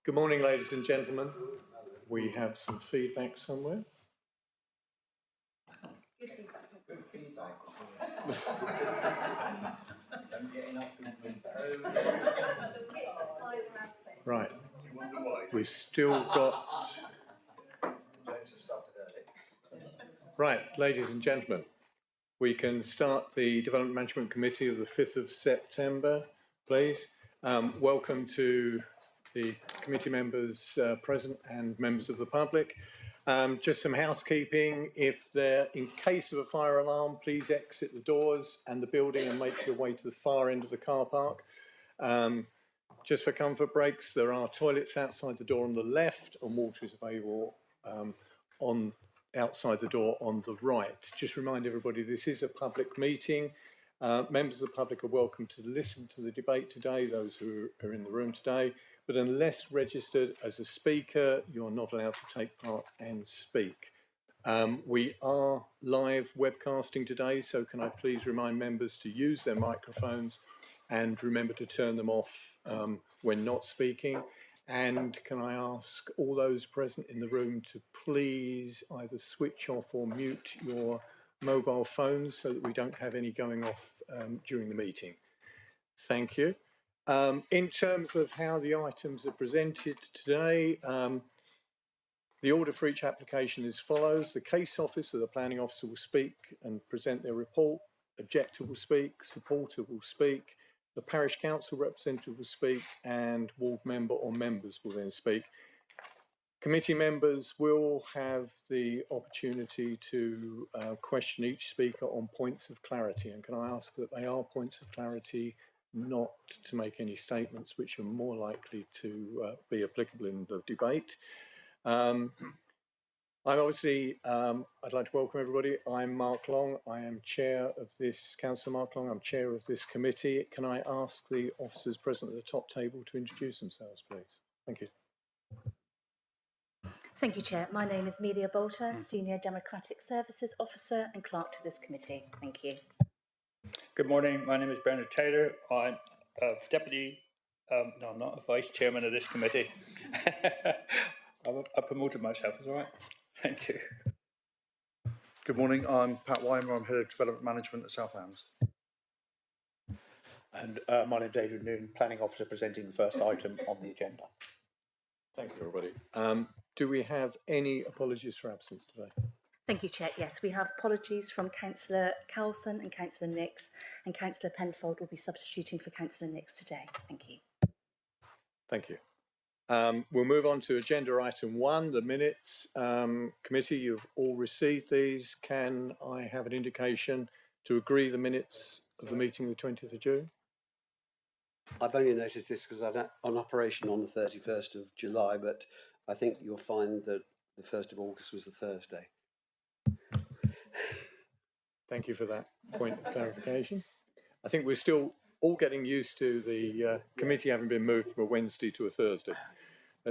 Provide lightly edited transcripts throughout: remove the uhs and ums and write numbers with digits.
Good morning, ladies and gentlemen. We have some feedback somewhere. Good feedback. Right. We've still got... Right, ladies and gentlemen, we can start the Development Management Committee of the 5th of September, please. Welcome to the committee members present and members of the public. Just some housekeeping. In case of a fire alarm, please exit the doors and the building and make your way to the far end of the car park. Just for comfort breaks, there are toilets outside the door on the left and water is available outside the door on the right. Just remind everybody this is a public meeting. Members of the public are welcome to listen to the debate today, those who are in the room today, but unless registered as a speaker, you're not allowed to take part and speak. We are live webcasting today, so can I please remind members to use their microphones and remember to turn them off when not speaking. And can I ask all those present in the room to please either switch off or mute your mobile phones so that we don't have any going off during the meeting. Thank you. In terms of how the items are presented today, the order for each application is as follows. The case officer, the planning officer, will speak and present their report. Objector will speak, supporter will speak, the parish council representative will speak, and ward member or members will then speak. Committee members will have the opportunity to question each speaker on points of clarity. And can I ask that they are points of clarity, not to make any statements which are more likely to be applicable in the debate. I'd like to welcome everybody. I'm Mark Long. I am chair of this, Councillor Mark Long, I'm chair of this committee. Can I ask the officers present at the top table to introduce themselves, please? Thank you. Thank you, Chair. My name is Amelia Bolter, Senior Democratic Services Officer and Clerk to this committee. Thank you. Good morning. My name is Bernard Taylor. I'm a deputy, no, I'm not a vice chairman of this committee. I promoted myself, is all right? Thank you. Good morning, I'm Pat Weimer, I'm Head of Development Management at South Hams. And my name's Adrian Noon, Planning Officer, presenting the first item on the agenda. Thank you, everybody. Do we have any apologies for absence today? Thank you, Chair. Yes, we have apologies from Councillor Cowson and Councillor Nix, and Councillor Penfold will be substituting for Councillor Nix today. Thank you. Thank you. We'll move on to agenda item 1, the minutes. Committee, you've all received these. Can I have an indication to agree the minutes of the meeting the 20th of June? I've only noticed this because I'm on operation on the 31st of July, but I think you'll find that the 1st of August was the Thursday. Thank you for that point of clarification. I think we're still all getting used to the committee having been moved from a Wednesday to a Thursday.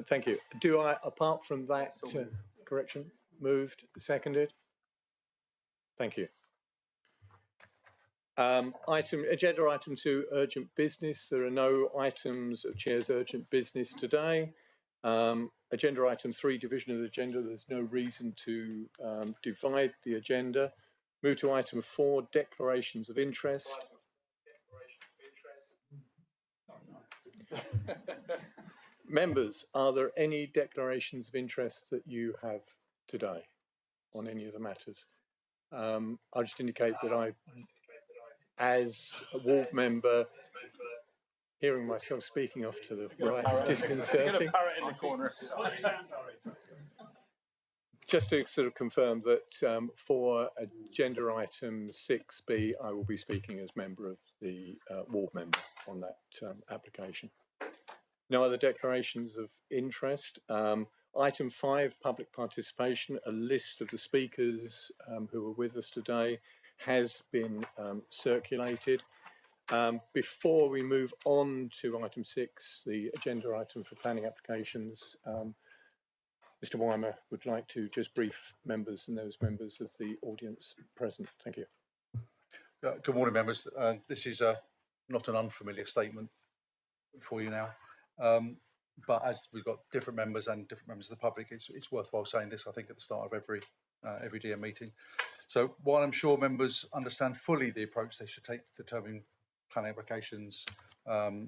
Thank you. Do I, apart from that correction, moved, seconded? Thank you. Agenda item 2, urgent business. There are no items of Chair's urgent business today. Agenda item 3, division of the agenda. There's no reason to divide the agenda. Move to item 4, declarations of interest. Members, are there any declarations of interest that you have today on any of the matters? I'll just indicate that I, as a ward member, hearing myself speaking off to the right is disconcerting. Just to sort of confirm that for agenda item 6B, I will be speaking as member of the ward member on that application. No other declarations of interest. Item 5, public participation. A list of the speakers who are with us today has been circulated. Before we move on to item 6, the agenda item for planning applications, Mr. Weimer would like to just brief members and those members of the audience present. Thank you. Good morning, members. This is not an unfamiliar statement for you now. But as we've got different members and different members of the public, it's worthwhile saying this, I think, at the start of every DM meeting. So while I'm sure members understand fully the approach they should take to determine planning applications, I've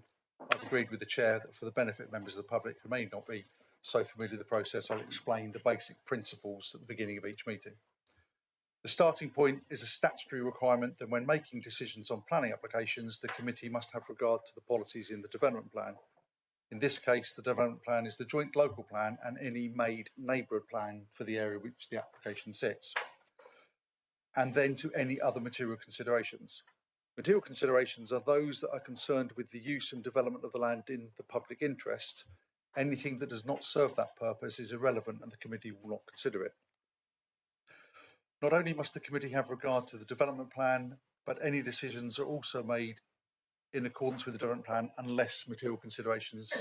agreed with the Chair that for the benefit of members of the public who may not be so familiar with the process, I'll explain the basic principles at the beginning of each meeting. The starting point is a statutory requirement that when making decisions on planning applications, the committee must have regard to the policies in the development plan. In this case, the development plan is the joint local plan and any made neighbourhood plan for the area which the application sits, and then to any other material considerations. Material considerations are those that are concerned with the use and development of the land in the public interest. Anything that does not serve that purpose is irrelevant and the committee will not consider it. Not only must the committee have regard to the development plan, but any decisions are also made in accordance with the development plan unless material considerations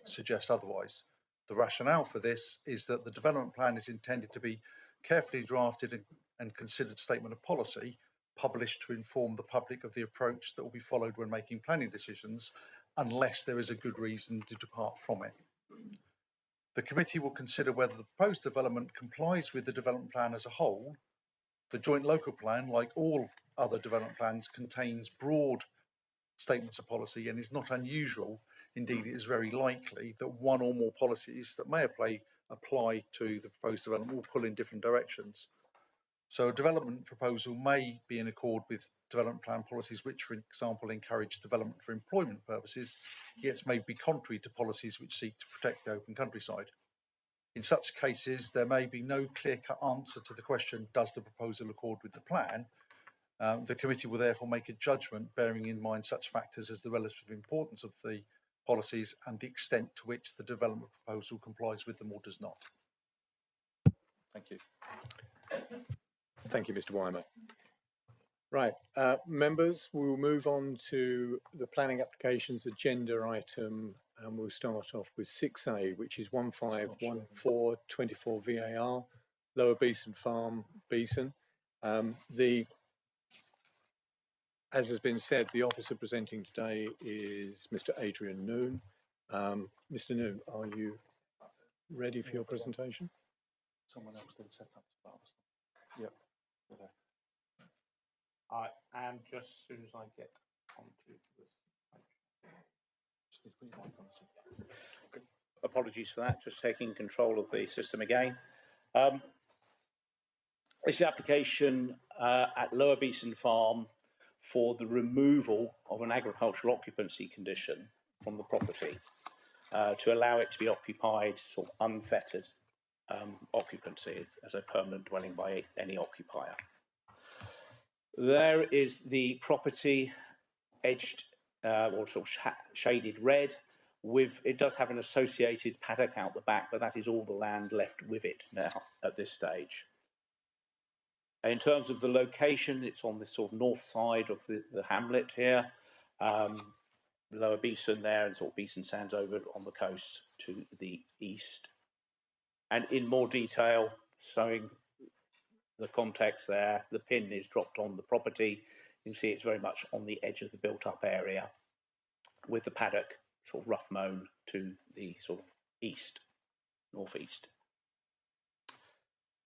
suggest otherwise. The rationale for this is that the development plan is intended to be carefully drafted and considered statement of policy, published to inform the public of the approach that will be followed when making planning decisions, unless there is a good reason to depart from it. The committee will consider whether the proposed development complies with the development plan as a whole. The joint local plan, like all other development plans, contains broad statements of policy and is not unusual. Indeed, it is very likely that one or more policies that may apply to the proposed development will pull in different directions. So a development proposal may be in accord with development plan policies which, for example, encourage development for employment purposes, yet may be contrary to policies which seek to protect the open countryside. In such cases, there may be no clear-cut answer to the question, does the proposal accord with the plan? The committee will therefore make a judgment bearing in mind such factors as the relative importance of the policies and the extent to which the development proposal complies with them or does not. Thank you. Thank you, Mr. Weimer. Right, members, we will move on to the planning applications agenda item, and we'll start off with 6A, which is 151424 VAR, Lower Beeson Farm, Beeson. As has been said, the officer presenting today is Mr. Adrian Noon. Mr. Noon, are you ready for your presentation? Someone else did set up. Yep. I am just as soon as I get onto this. Apologies for that, just taking control of the system again. This is application at Lower Beeson Farm for the removal of an agricultural occupancy condition from the property to allow it to be occupied sort of unfettered occupancy as a permanent dwelling by any occupier. There is the property edged or sort of shaded red. It does have an associated paddock out the back, but that is all the land left with it now at this stage. In terms of the location, it's on the sort of north side of the hamlet here. Lower Beeson there, and sort of Beeson Sands over on the coast to the east. And in more detail, showing the context there, the pin is dropped on the property. You can see it's very much on the edge of the built-up area, with the paddock sort of rough mown to the sort of east, northeast.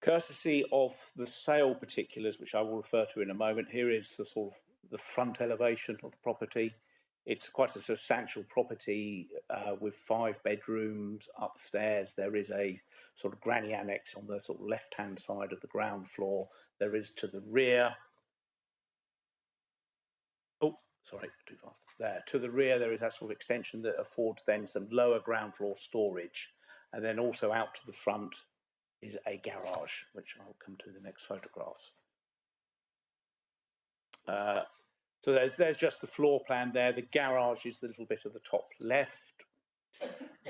Courtesy of the sale particulars, which I will refer to in a moment, here is the sort of the front elevation of the property. It's quite a substantial property with 5 bedrooms upstairs. There is a sort of granny annex on the sort of left-hand side of the ground floor. There is to the rear. Oh, sorry, too fast. There, to the rear, there is that sort of extension that affords then some lower ground floor storage. And then also out to the front is a garage, which I'll come to in the next photographs. So there's just the floor plan there. The garage is the little bit of the top left.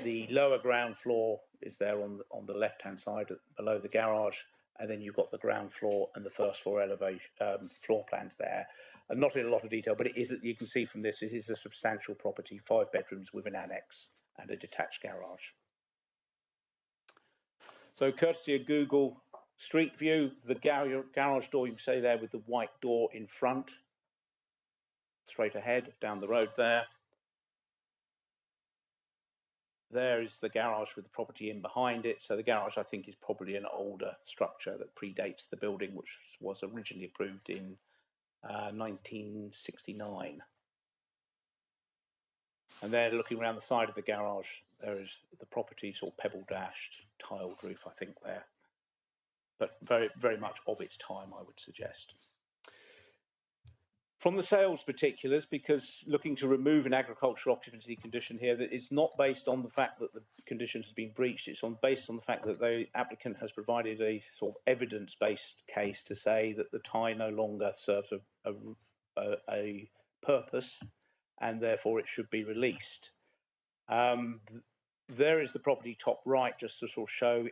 The lower ground floor is there on the left-hand side below the garage. And then you've got the ground floor and the first floor elevation floor plans there. And not in a lot of detail, but it is, you can see from this, it is a substantial property, 5 bedrooms with an annex and a detached garage. So courtesy of Google Street View, the garage door, you can see there with the white door in front, straight ahead, down the road there. There is the garage with the property in behind it. So the garage, I think, is probably an older structure that predates the building, which was originally approved in 1969. And there, looking around the side of the garage, there is the property, sort of pebble-dashed, tiled roof, I think, there. But very, very much of its time, I would suggest. From the sales particulars, because looking to remove an agricultural occupancy condition here, that it's not based on the fact that the condition has been breached, it's based on the fact that the applicant has provided a sort of evidence-based case to say that the tie no longer serves a purpose, and therefore it should be released. There is the property top right, just to sort of show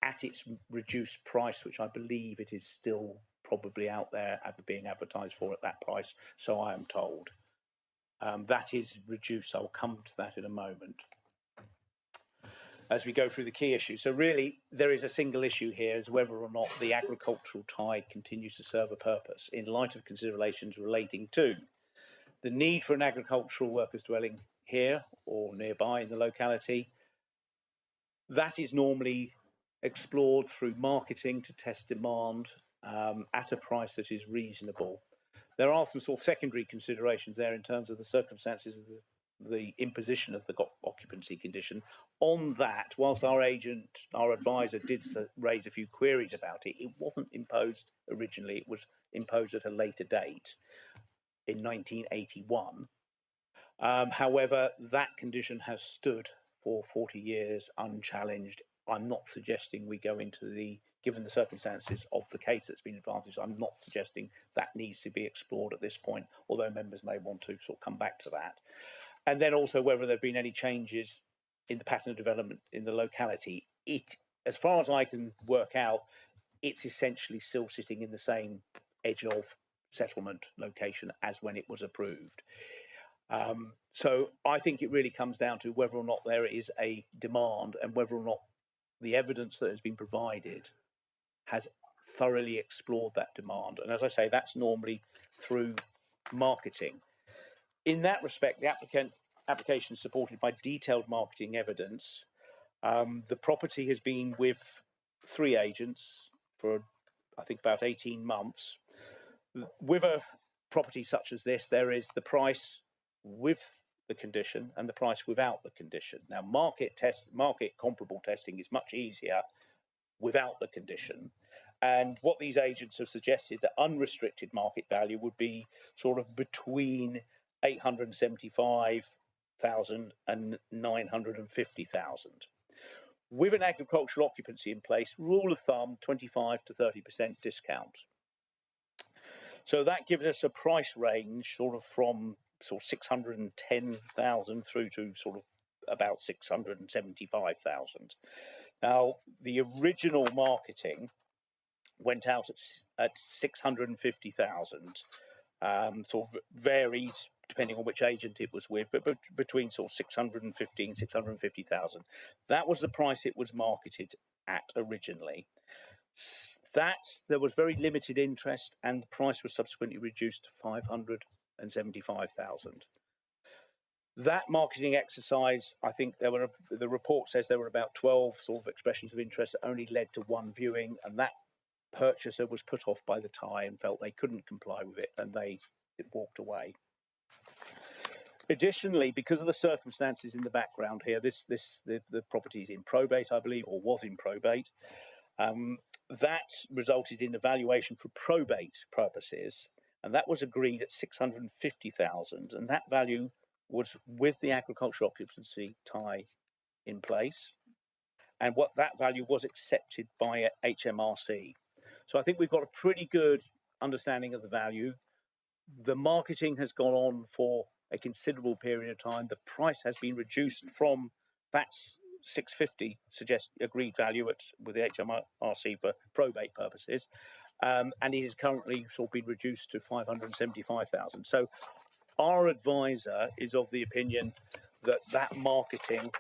at its reduced price, which I believe it is still probably out there being advertised for at that price, so I am told. That is reduced. I'll come to that in a moment as we go through the key issues. So really, there is a single issue here, is whether or not the agricultural tie continues to serve a purpose in light of considerations relating to the need for an agricultural workers dwelling here or nearby in the locality. That is normally explored through marketing to test demand at a price that is reasonable. There are some sort of secondary considerations there in terms of the circumstances of the imposition of the occupancy condition. On that, whilst our advisor did raise a few queries about it, it wasn't imposed originally. It was imposed at a later date in 1981. However, that condition has stood for 40 years unchallenged. I'm not suggesting we go into given the circumstances of the case that's been advanced, I'm not suggesting that needs to be explored at this point, although members may want to sort of come back to that. And then also whether there have been any changes in the pattern of development in the locality. As far as I can work out, it's essentially still sitting in the same edge of settlement location as when it was approved. So I think it really comes down to whether or not there is a demand and whether or not the evidence that has been provided has thoroughly explored that demand. And as I say, that's normally through marketing. In that respect, the application is supported by detailed marketing evidence. The property has been with 3 agents for I think, about 18 months. With a property such as this, there is the price with the condition and the price without the condition. Now, market comparable testing is much easier without the condition. And what these agents have suggested, that unrestricted market value would be sort of between 875,000 and 950,000. With an agricultural occupancy in place, rule of thumb, 25 to 30% discount. So that gives us a price range sort of from sort of 610,000 through to sort of about 675,000. Now, the original marketing went out at 650,000. Sort of varied depending on which agent it was with, but between sort of 615, 650,000. That was the price it was marketed at originally. There was very limited interest, and the price was subsequently reduced to 575,000. That marketing exercise, I think the report says there were about 12 sort of expressions of interest that only led to one viewing, and that purchaser was put off by the tie and felt they couldn't comply with it, and they walked away. Additionally, because of the circumstances in the background here, the property is in probate, I believe, or was in probate. That resulted in a valuation for probate purposes, and that was agreed at 650,000, and that value was with the agricultural occupancy tie in place, and what that value was accepted by HMRC. So I think we've got a pretty good understanding of the value. The marketing has gone on for a considerable period of time. The price has been reduced from that 650 agreed value with the HMRC for probate purposes, and it is currently sort of been reduced to 575,000. So our advisor is of the opinion that marketing,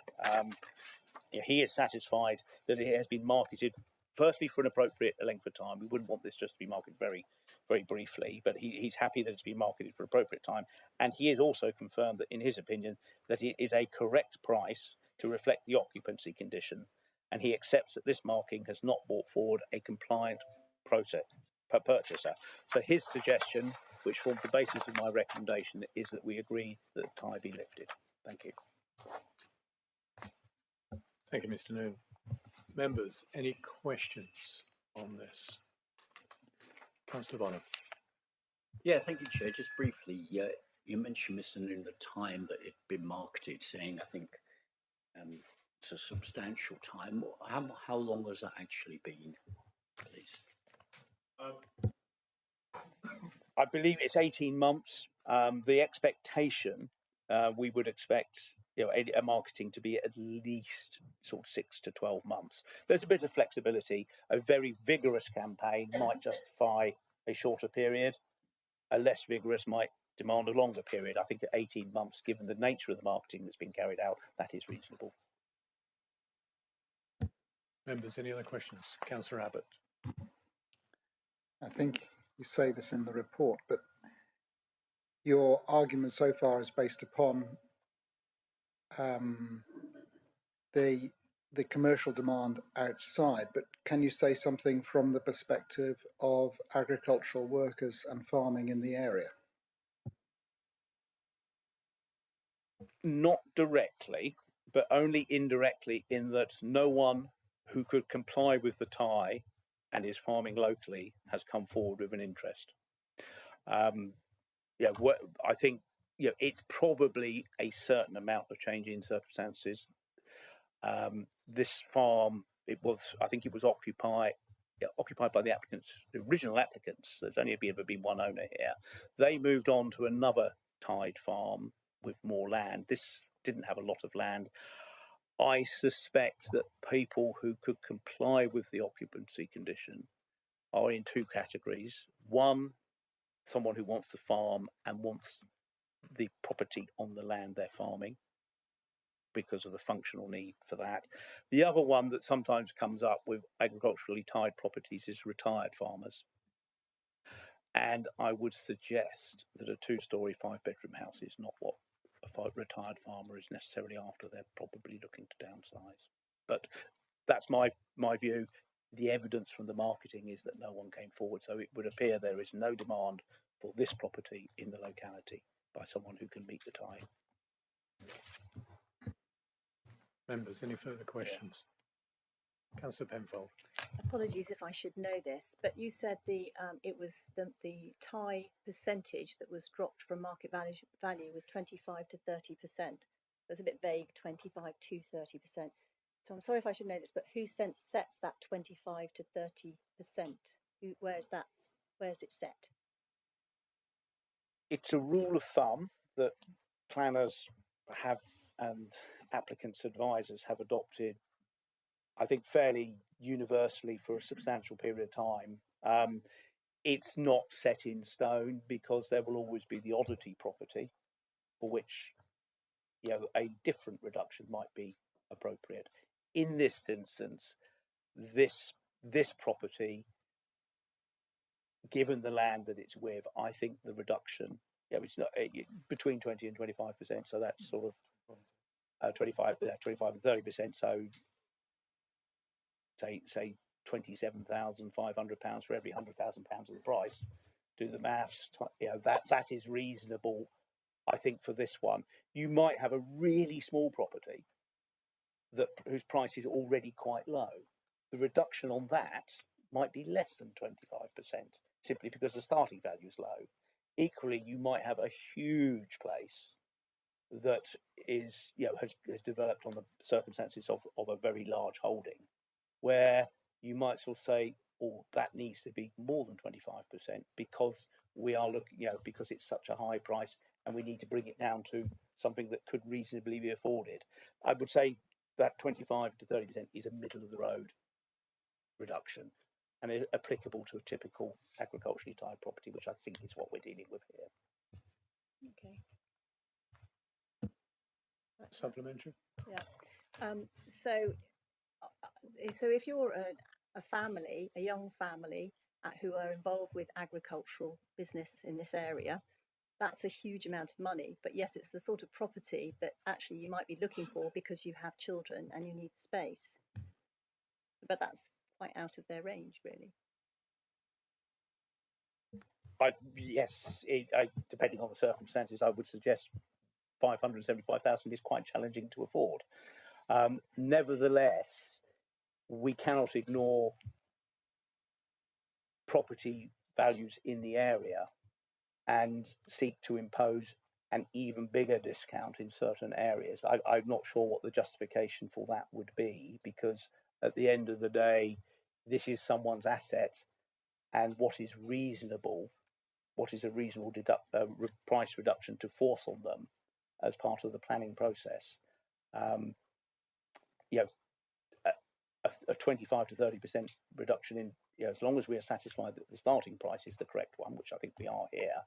he is satisfied that it has been marketed firstly for an appropriate length of time. We wouldn't want this just to be marketed very, very briefly, but he's happy that it's been marketed for appropriate time. And he has also confirmed that, in his opinion, that it is a correct price to reflect the occupancy condition. And he accepts that this marking has not brought forward a compliant purchaser. So his suggestion, which formed the basis of my recommendation, is that we agree that the tie be lifted. Thank you. Thank you, Mr. Noon. Members, any questions on this? Councillor Bonham. Yeah, thank you, Chair. Just briefly, you mentioned, Mr. Noon, the time that it's been marketed, saying I think it's a substantial time. How long has that actually been, please? I believe it's 18 months. The expectation, we would expect a marketing to be at least sort of 6 to 12 months. There's a bit of flexibility. A very vigorous campaign might justify a shorter period. A less vigorous might demand a longer period. I think at 18 months, given the nature of the marketing that's been carried out, that is reasonable. Members, any other questions? Councillor Abbott. I think you say this in the report, but your argument so far is based upon the commercial demand outside, but can you say something from the perspective of agricultural workers and farming in the area? Not directly, but only indirectly, in that no one who could comply with the tie and is farming locally has come forward with an interest. I think it's probably a certain amount of change in circumstances. This farm, I think it was occupied by the applicants, the original applicants. There's only ever been one owner here. They moved on to another tied farm with more land. This didn't have a lot of land. I suspect that people who could comply with the occupancy condition are in two categories. One, someone who wants to farm and wants the property on the land they're farming because of the functional need for that. The other one that sometimes comes up with agriculturally tied properties is retired farmers. And I would suggest that a 2-storey, 5-bedroom house is not what a retired farmer is necessarily after. They're probably looking to downsize. But that's my view. the evidence from the marketing is that no one came forward. So it would appear there is no demand for this property in the locality by someone who can meet the tie. Members, any further questions? Councillor Penfold. Apologies if I should know this, but you said it was the tie percentage that was dropped from market value was 25 to 30%. It was a bit vague, 25 to 30%. So I'm sorry if I should know this, but who sets that 25 to 30%? Where's it set? It's a rule of thumb that planners have and applicants' advisors have adopted, I think, fairly universally for a substantial period of time. It's not set in stone because there will always be the oddity property for which, you know, a different reduction might be appropriate. In this instance, this property, given the land that it's with, I think the reduction, it's not between 20 and 25%. So that's sort of 25 and 30%. So say £27,500 for every £100,000 of the price. Do the maths. That is reasonable, I think, for this one. You might have a really small property whose price is already quite low. The reduction on that might be less than 25%, simply because the starting value is low. Equally, you might have a huge place that is, has developed on the circumstances of a very large holding, where you might sort of say, oh, that needs to be more than 25% because we are looking, because it's such a high price and we need to bring it down to something that could reasonably be afforded. I would say that 25 to 30% is a middle of the road reduction and is applicable to a typical agriculturally tied property, which I think is what we're dealing with here. Okay. Supplementary? Yeah. So if you're a family, a young family who are involved with agricultural business in this area, that's a huge amount of money. But yes, it's the sort of property that actually you might be looking for because you have children and you need the space. But that's quite out of their range, really. Yes, depending on the circumstances, I would suggest 575,000 is quite challenging to afford. Nevertheless, we cannot ignore property values in the area and seek to impose an even bigger discount in certain areas. I'm not sure what the justification for that would be, because at the end of the day, this is someone's asset, and what is reasonable, what is a reasonable price reduction to force on them as part of the planning process. A 25 to 30% reduction in, as long as we are satisfied that the starting price is the correct one, which I think we are here,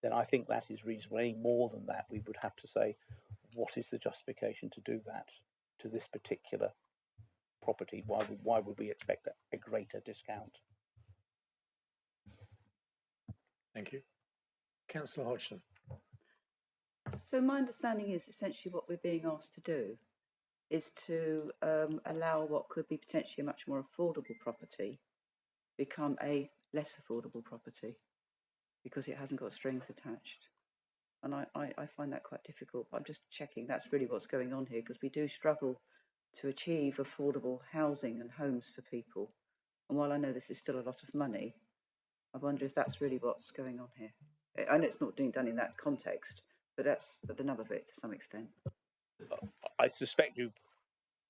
then I think that is reasonable. Any more than that, we would have to say, what is the justification to do that to this particular property? Why would we expect a greater discount? Thank you. Councillor Hodgson. So my understanding is essentially what we're being asked to do is to allow what could be potentially a much more affordable property become a less affordable property because it hasn't got strings attached. And I find that quite difficult. I'm just checking that's really what's going on here, because we do struggle to achieve affordable housing and homes for people. And while I know this is still a lot of money, I wonder if that's really what's going on here. I know it's not being done in that context, but that's the nub of it to some extent. I suspect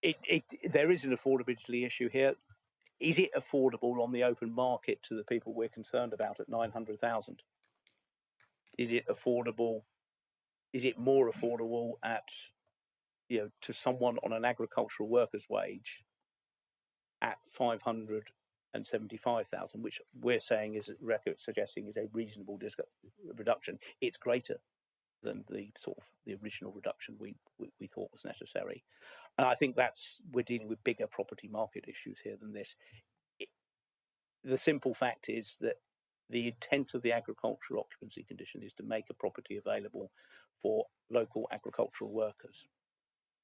there is an affordability issue here. Is it affordable on the open market to the people we're concerned about at 900,000? Is it affordable? Is it more affordable at, to someone on an agricultural worker's wage at 575,000, which we're saying suggesting is a reasonable reduction? It's greater than the original reduction we thought was necessary. And I think we're dealing with bigger property market issues here than this. The simple fact is that the intent of the agricultural occupancy condition is to make a property available for local agricultural workers.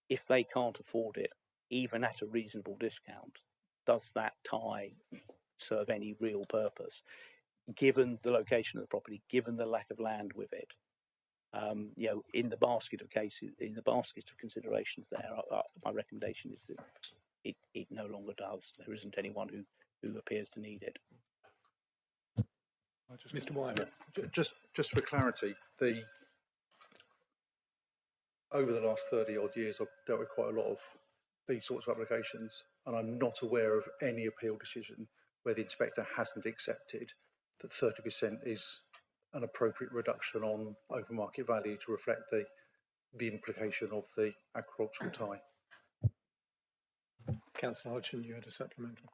If they can't afford it, even at a reasonable discount, does that tie serve any real purpose, given the location of the property, given the lack of land with it? In the basket of cases, in the basket of considerations there, my recommendation is that it no longer does. There isn't anyone who appears to need it. Mr. Wyman. Just for clarity, over the last 30 odd years, I've dealt with quite a lot of these sorts of applications, and I'm not aware of any appeal decision where the inspector hasn't accepted that 30% is an appropriate reduction on open market value to reflect the implication of the agricultural tie. Councillor Hodgson, you had a supplemental.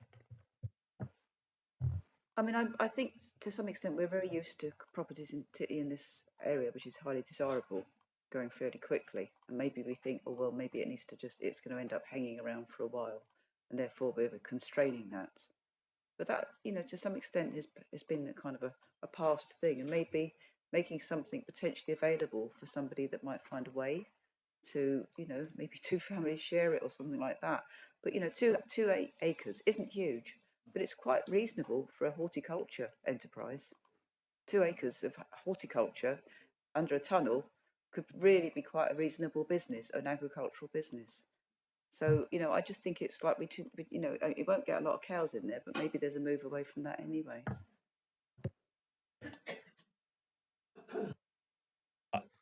I mean, I think to some extent we're very used to properties, particularly in this area, which is highly desirable, going fairly quickly. And maybe we think, oh, well, maybe it needs to it's going to end up hanging around for a while, and therefore we're constraining that. But that, to some extent has been a kind of a past thing, and maybe making something potentially available for somebody that might find a way to, maybe two families share it or something like that. But, 2 acres isn't huge, but it's quite reasonable for a horticulture enterprise. 2 acres of horticulture under a tunnel could really be quite a reasonable business, an agricultural business. So, I just think it's likely to, it won't get a lot of cows in there, but maybe there's a move away from that anyway.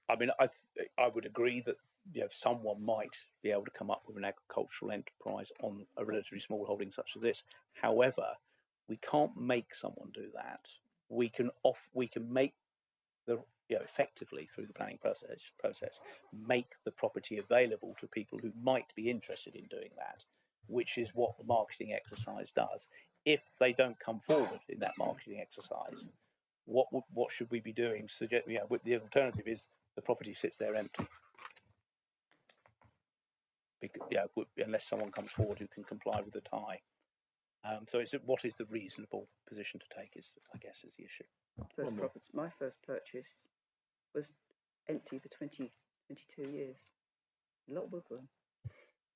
I mean, I would agree that someone might be able to come up with an agricultural enterprise on a relatively small holding such as this. However, we can't make someone do that. We can make the effectively through the planning process make the property available to people who might be interested in doing that, which is what the marketing exercise does. If they don't come forward in that marketing exercise, what should we be doing? The alternative is the property sits there empty. Unless someone comes forward who can comply with the tie. So what is the reasonable position to take is the issue. My first purchase was empty for 22 years. A lot of woodworm.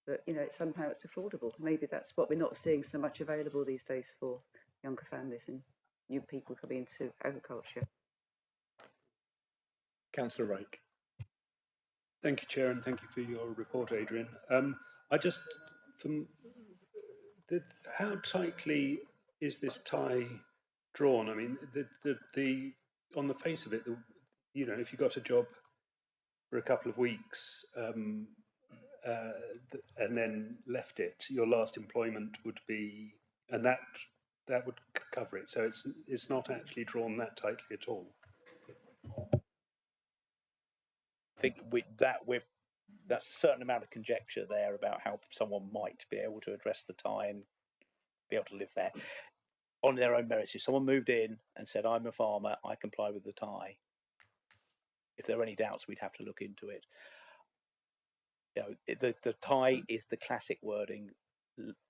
But, somehow it's affordable. Maybe that's what we're not seeing so much available these days for younger families and new people coming into agriculture. Councillor Rake. Thank you, Chair, and thank you for your report, Adrian. How tightly is this tie drawn? I mean, on the face of it, if you got a job for a couple of weeks and then left it, your last employment would be, and that would cover it. So it's not actually drawn that tightly at all. I think that's a certain amount of conjecture there about how someone might be able to address the tie and be able to live there on their own merits. If someone moved in and said, I'm a farmer, I comply with the tie, if there are any doubts, we'd have to look into it. The tie is the classic wording,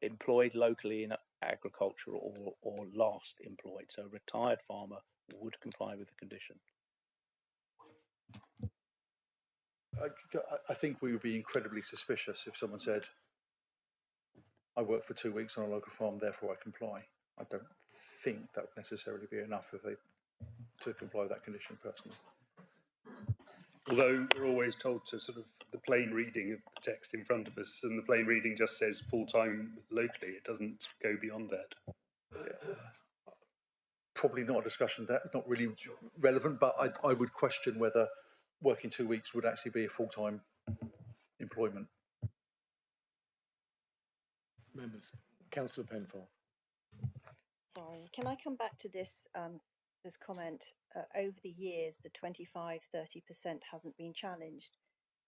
employed locally in agriculture or last employed. So a retired farmer would comply with the condition. I think we would be incredibly suspicious if someone said, I work for 2 weeks on a local farm, therefore I comply. I don't think that would necessarily be enough to comply with that condition personally. Although we're always told to sort of the plain reading of the text in front of us, and the plain reading just says full-time locally. It doesn't go beyond that. Probably not a discussion not really relevant, but I would question whether working 2 weeks would actually be a full-time employment. Members. Councillor Penfold. Sorry, can I come back to this this comment? Over the years, the 25-30% hasn't been challenged,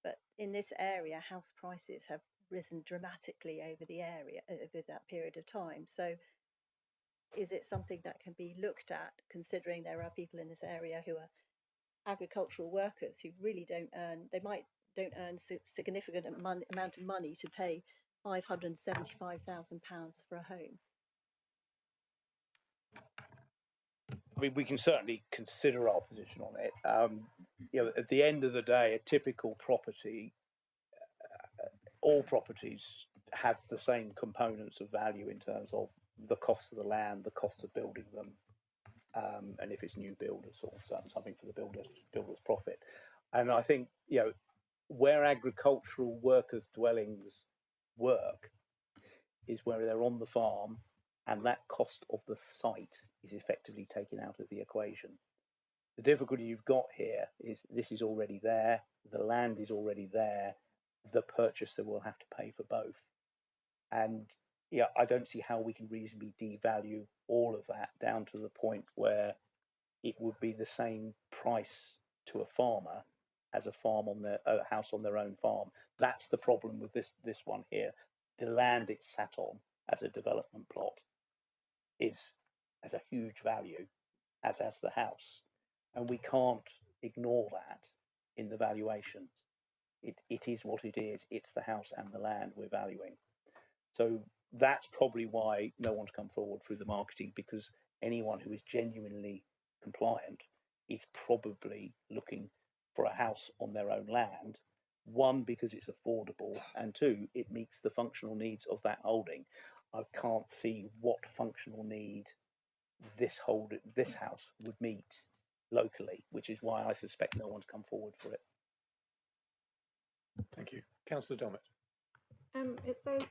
but in this area, house prices have risen dramatically over that period of time. So, is it something that can be looked at, considering there are people in this area who are agricultural workers who really don't earn significant amount of money to pay £575,000 for a home? I mean, we can certainly consider our position on it. At the end of the day, a typical property, all properties have the same components of value in terms of the cost of the land, the cost of building them, and if it's new builders or something for the builder's profit. And I think, where agricultural workers' dwellings work is where they're on the farm, and that cost of the site is effectively taken out of the equation. The difficulty you've got here is this is already there, the land is already there, the purchaser will have to pay for both. And I don't see how we can reasonably devalue all of that down to the point where it would be the same price to a farmer as a house on their own farm. That's the problem with this one here. The land it's sat on as a development plot has a huge value, as has the house, and we can't ignore that in the valuation. It is what it is. It's the house and the land we're valuing. So that's probably why no one's come forward through the marketing, because anyone who is genuinely compliant is probably looking for a house on their own land. One, because it's affordable, and two, it meets the functional needs of that holding. I can't see what functional need this house would meet locally, which is why I suspect no one's come forward for it. Thank you. Councillor Dommett. It says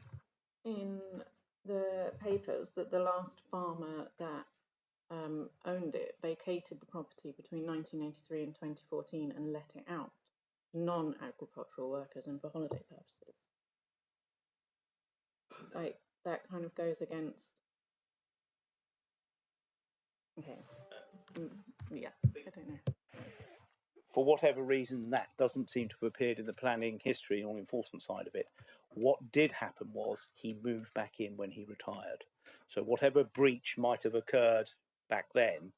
in the papers that the last farmer that owned it vacated the property between 1983 and 2014 and let it out to non-agricultural workers and for holiday purposes. Like, that kind of goes against... Okay. Yeah, I don't know. For whatever reason, that doesn't seem to have appeared in the planning history or enforcement side of it. What did happen was he moved back in when he retired. So whatever breach might have occurred back then,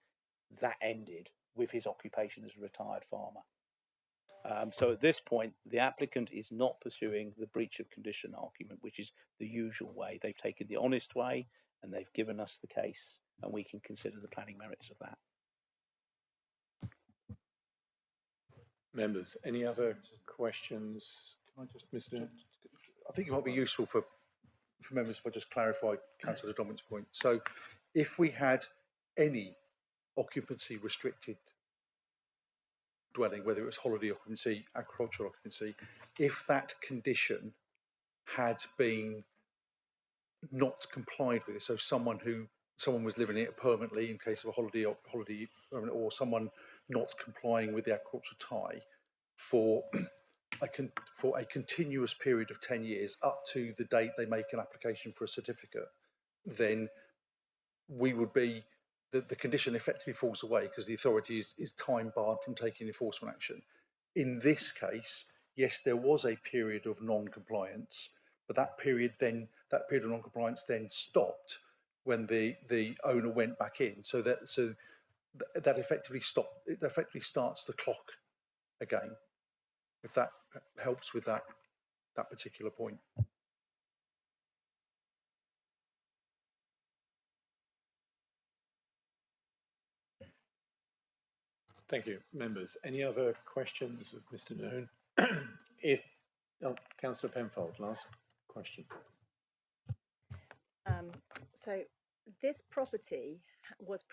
that ended with his occupation as a retired farmer. So at this point, the applicant is not pursuing the breach of condition argument, which is the usual way. They've taken the honest way and they've given us the case, and we can consider the planning merits of that. Members, any other questions? Can I just, Mr. I think it might be useful for members if I just clarify Councillor Domit's point. So if we had any occupancy restricted dwelling, whether it was holiday occupancy, agricultural occupancy, if that condition had been not complied with, so someone was living in it permanently in case of a holiday permanent, or someone not complying with the agricultural tie for a continuous period of 10 years up to the date they make an application for a certificate, then we would be, the condition effectively falls away because the authority is time barred from taking enforcement action. In this case, yes, there was a period of non-compliance, but that period of non-compliance then stopped when the owner went back in. So that effectively starts the clock again, if that helps with that particular point. Thank you. Members, any other questions of Mr. Noon? Councillor Penfold, last question. So this property was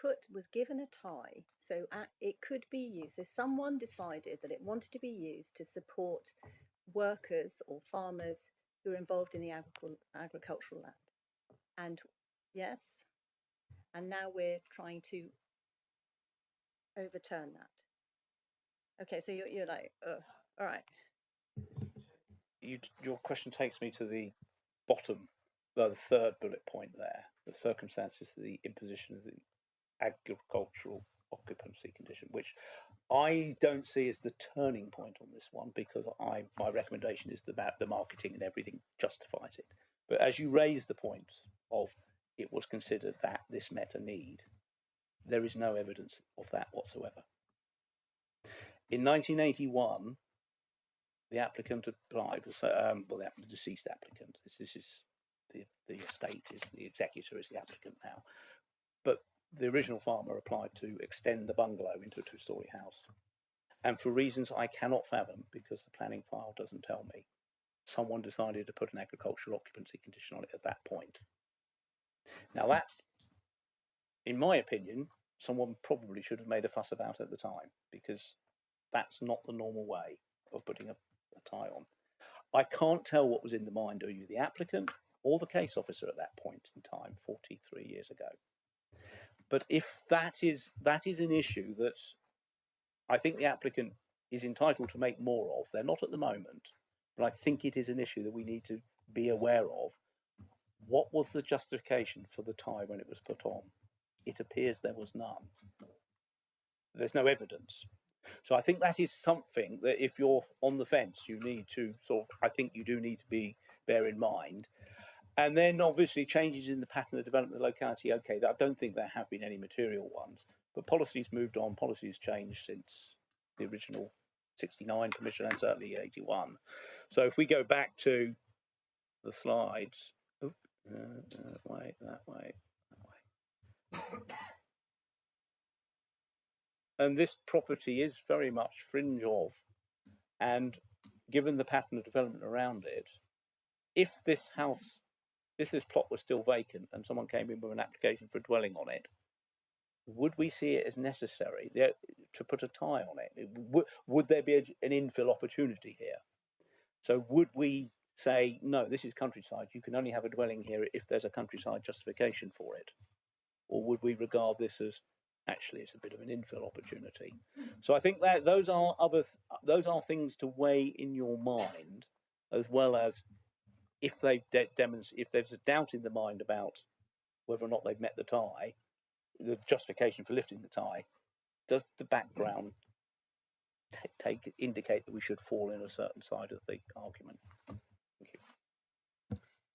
given a tie, so it could be used. So someone decided that it wanted to be used to support workers or farmers who are involved in the agricultural land. And yes, and now we're trying to overturn that. Okay, so you're like, all right. Your question takes me to the bottom, the third bullet point there, the circumstances, the imposition of the agricultural occupancy condition, which I don't see as the turning point on this one, because my recommendation is that the marketing and everything justifies it. But as you raise the point of it was considered that this met a need, there is no evidence of that whatsoever. In 1981, the applicant applied, the deceased applicant, this is the estate, the executor is the applicant now, but the original farmer applied to extend the bungalow into a two-storey house. And for reasons I cannot fathom, because the planning file doesn't tell me, someone decided to put an agricultural occupancy condition on it at that point. Now that, in my opinion, someone probably should have made a fuss about at the time, because that's not the normal way of putting a tie on. I can't tell what was in the mind of either the applicant or the case officer at that point in time, 43 years ago. But if that is an issue that I think the applicant is entitled to make more of, they're not at the moment, but I think it is an issue that we need to be aware of. What was the justification for the tie when it was put on? It appears there was none. There's no evidence. So I think that is something that if you're on the fence, you need to I think you do need to bear in mind. And then obviously changes in the pattern of development of the locality. Okay, I don't think there have been any material ones, but policies moved on, policies changed since the original 69 Commission and certainly 81. So if we go back to the slides, that way. And this property is very much fringe of, and given the pattern of development around it, if this plot was still vacant and someone came in with an application for a dwelling on it, would we see it as necessary to put a tie on it? Would there be an infill opportunity here? So would we say, no, this is countryside, you can only have a dwelling here if there's a countryside justification for it? Or would we regard this as, actually, it's a bit of an infill opportunity? So I think that those are things to weigh in your mind, as well as if they've if there's a doubt in the mind about whether or not they've met the tie, the justification for lifting the tie, does the background indicate that we should fall in a certain side of the argument? Thank you.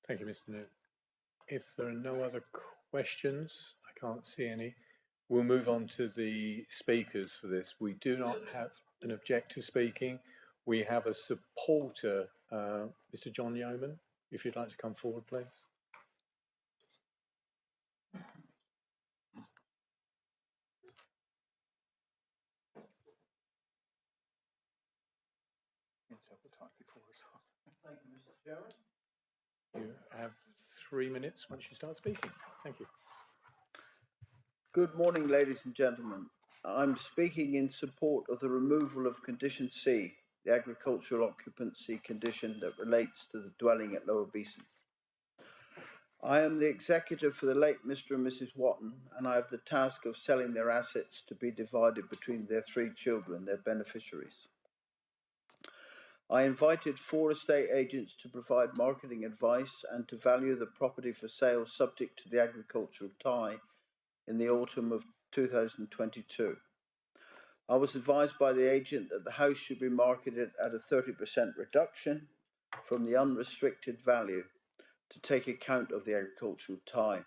Thank you, Mr. Newton. If there are no other questions, I can't see any, we'll move on to the speakers for this. We do not have an objector speaking. We have a supporter, Mr. John Yeoman, if you'd like to come forward, please. Thank you, Mr. Chairman. You have 3 minutes once you start speaking. Thank you. Good morning, ladies and gentlemen. I'm speaking in support of the removal of Condition C, the agricultural occupancy condition that relates to the dwelling at Lower Beeson. I am the executor for the late Mr. and Mrs. Watton, and I have the task of selling their assets to be divided between their 3 children, their beneficiaries. I invited 4 estate agents to provide marketing advice and to value the property for sale subject to the agricultural tie in the autumn of 2022. I was advised by the agent that the house should be marketed at a 30% reduction from the unrestricted value to take account of the agricultural tie,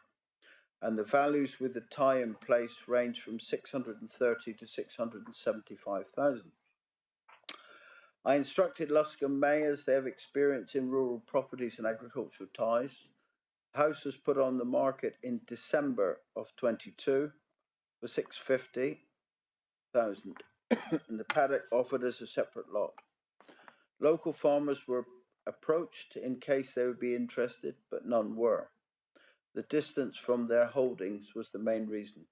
and the values with the tie in place range from 630 to 675,000. I instructed Luscombe mayors they have experience in rural properties and agricultural ties. The house was put on the market in December of 22 for 650,000 and the paddock offered as a separate lot. Local farmers were approached in case they would be interested, but none were. The distance from their holdings was the main reason.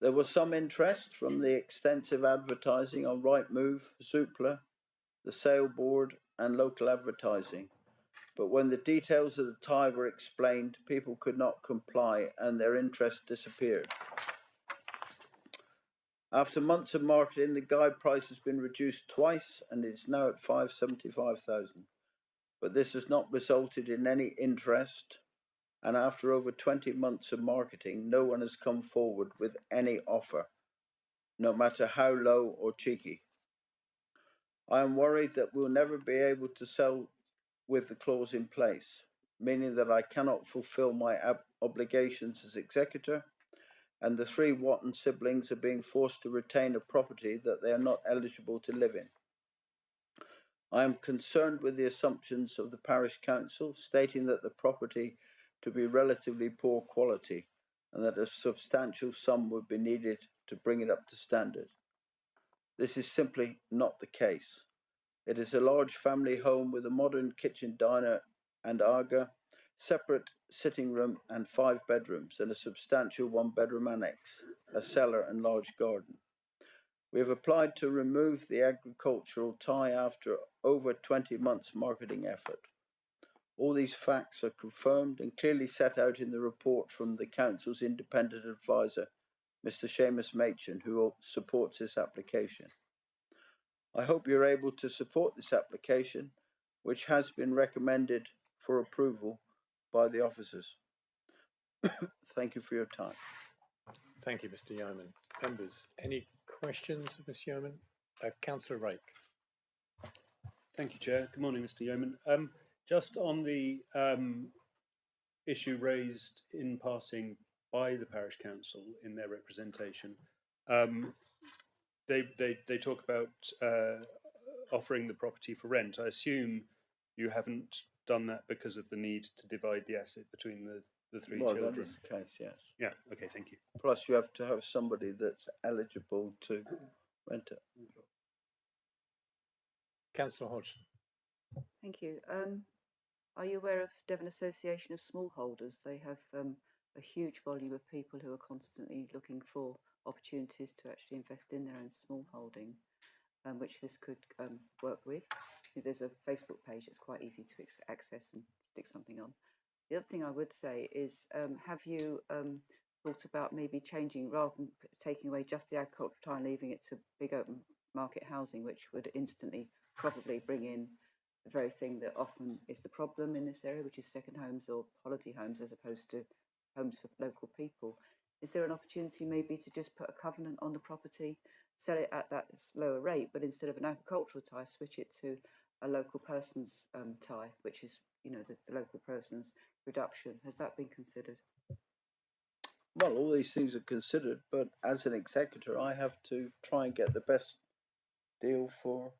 There was some interest from the extensive advertising on Rightmove, Zoopla, the Sale Board and local advertising, but when the details of the tie were explained, people could not comply and their interest disappeared. After months of marketing, the guide price has been reduced twice and is now at 575,000, but this has not resulted in any interest, and after over 20 months of marketing, no one has come forward with any offer, no matter how low or cheeky. I am worried that we'll never be able to sell with the clause in place, meaning that I cannot fulfill my obligations as executor, and the 3 Watton siblings are being forced to retain a property that they are not eligible to live in. I am concerned with the assumptions of the parish council, stating that the property to be relatively poor quality and that a substantial sum would be needed to bring it up to standard. This is simply not the case. It is a large family home with a modern kitchen, diner, and aga, separate sitting room and 5 bedrooms, and a substantial 1-bedroom annex, a cellar, and large garden. We have applied to remove the agricultural tie after over 20 months' marketing effort. All these facts are confirmed and clearly set out in the report from the Council's independent advisor, Mr. Seamus Machin, who supports this application. I hope you're able to support this application, which has been recommended for approval by the officers. Thank you for your time. Thank you, Mr. Yeoman. Members, any questions of Mr. Yeoman? Councillor Rake. Thank you, Chair. Good morning, Mr. Yeoman. Just on the issue raised in passing by the parish council in their representation, they talk about offering the property for rent. I assume you haven't done that because of the need to divide the asset between the 3 children. That is the case, yes. Yeah, okay, thank you. Plus, you have to have somebody that's eligible to rent it. Councillor Hodgson. Thank you. Are you aware of Devon Association of Smallholders? They have a huge volume of people who are constantly looking for opportunities to actually invest in their own small holding, which this could work with. There's a Facebook page that's quite easy to access and stick something on. The other thing I would say is, have you thought about maybe changing, rather than taking away just the agricultural tie and leaving it to big open market housing, which would instantly probably bring in the very thing that often is the problem in this area, which is second homes or holiday homes as opposed to homes for local people. Is there an opportunity maybe to just put a covenant on the property, sell it at that lower rate, but instead of an agricultural tie, switch it to a local person's tie, which is, you know, the local person's reduction? Has that been considered? Well, all these things are considered, but as an executor, I have to try and get the best deal for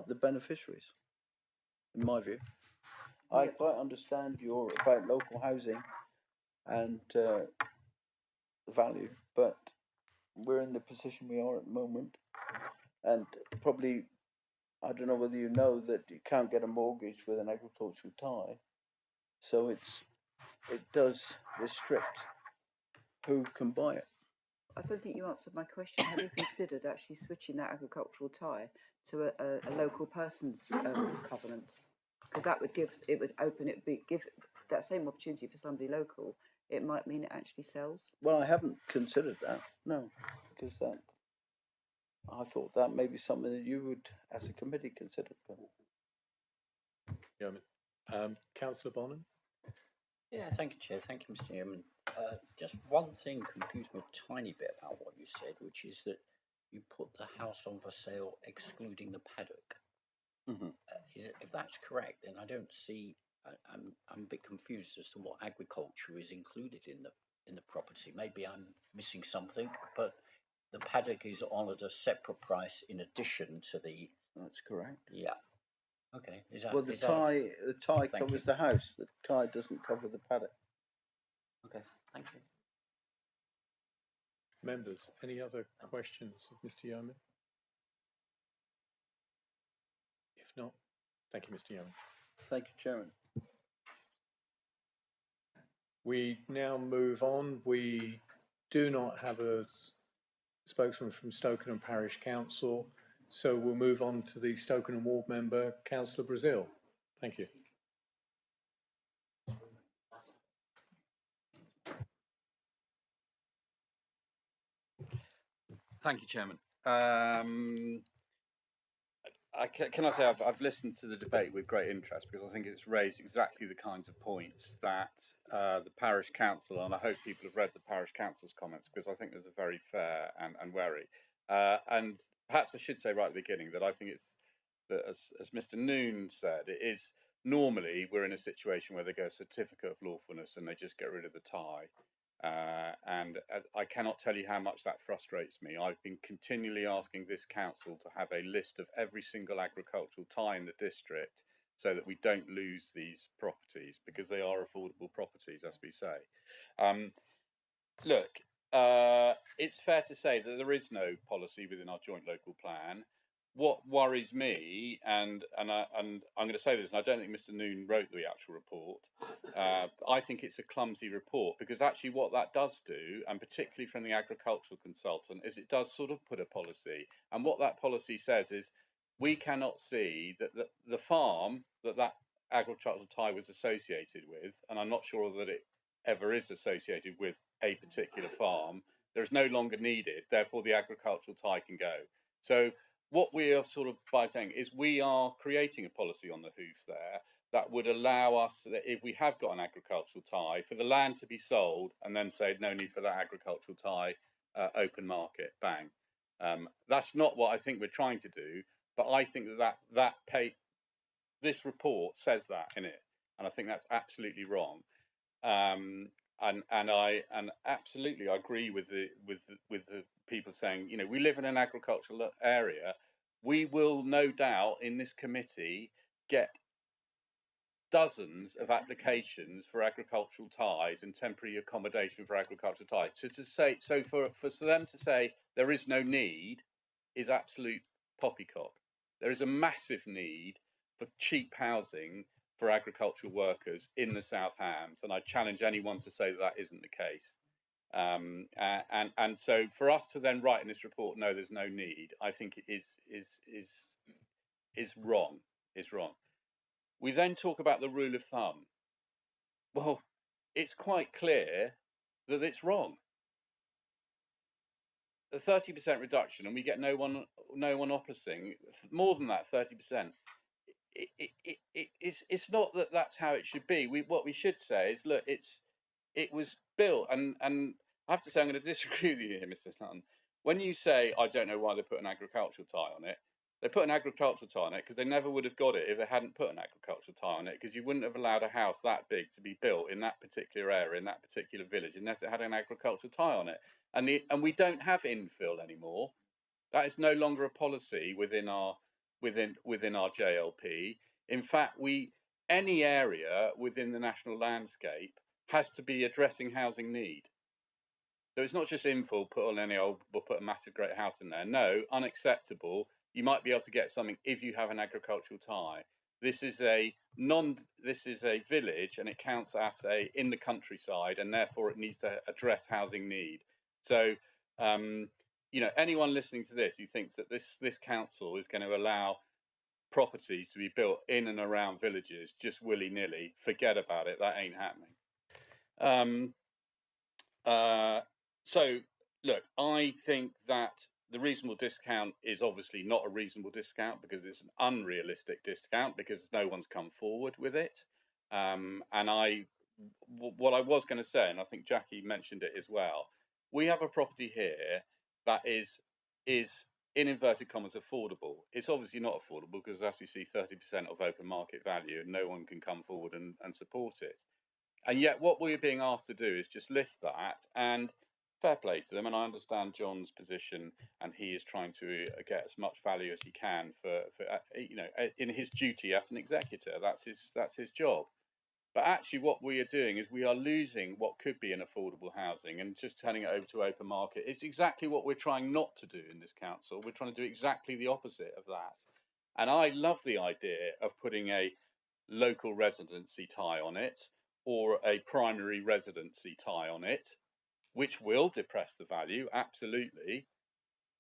the beneficiaries, in my view. I quite understand you're about local housing and the value, but we're in the position we are at the moment, and probably, I don't know whether you know that you can't get a mortgage with an agricultural tie, so it does restrict who can buy it. I don't think you answered my question. Have you considered actually switching that agricultural tie to a local person's covenant? Because that would give that same opportunity for somebody local. It might mean it actually sells. Well, I haven't considered that, no, because I thought that may be something that you would, as a committee, consider. Councillor Bonham. Yeah, thank you, Chair. Thank you, Mr. Yeoman. Just one thing confused me a tiny bit about what you said, which is that you put the house on for sale excluding the paddock. Mm-hmm. If that's correct, then I don't see. I'm a bit confused as to what agriculture is included in the property. Maybe I'm missing something, but the paddock is on at a separate price in addition to the. That's correct. Yeah. Okay. Well, the tie covers the house. The tie doesn't cover the paddock. Okay. Thank you. Members, any other questions of Mr. Yeoman? If not, thank you, Mr. Yeoman. Thank you, Chairman. We now move on. We do not have a spokesman from Stokenham Parish Council, so we'll move on to the Stokenham Ward member, Councillor Brazil. Thank you. Thank you, Chairman. Can I say I've listened to the debate with great interest, because I think it's raised exactly the kinds of points that the parish council, and I hope people have read the parish council's comments, because I think there's a very fair and wary. And perhaps I should say right at the beginning that I think it's that, as Mr. Noon said, it is normally we're in a situation where they go a certificate of lawfulness and they just get rid of the tie. And I cannot tell you how much that frustrates me. I've been continually asking this council to have a list of every single agricultural tie in the district so that we don't lose these properties, because they are affordable properties, as we say. Look, it's fair to say that there is no policy within our joint local plan. what worries me, and I'm going to say this, and I don't think Mr. Noon wrote the actual report. I think it's a clumsy report, because actually what that does do, and particularly from the agricultural consultant, is it does sort of put a policy. And what that policy says is, we cannot see that the farm that agricultural tie was associated with, and I'm not sure that it ever is associated with a particular farm, there's no longer needed, therefore the agricultural tie can go. So what we are sort of by saying is, we are creating a policy on the hoof there that would allow us, that if we have got an agricultural tie, for the land to be sold and then say no need for that agricultural tie, open market, bang. That's not what I think we're trying to do, but I think this report says that in it, and I think that's absolutely wrong. And absolutely I agree with the people saying, we live in an agricultural area. We will no doubt in this committee get dozens of applications for agricultural ties and temporary accommodation for agricultural ties. For them to say there is no need is absolute poppycock. There is a massive need for cheap housing for agricultural workers in the South Hams, and I challenge anyone to say that isn't the case. And so for us to then write in this report, no, there's no need, I think it is wrong. Is wrong. We then talk about the rule of thumb. Well, it's quite clear that it's wrong. The 30% reduction, and we get no one opposing more than that 30%. It's not that that's how it should be. What we should say is, look, it was built, and I have to say I'm going to disagree with you here, Mr. Nunn. When you say I don't know why they put an agricultural tie on it, they put an agricultural tie on it because they never would have got it if they hadn't put an agricultural tie on it, because you wouldn't have allowed a house that big to be built in that particular area, in that particular village, unless it had an agricultural tie on it. And we don't have infill anymore. That is no longer a policy within our JLP. In fact, any area within the national landscape has to be addressing housing need. So it's not just infill, we'll put a massive great house in there. No, unacceptable. You might be able to get something if you have an agricultural tie. This is a village, and it counts as in the countryside, and therefore it needs to address housing need. So anyone listening to this who thinks that this council is going to allow properties to be built in and around villages just willy-nilly, forget about it. That ain't happening. So look, I think that the reasonable discount is obviously not a reasonable discount, because it's an unrealistic discount, because no one's come forward with it. What I was going to say, and I think Jackie mentioned it as well, we have a property here that is in inverted commas affordable. It's obviously not affordable because, as we see, 30% of open market value, and no one can come forward and support it. And yet what we're being asked to do is just lift that, and fair play to them. And I understand John's position, and he is trying to get as much value as he can for in his duty as an executor. That's his job. But actually what we are doing is we are losing what could be an affordable housing and just turning it over to open market. It's exactly what we're trying not to do in this council. We're trying to do exactly the opposite of that. And I love the idea of putting a local residency tie on it, or a primary residency tie on it, which will depress the value, absolutely.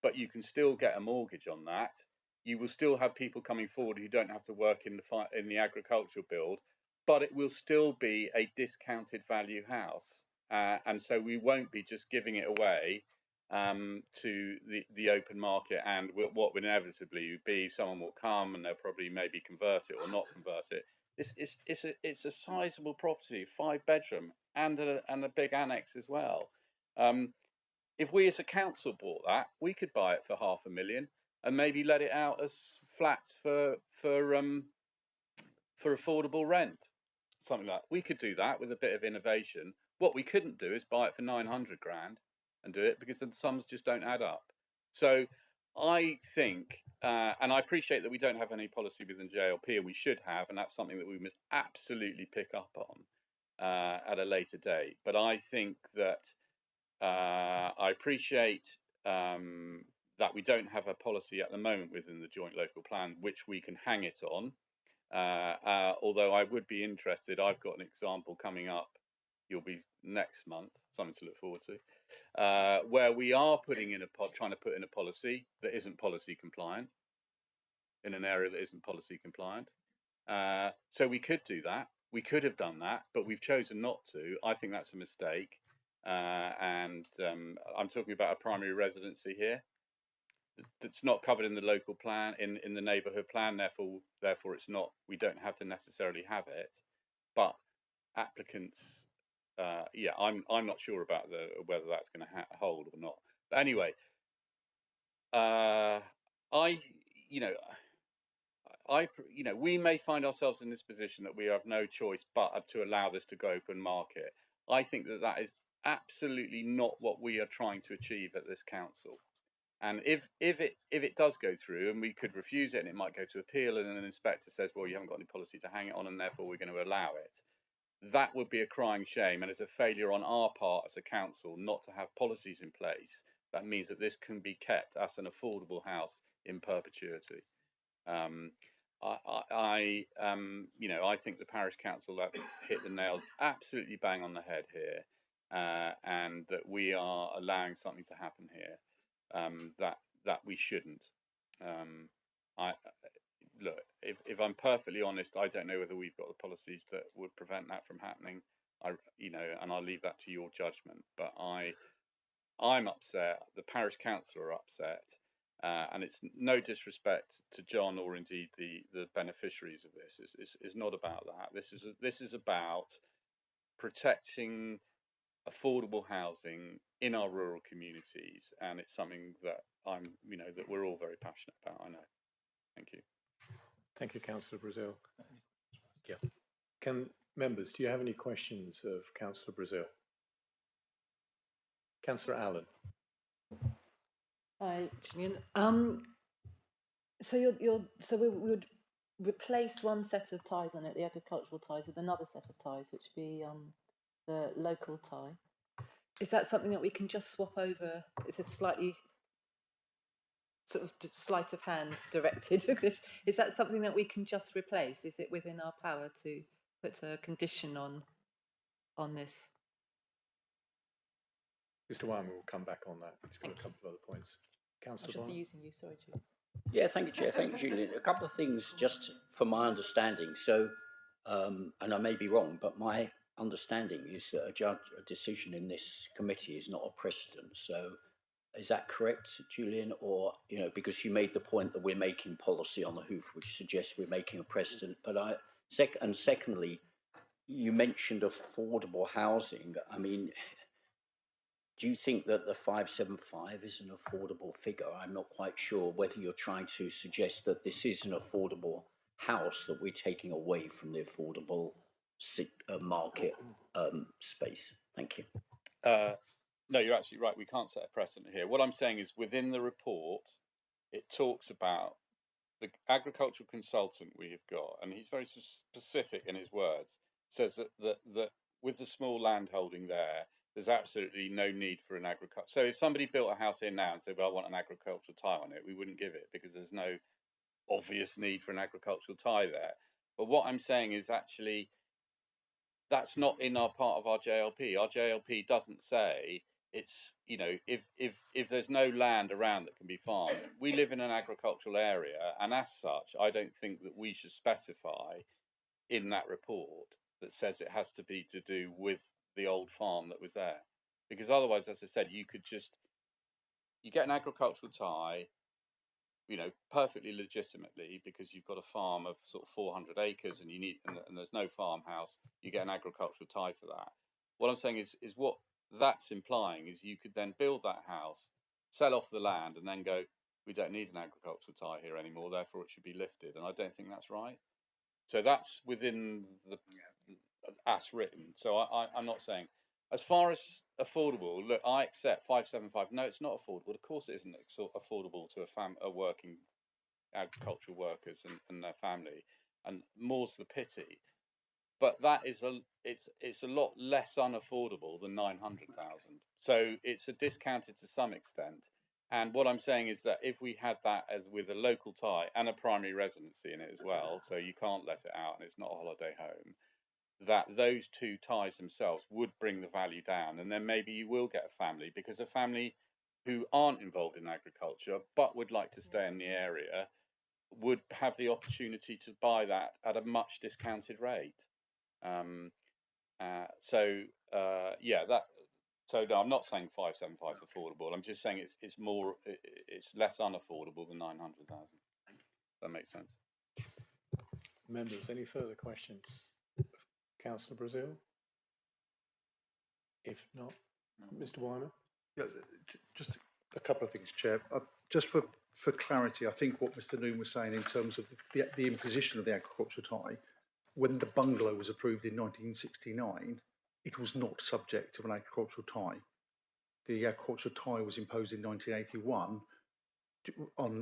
But you can still get a mortgage on that. You will still have people coming forward who don't have to work in the agricultural build, but it will still be a discounted value house. And so we won't be just giving it away to the open market, and what will inevitably be someone will come and they'll probably maybe convert it or not convert it. It's a sizable property, 5-bedroom and a big annex as well. If we as a council bought that, we could buy it for $500,000 and maybe let it out as flats for affordable rent, something like that. We could do that with a bit of innovation. What we couldn't do is buy it for 900 grand and do it, because the sums just don't add up. So I think, and I appreciate that we don't have any policy within JLP, and we should have, and that's something that we must absolutely pick up on at a later date. But I think that I appreciate that we don't have a policy at the moment within the joint local plan which we can hang it on. Although I would be interested, I've got an example coming up. You'll be next month, something to look forward to, where we are putting in trying to put in a policy that isn't policy compliant in an area that isn't policy compliant. So we could do that. We could have done that, but we've chosen not to. I think that's a mistake. And I'm talking about a primary residency here. It's not covered in the local plan, in the neighbourhood plan. Therefore, it's not. We don't have to necessarily have it. But applicants, yeah, I'm not sure about whether that's going to hold or not. But anyway, we may find ourselves in this position that we have no choice but to allow this to go open market. I think that is absolutely not what we are trying to achieve at this council. And if it does go through, and we could refuse it, and it might go to appeal, and then an inspector says, well, you haven't got any policy to hang it on, and therefore we're going to allow it, that would be a crying shame, and it's a failure on our part as a council not to have policies in place. That means that this can be kept as an affordable house in perpetuity. I think the parish council have hit the nails absolutely bang on the head here, and that we are allowing something to happen here that we shouldn't. Look, if I'm perfectly honest, I don't know whether we've got the policies that would prevent that from happening. And I'll leave that to your judgment. But I'm upset. The parish council are upset. And it's no disrespect to John or indeed the beneficiaries of this. It's not about that. This is about protecting affordable housing in our rural communities, and it's something that that we're all very passionate about. I know. Thank you. Thank you, Councillor Brazil. Yeah. Members, do you have any questions of Councillor Brazil? Councillor Allen. Hi, Julian. So we would replace one set of ties on it, the agricultural ties, with another set of ties, which would be the local tie. Is that something that we can just swap over? It's a slightly sort of sleight of hand directed. Is that something that we can just replace? Is it within our power to put a condition on this? Mr. Wyman will come back on that. He's got a couple of other points. Councillor I'm just using you, sorry, Julian. Yeah, thank you, Chair. Thank you, Julian. A couple of things, just from my understanding. So, and I may be wrong, but my understanding is that a decision in this committee is not a precedent. So, is that correct, Julian? Or, because you made the point that we're making policy on the hoof, which suggests we're making a precedent. But secondly, you mentioned affordable housing. I mean, do you think that the 575 is an affordable figure? I'm not quite sure whether you're trying to suggest that this is an affordable house that we're taking away from the affordable market space. Thank you. No, you're absolutely right. We can't set a precedent here. What I'm saying is within the report, it talks about the agricultural consultant we have got, and he's very specific in his words, says that with the small land holding there's absolutely no need for an agriculture. So if somebody built a house here now and said, well, I want an agricultural tie on it, we wouldn't give it because there's no obvious need for an agricultural tie there. But what I'm saying is actually that's not in our part of our JLP. Our JLP doesn't say it's, if there's no land around that can be farmed. We live in an agricultural area, and as such, I don't think that we should specify in that report that says it has to be to do with the old farm that was there, because otherwise, as I said, you get an agricultural tie, perfectly legitimately, because you've got a farm of sort of 400 acres and and there's no farmhouse, you get an agricultural tie for that. What I'm saying is what that's implying is you could then build that house, sell off the land, and then go, we don't need an agricultural tie here anymore, therefore it should be lifted. And I don't think that's right. So that's within the as written. So I'm not saying. As far as affordable, look, I accept 575. No, it's not affordable. Of course, it isn't affordable to a working agricultural workers and their family, and more's the pity. But that is it's a lot less unaffordable than 900,000. So it's discounted to some extent. And what I'm saying is that if we had that as with a local tie and a primary residency in it as well, so you can't let it out and it's not a holiday home, that those two ties themselves would bring the value down. And then maybe you will get a family, because a family who aren't involved in agriculture but would like to stay in the area would have the opportunity to buy that at a much discounted rate. Um, yeah, that. So no, I'm not saying 575 is affordable. I'm just saying it's more, it's less unaffordable than 900,000. That makes sense. Members, any further questions? Councillor Brazil? If not, Mr. Wyman? Yeah, just a couple of things, Chair. Just for clarity, I think what Mr. Noon was saying in terms of the imposition of the agricultural tie, when the bungalow was approved in 1969, it was not subject to an agricultural tie. The agricultural tie was imposed in 1981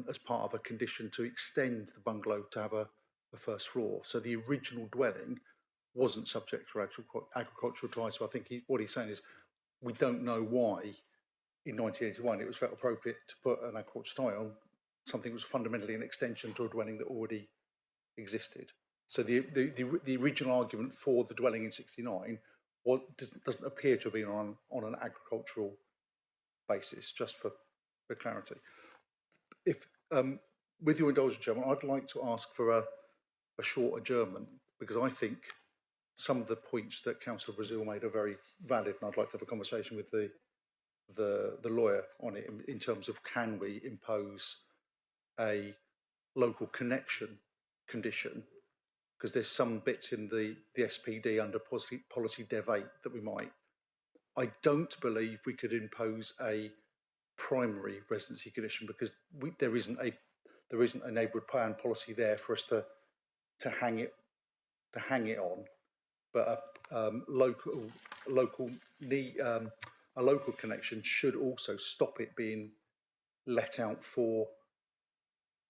as part of a condition to extend the bungalow to have a first floor. So the original dwelling wasn't subject to agricultural tie. So I think what he's saying is we don't know why in 1981 it was felt appropriate to put an agricultural tie on something that was fundamentally an extension to a dwelling that already existed. So the original argument for the dwelling in 69 doesn't appear to have been on an agricultural basis, just for clarity. If with your indulgence, Chairman, I'd like to ask for a short adjournment, because I think some of the points that Councillor Brazil made are very valid, and I'd like to have a conversation with the lawyer on it in terms of, can we impose a local connection condition, because there's some bits in the SPD under policy Dev 8 that we might. I don't believe we could impose a primary residency condition, because there isn't a neighbourhood plan policy there for us to hang it on. But a local connection should also stop it being let out for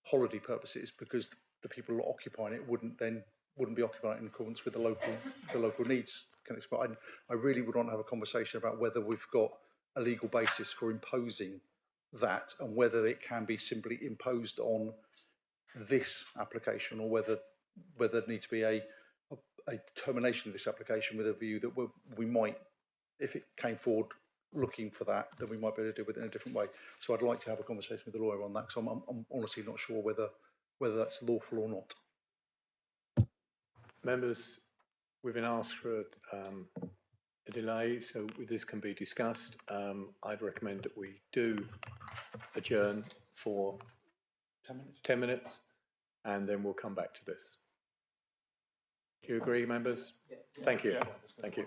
holiday purposes, because the people occupying it wouldn't be occupying it in accordance with the local needs connection. But I really would want to have a conversation about whether we've got a legal basis for imposing that, and whether it can be simply imposed on this application, or whether there needs to be a determination of this application with a view that we might, if it came forward looking for that, then we might be able to deal with it in a different way. So I'd like to have a conversation with the lawyer on that, because I'm honestly not sure whether that's lawful or not. Members, we've been asked for a delay, so this can be discussed. I'd recommend that we do adjourn for 10 minutes, and then we'll come back to this. Do you agree, members? Yeah. Thank you. Thank you.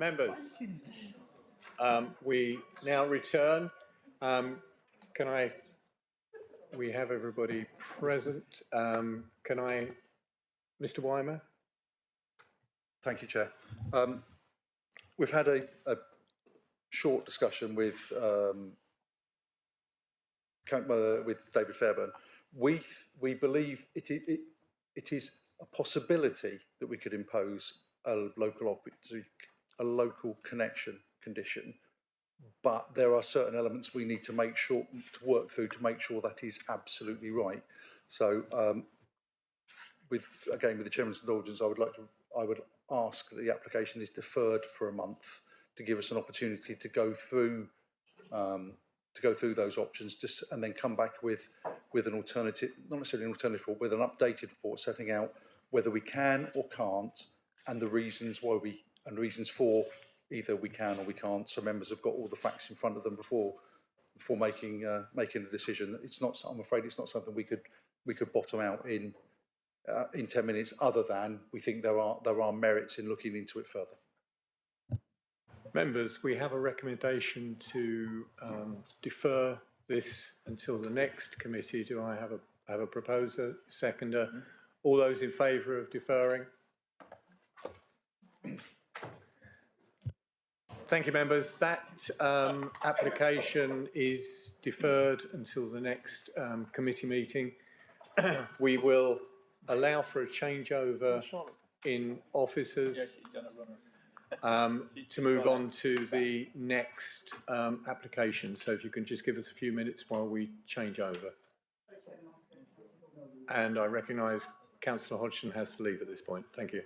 Members, we now return. We have everybody present. Mr. Weimer? Thank you, Chair. We've had a short discussion with David Fairburn. We believe it is a possibility that we could impose a local connection condition, but there are certain elements we need to work through to make sure that is absolutely right. So, with the Chairman's indulgence, I would ask that the application is deferred for a month to give us an opportunity to go through those options, and then come back with an alternative, not necessarily an alternative report, with an updated report setting out whether we can or can't, and the reasons for either we can or we can't. So members have got all the facts in front of them before making a decision. I'm afraid it's not something we could bottom out in 10 minutes. Other than we think there are merits in looking into it further. Members, we have a recommendation to defer this until the next committee. Do I have a proposer, seconder? All those in favour of deferring? Thank you, members. That application is deferred until the next committee meeting. We will allow for a changeover in officers to move on to the next application. So if you can just give us a few minutes while we change over. And I recognise Councillor Hodgson has to leave at this point. Thank you.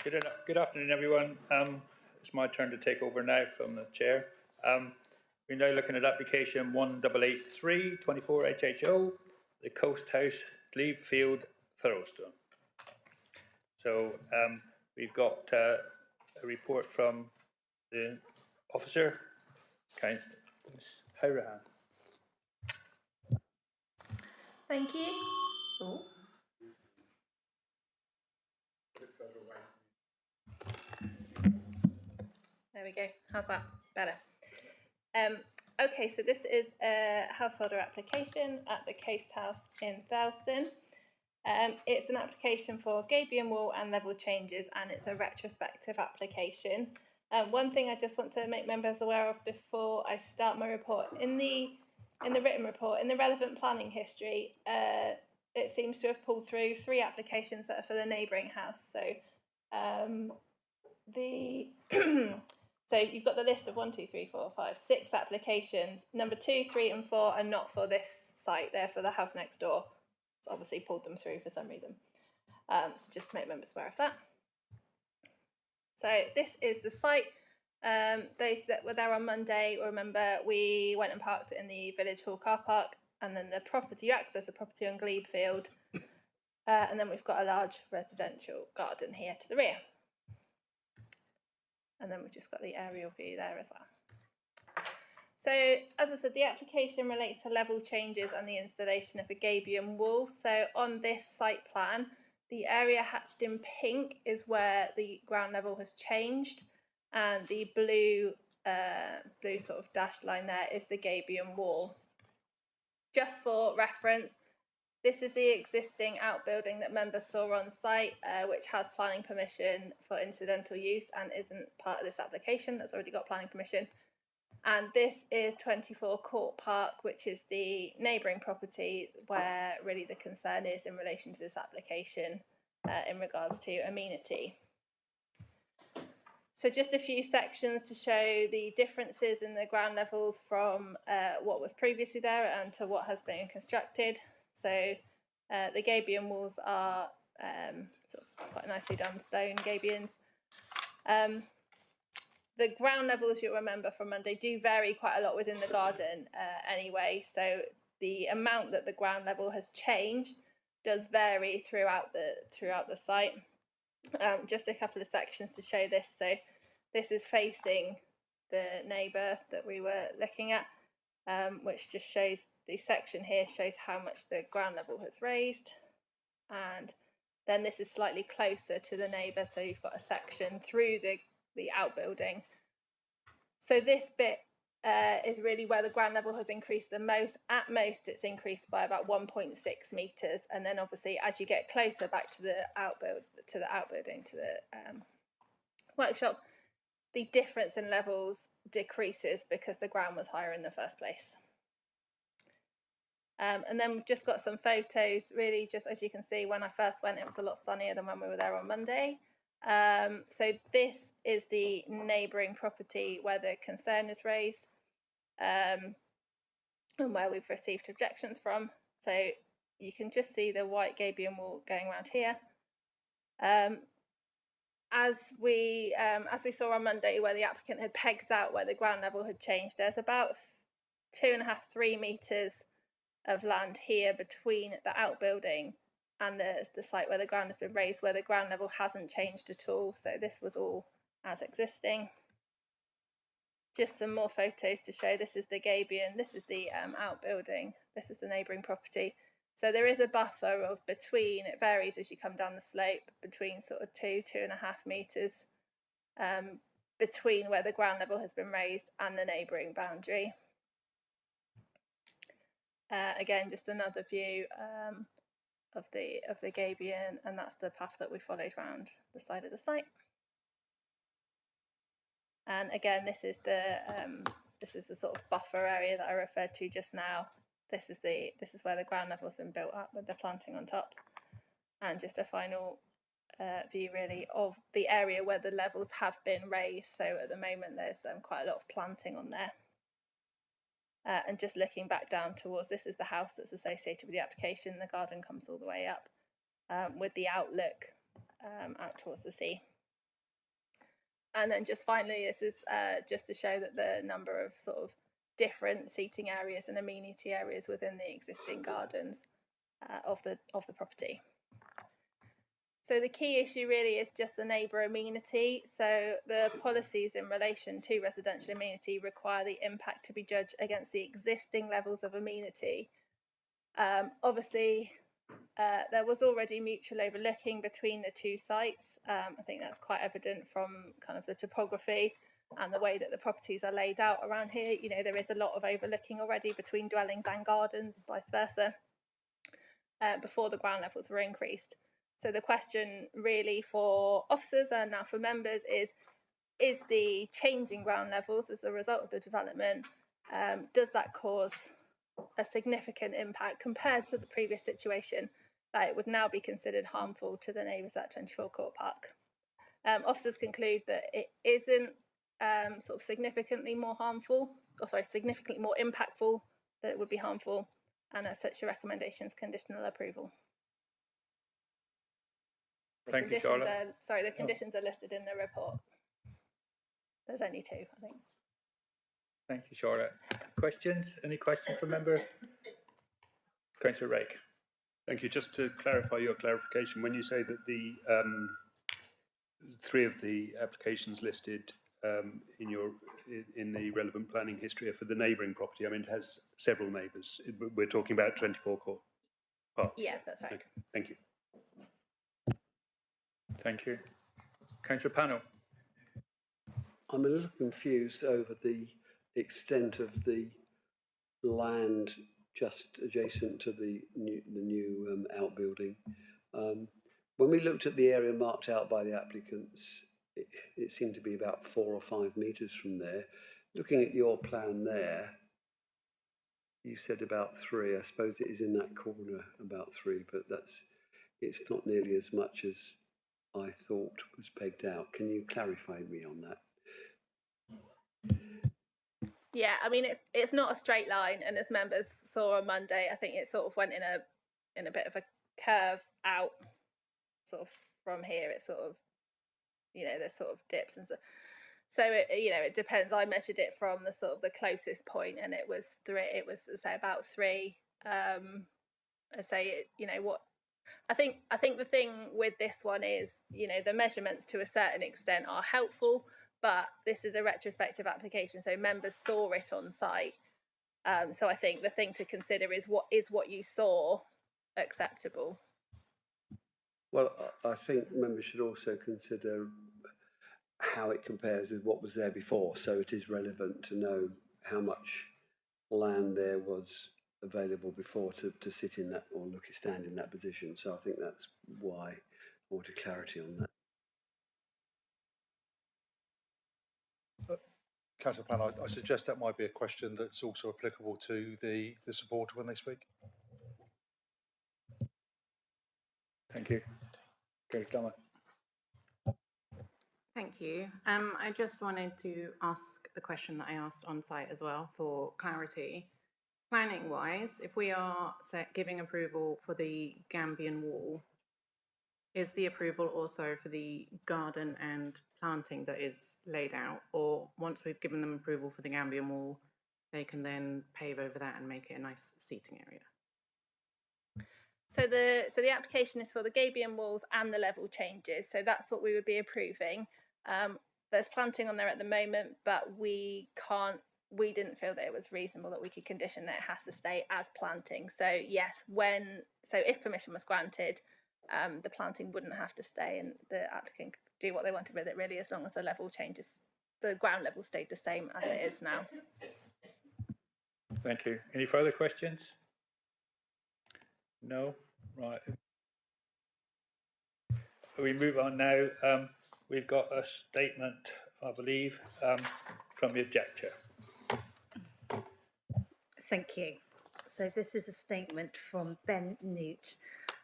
Good afternoon, everyone. It's my turn to take over now from the chair. We're now looking at application 1883 24 HHO, the Coast House, Glebe Field, Thurlestone. So we've got a report from the officer, Ms. Howrahan. Thank you. Oh. There we go. How's that? Better. Okay, so this is a householder application at the Coast House in Thurlestone. It's an application for gabion wall and level changes, and it's a retrospective application. One thing I just want to make members aware of before I start my report, in the written report, in the relevant planning history, it seems to have pulled through 3 applications that are for the neighbouring house. So so you've got the list of 1, 2, 3, 4, 5, 6 applications. Number 2, 3, and 4 are not for this site; they're for the house next door. So obviously pulled them through for some reason. So just to make members aware of that. So this is the site. Those that were there on Monday will remember we went and parked in the Village Hall car park, and then the property, you access the property on Glebe Field, and then we've got a large residential garden here to the rear. And then we've just got the aerial view there as well. So, as I said, the application relates to level changes and the installation of a gabion wall. So on this site plan, the area hatched in pink is where the ground level has changed, and the blue sort of dashed line there is the gabion wall. Just for reference, this is the existing outbuilding that members saw on site, which has planning permission for incidental use and isn't part of this application. That's already got planning permission. And this is 24 Court Park, which is the neighbouring property where really the concern is in relation to this application in regards to amenity. So just a few sections to show the differences in the ground levels from what was previously there and to what has been constructed. So the gabion walls are sort of quite nicely done stone gabions. The ground levels, you'll remember from Monday, do vary quite a lot within the garden anyway. So the amount that the ground level has changed does vary throughout the site. Just a couple of sections to show this. So this is facing the neighbour that we were looking at, which just shows, the section here shows how much the ground level has raised. And then this is slightly closer to the neighbour, so you've got a section through the outbuilding. So this bit is really where the ground level has increased the most. At most, it's increased by about 1.6 metres, and then obviously as you get closer back to the outbuilding, to the workshop, the difference in levels decreases because the ground was higher in the first place. And then we've just got some photos, really just as you can see, when I first went, it was a lot sunnier than when we were there on Monday. So this is the neighbouring property where the concern is raised, and where we've received objections from. So you can just see the white gabion wall going around here. As we saw on Monday, where the applicant had pegged out where the ground level had changed, there's about 2.5–3 metres of land here between the outbuilding and the site where the ground has been raised, where the ground level hasn't changed at all. So this was all as existing. Just some more photos to show. This is the gabion, this is the outbuilding, this is the neighbouring property. So there is a buffer of between, it varies as you come down the slope, between sort of 2–2.5 metres between where the ground level has been raised and the neighbouring boundary. Again, just another view of the gabion, and that's the path that we followed around the side of the site. And again, this is the sort of buffer area that I referred to just now. This is where the ground level has been built up with the planting on top, and just a final view really of the area where the levels have been raised. So at the moment, there's quite a lot of planting on there. And just looking back down towards, this is the house that's associated with the application. The garden comes all the way up with the outlook out towards the sea. And then just finally, this is just to show that the number of sort of different seating areas and amenity areas within the existing gardens of the property. So the key issue really is just the neighbour amenity. So the policies in relation to residential amenity require the impact to be judged against the existing levels of amenity. Obviously, there was already mutual overlooking between the two sites. I think that's quite evident from kind of the topography and the way that the properties are laid out around here. You know, there is a lot of overlooking already between dwellings and gardens and vice versa before the ground levels were increased. So the question really for officers and now for members is the change in ground levels as a result of the development, does that cause a significant impact compared to the previous situation that it would now be considered harmful to the neighbours at 24 Court Park? Officers conclude that it isn't sort of significantly more impactful, that it would be harmful, and as such, your recommendation is conditional approval. Thank you, Charlotte. The conditions are listed in the report. There's only two, I think. Thank you, Charlotte. Questions? Any questions from member? Councillor Rake. Thank you. Just to clarify your clarification, when you say that the three of the applications listed in the relevant planning history are for the neighbouring property, I mean, it has several neighbours. We're talking about 24 Court Park. Yeah, that's right. Okay. Thank you. Thank you. Councillor Pannell. I'm a little confused over the extent of the land just adjacent to the new outbuilding. When we looked at the area marked out by the applicants, it seemed to be about 4 or 5 metres from there. Looking at your plan there, you said about 3. I suppose it is in that corner about 3, but it's not nearly as much as I thought was pegged out. Can you clarify me on that? Yeah, I mean it's not a straight line, and as members saw on Monday, I think it sort of went in a bit of a curve out, sort of from here. It sort of, you know, there's sort of dips and so it depends. I measured it from the sort of the closest point, and it was 3. It was say about 3. I say what. I think the thing with this one is, you know, the measurements to a certain extent are helpful, but this is a retrospective application, so members saw it on site. So I think the thing to consider is what you saw acceptable? Well, I think members should also consider how it compares with what was there before, so it is relevant to know how much land there was available before to sit in that or stand in that position. So I think that's why I wanted clarity on that. Councillor Pan, I suggest that might be a question that's also applicable to the supporter when they speak. Thank you. Councillor Dama. Thank you. I just wanted to ask the question that I asked on site as well for clarity. Planning wise, if we are giving approval for the Gambian wall, is the approval also for the garden and planting that is laid out, or once we've given them approval for the Gambian wall, they can then pave over that and make it a nice seating area? So the application is for the Gabion walls and the level changes. So that's what we would be approving. There's planting on there at the moment, but we didn't feel that it was reasonable that we could condition that it has to stay as planting. So yes, if permission was granted, the planting wouldn't have to stay, and the applicant could do what they wanted with it really, as long as the level changes, the ground level stayed the same as it is now. Thank you. Any further questions? No? Right. We move on now. We've got a statement, I believe, from the objector. Thank you. So this is a statement from Ben Newt.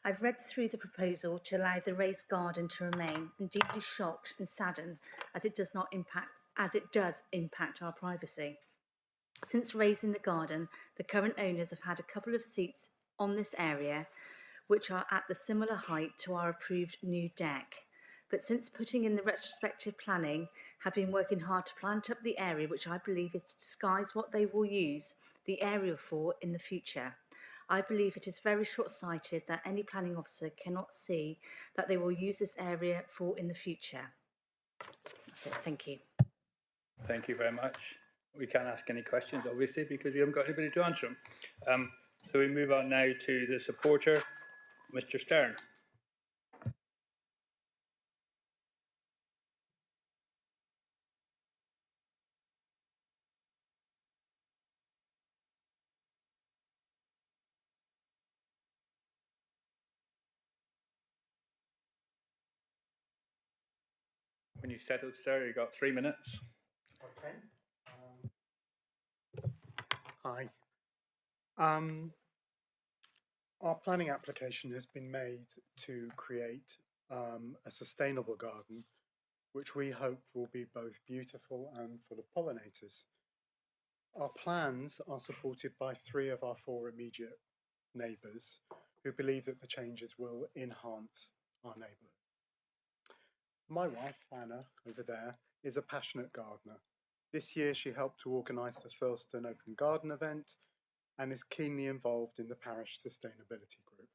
I've read through the proposal to allow the raised garden to remain and deeply shocked and saddened as it does impact our privacy. Since raising the garden, the current owners have had a couple of seats on this area which are at the similar height to our approved new deck. but since putting in the retrospective planning, have been working hard to plant up the area, which I believe is to disguise what they will use the area for in the future. I believe it is very short-sighted that any planning officer cannot see that they will use this area for in the future. That's it. Thank you. Thank you very much. We can't ask any questions, obviously, because we haven't got anybody to answer them. So we move on now to the supporter, Mr. Stern. When you settled, sir, you got 3 minutes. Okay. Hi. Our planning application has been made to create a sustainable garden, which we hope will be both beautiful and full of pollinators. Our plans are supported by 3 of our 4 immediate neighbours who believe that the changes will enhance our neighbourhood. My wife, Anna, over there, is a passionate gardener. This year she helped to organise the Thurleston Open Garden event and is keenly involved in the parish sustainability group.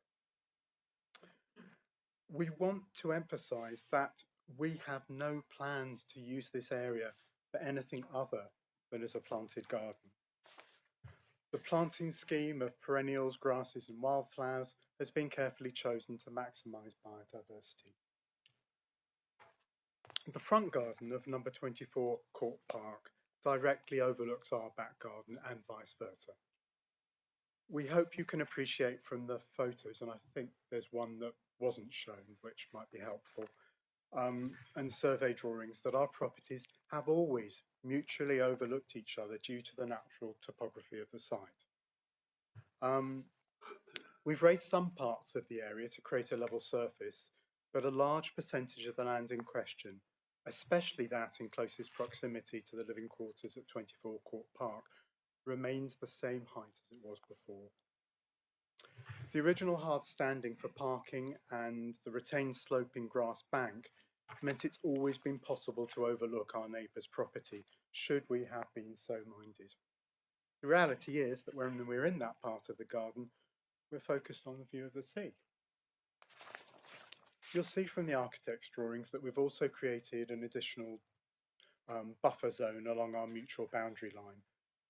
We want to emphasise that we have no plans to use this area for anything other than as a planted garden. The planting scheme of perennials, grasses and wildflowers has been carefully chosen to maximise biodiversity. The front garden of number 24 Court Park directly overlooks our back garden and vice versa. We hope you can appreciate from the photos, and I think there's one that wasn't shown which might be helpful, and survey drawings, that our properties have always mutually overlooked each other due to the natural topography of the site. We've raised some parts of the area to create a level surface, but a large percentage of the land in question, especially that in closest proximity to the living quarters at 24 Court Park, remains the same height as it was before. The original hard standing for parking and the retained sloping grass bank meant it's always been possible to overlook our neighbour's property, should we have been so minded. The reality is that when we're in that part of the garden, we're focused on the view of the sea. You'll see from the architect's drawings that we've also created an additional buffer zone along our mutual boundary line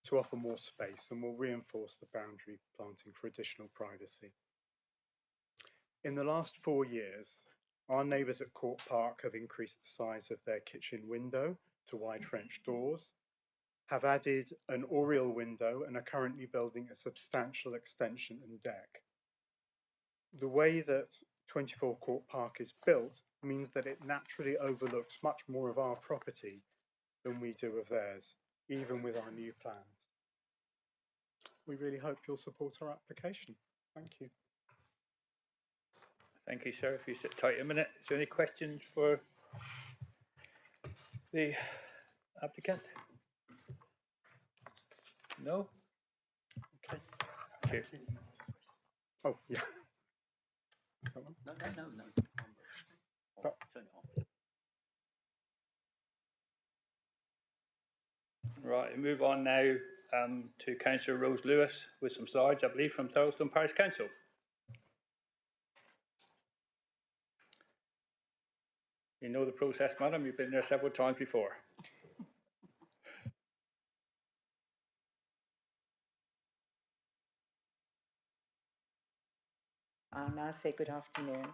to offer more space, and will reinforce the boundary planting for additional privacy. In the last 4 years, our neighbours at Court Park have increased the size of their kitchen window to wide French doors, have added an oriel window, and are currently building a substantial extension and deck. The way that 24 Court Park is built means that it naturally overlooks much more of our property than we do of theirs, even with our new plans. We really hope you'll support our application. Thank you. Thank you, sir. If you sit tight a minute. Is there any questions for the applicant? No? Okay. Cheers. Oh, yeah. No. Oh. Turn it off. Right, we move on now to Councillor Rose Lewis with some slides, I believe, from Thurleston Parish Council. You know the process, madam. You've been there several times before. I'll now say good afternoon,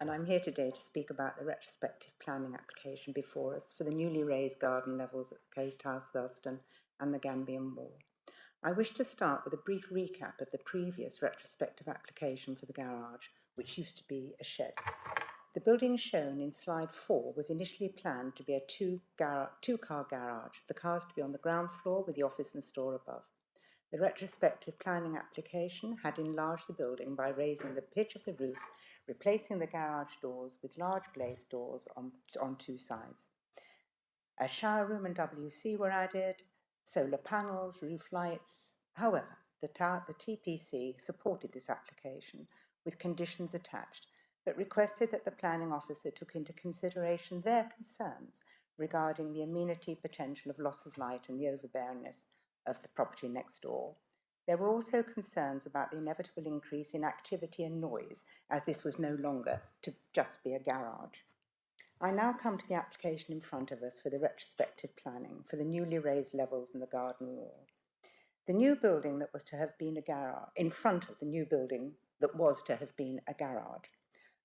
and I'm here today to speak about the retrospective planning application before us for the newly raised garden levels at the Coast House, Thurleston and the Gambian Wall. I wish to start with a brief recap of the previous retrospective application for the garage, which used to be a shed. The building shown in slide 4 was initially planned to be a two-car garage, the cars to be on the ground floor with the office and store above. The retrospective planning application had enlarged the building by raising the pitch of the roof, replacing the garage doors with large glazed doors on 2 sides. A shower room and WC were added, solar panels, roof lights. However, the TPC supported this application with conditions attached, but requested that the planning officer took into consideration their concerns regarding the amenity potential of loss of light and the overbearingness of the property next door. There were also concerns about the inevitable increase in activity and noise, as this was no longer to just be a garage. I now come to the application in front of us for the retrospective planning for the newly raised levels in the garden wall. The new building that was to have been a garage, in front of the new building that was to have been a garage.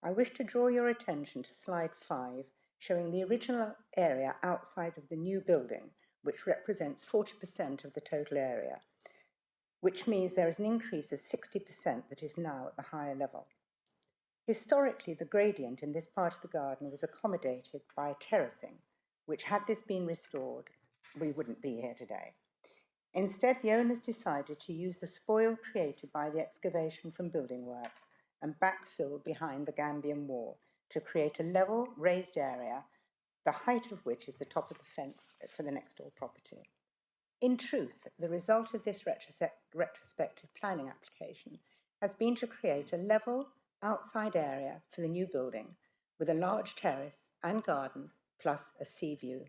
I wish to draw your attention to slide 5, showing the original area outside of the new building, which represents 40% of the total area, which means there is an increase of 60% that is now at the higher level. Historically, the gradient in this part of the garden was accommodated by terracing, which, had this been restored, we wouldn't be here today. Instead, the owners decided to use the spoil created by the excavation from building works and backfill behind the Gambian wall to create a level, raised area, the height of which is the top of the fence for the next door property. In truth, the result of this retrospective planning application has been to create a level, outside area for the new building with a large terrace and garden plus a sea view.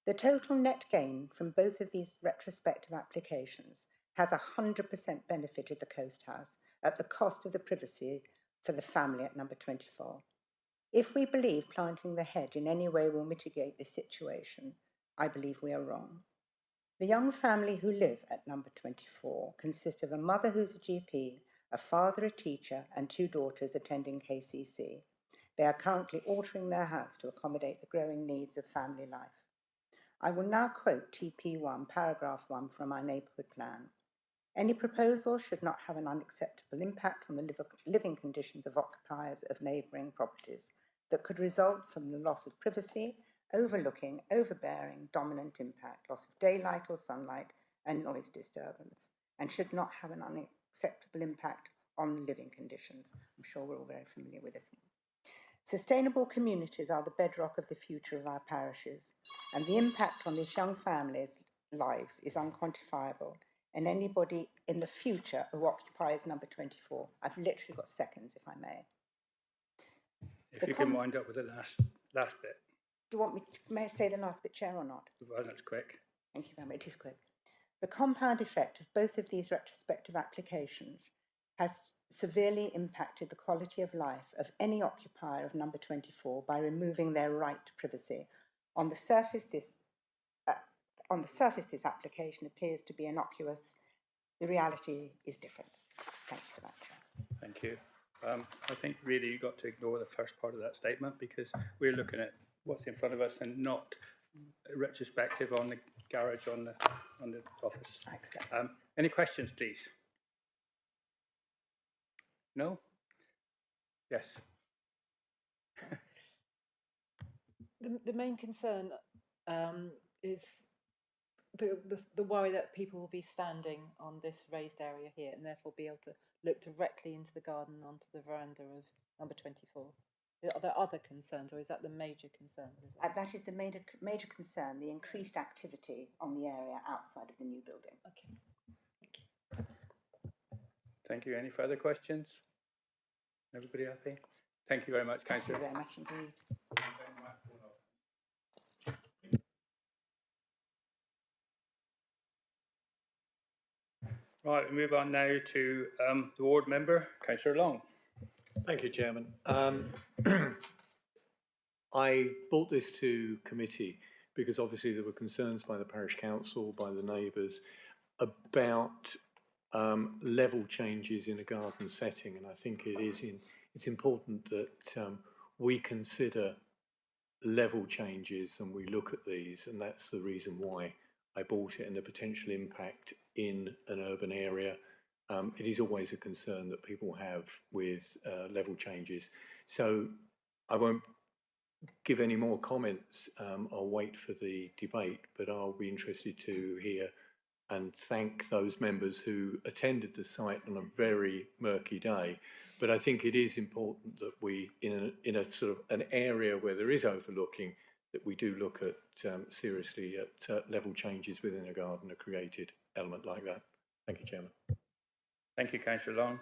The total net gain from both of these retrospective applications has 100% benefited the Coast House at the cost of the privacy for the family at number 24. If we believe planting the hedge in any way will mitigate this situation, I believe we are wrong. The young family who live at number 24 consist of a mother who's a GP, a father a teacher, and 2 daughters attending KCC. They are currently altering their house to accommodate the growing needs of family life. I will now quote TP1, paragraph 1 from our neighbourhood plan. Any proposal should not have an unacceptable impact on the living conditions of occupiers of neighbouring properties that could result from the loss of privacy, overlooking, overbearing, dominant impact, loss of daylight or sunlight, and noise disturbance, and should not have an unacceptable impact on the living conditions. I'm sure we're all very familiar with this one. Sustainable communities are the bedrock of the future of our parishes, and the impact on these young families' lives is unquantifiable. And anybody in the future who occupies number 24, I've literally got seconds, if I may. If you can wind up with the last bit. Do you want me to, may I say the last bit, Chair, or not? Well, that's quick. Thank you very much. It is quick. The compound effect of both of these retrospective applications has severely impacted the quality of life of any occupier of number 24 by removing their right to privacy. On the surface, this application appears to be innocuous. The reality is different. Thanks for that, Chair. Thank you. I think really you've got to ignore the first part of that statement, because we're looking at what's in front of us and not retrospective on the garage on the office. Any questions, please? No? Yes. The main concern is the worry that people will be standing on this raised area here and therefore be able to look directly into the garden onto the veranda of number 24. Are there other concerns, or is that the major concern? That is the major concern, the increased activity on the area outside of the new building. Okay. Thank you. Any further questions? Everybody happy? Thank you very much, Councillor. Thank you very much indeed. Right, we move on now to the ward member, Councillor Long. Thank you, Chairman. I brought this to committee because obviously there were concerns by the parish council, by the neighbours, about level changes in a garden setting, and I think it's important that we consider level changes and we look at these, and that's the reason why I bought it, and the potential impact in an urban area. It is always a concern that people have with level changes. So I won't give any more comments. I'll wait for the debate, but I'll be interested to hear and thank those members who attended the site on a very murky day. But I think it is important that we, in a sort of an area where there is overlooking, that we do look at seriously at level changes within a garden, a created element like that. Thank you, Chairman. Thank you, Councillor Long.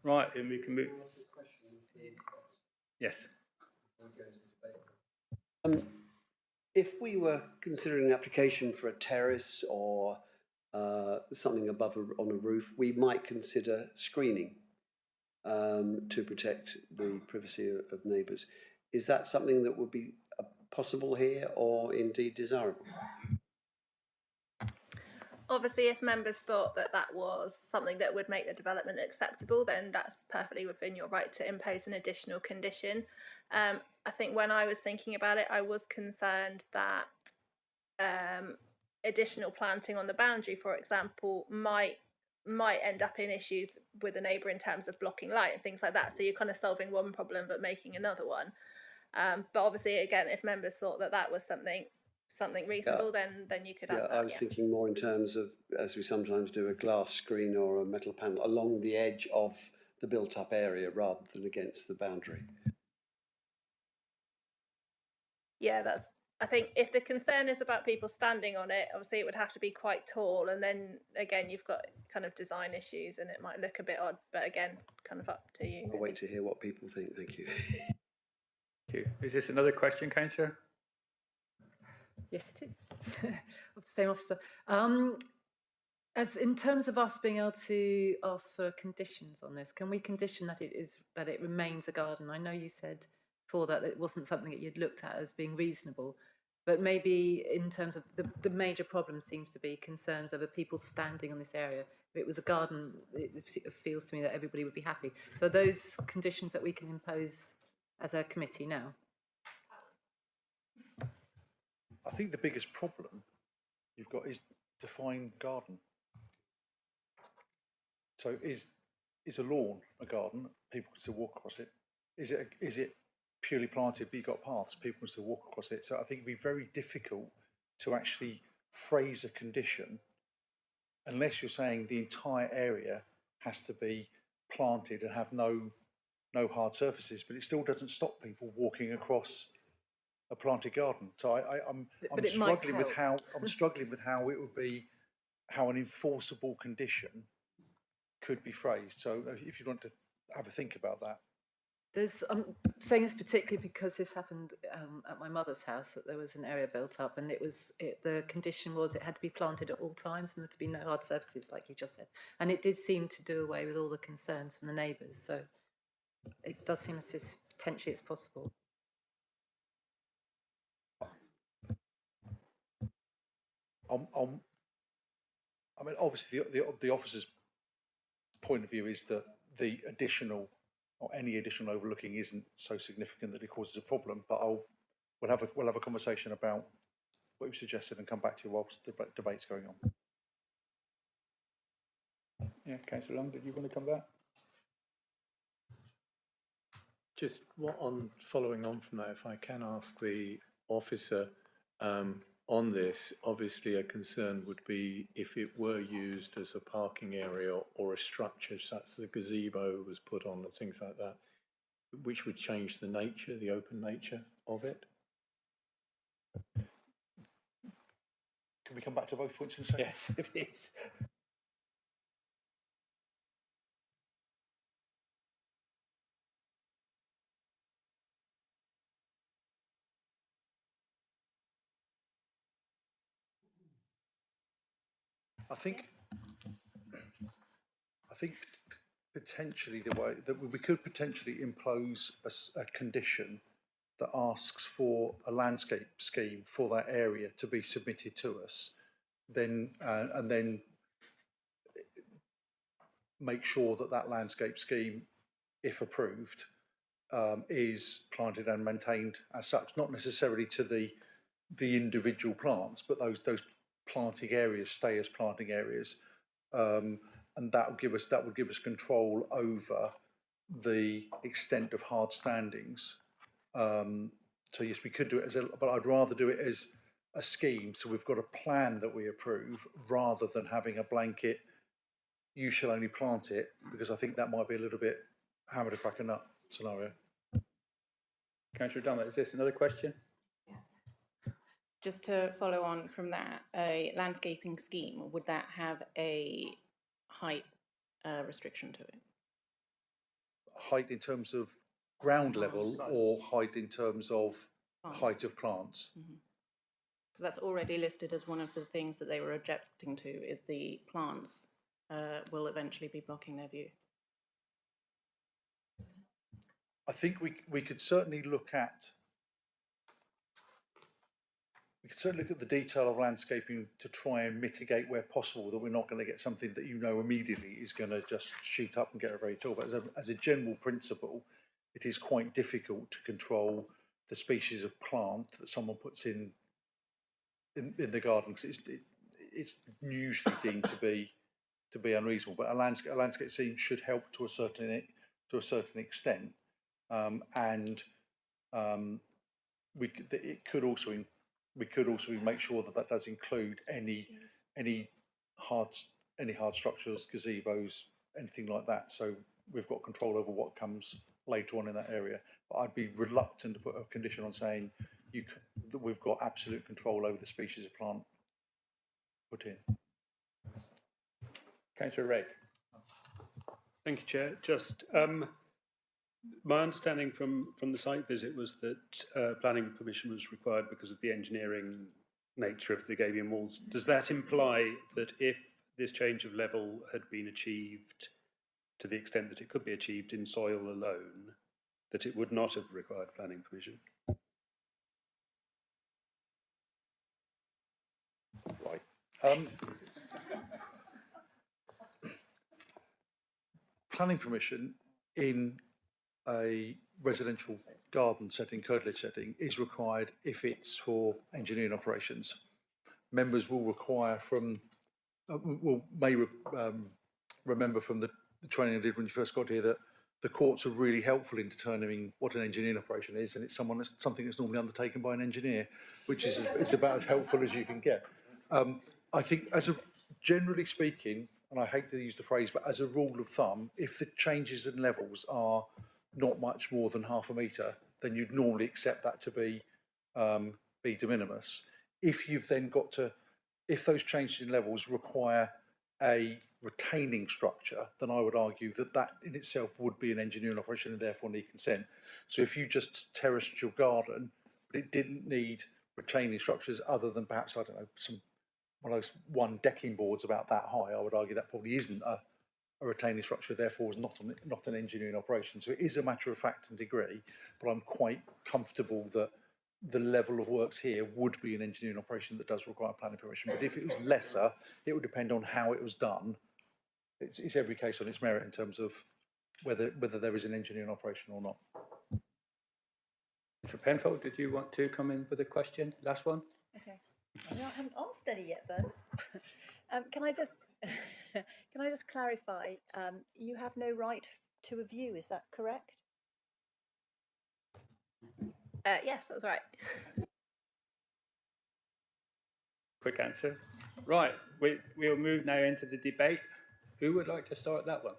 Right, and we can move. Yes. If we were considering an application for a terrace or something above on a roof, we might consider screening to protect the privacy of neighbours. Is that something that would be possible here or indeed desirable? Obviously, if members thought that that was something that would make the development acceptable, then that's perfectly within your right to impose an additional condition. I think when I was thinking about it, I was concerned that additional planting on the boundary, for example, might end up in issues with a neighbour in terms of blocking light and things like that. So you're kind of solving one problem but making another one. But obviously, again, if members thought that that was something reasonable, then you could add that. I was thinking more in terms of, as we sometimes do, a glass screen or a metal panel along the edge of the built-up area rather than against the boundary. Yeah, I think if the concern is about people standing on it, obviously it would have to be quite tall, and then again you've got kind of design issues and it might look a bit odd, but again, kind of up to you. I'll wait to hear what people think. Thank you. Thank you. Is this another question, Councillor? Yes, it is. Of the same officer. As in terms of us being able to ask for conditions on this, can we condition that it remains a garden? I know you said before that it wasn't something that you'd looked at as being reasonable, but maybe in terms of the major problem seems to be concerns over people standing on this area. If it was a garden, it feels to me that everybody would be happy. So are those conditions that we can impose as a committee now? I think the biggest problem you've got is define garden. So is a lawn a garden? People can still walk across it. Is it purely planted but you've got paths? People can still walk across it. So I think it'd be very difficult to actually phrase a condition unless you're saying the entire area has to be planted and have no hard surfaces, but it still doesn't stop people walking across a planted garden. So I'm struggling with how it would be, how an enforceable condition could be phrased. So if you want to have a think about that. I'm saying this particularly because this happened at my mother's house, that there was an area built up, and the condition was it had to be planted at all times and there to be no hard surfaces, like you just said. And it did seem to do away with all the concerns from the neighbours. So it does seem as potentially it's possible. I mean, obviously, the officer's point of view is that the additional or any additional overlooking isn't so significant that it causes a problem. But we'll have a conversation about what you suggested and come back to you whilst the debate's going on. Yeah, Councillor Long, did you want to come back? Just following on from that, if I can ask the officer on this, obviously a concern would be if it were used as a parking area or a structure such as the gazebo was put on and things like that, which would change the open nature of it. Can we come back to both points in a second? Yes, please. I think potentially the way that we could potentially impose a condition that asks for a landscape scheme for that area to be submitted to us, and then make sure that landscape scheme, if approved, is planted and maintained as such, not necessarily to the individual plants, but those planting areas stay as planting areas, and that would give us control over the extent of hard standings. So yes, we could do it but I'd rather do it as a scheme, so we've got a plan that we approve rather than having a blanket. You shall only plant it, because I think that might be a little bit hammer to crack a nut scenario. Councillor Dummett, is this another question? Just to follow on from that, a landscaping scheme, would that have a height restriction to it? Height in terms of ground level or height in terms of height of plants. Because that's already listed as one of the things that they were objecting to, is the plants will eventually be blocking their view. I think we could certainly look at the detail of landscaping to try and mitigate where possible that we're not going to get something that you know immediately is going to just shoot up and get very tall. But as a general principle, it is quite difficult to control the species of plant that someone puts in the garden, because it's usually deemed to be unreasonable. But a landscape scene should help to a certain extent, we could also make sure that does include any hard structures, gazebos, anything like that. So we've got control over what comes later on in that area. But I'd be reluctant to put a condition on saying that we've got absolute control over the species of plant put in. Councillor Rake. Thank you, Chair. Just my understanding from the site visit was that planning permission was required because of the engineering nature of the gabion walls. Does that imply that if this change of level had been achieved to the extent that it could be achieved in soil alone, that it would not have required planning permission? Right. Planning permission in a residential garden setting, curtilage setting, is required if it's for engineering operations. Members will require remember from the training I did when you first got here that the courts are really helpful in determining what an engineering operation is, and it's something that's normally undertaken by an engineer, which is it's about as helpful as you can get. I think, generally speaking, and I hate to use the phrase, but as a rule of thumb, if the changes in levels are not much more than half a metre, then you'd normally accept that to be de minimis. If those changes in levels require a retaining structure, then I would argue that in itself would be an engineering operation and therefore need consent. So if you just terraced your garden, but it didn't need retaining structures other than perhaps, I don't know, one of those decking boards about that high, I would argue that probably isn't a retaining structure, therefore is not an engineering operation. So it is a matter of fact and degree, but I'm quite comfortable that the level of works here would be an engineering operation that does require planning permission. But if it was lesser, it would depend on how it was done. It's every case on its merit in terms of whether there is an engineering operation or not. Mr. Penfold, did you want to come in with a question? Last one? Okay. I haven't asked any yet, though. Can I just clarify? You have no right to a view. Is that correct? Yes, that's right. Quick answer. Right, we'll move now into the debate. Who would like to start that one?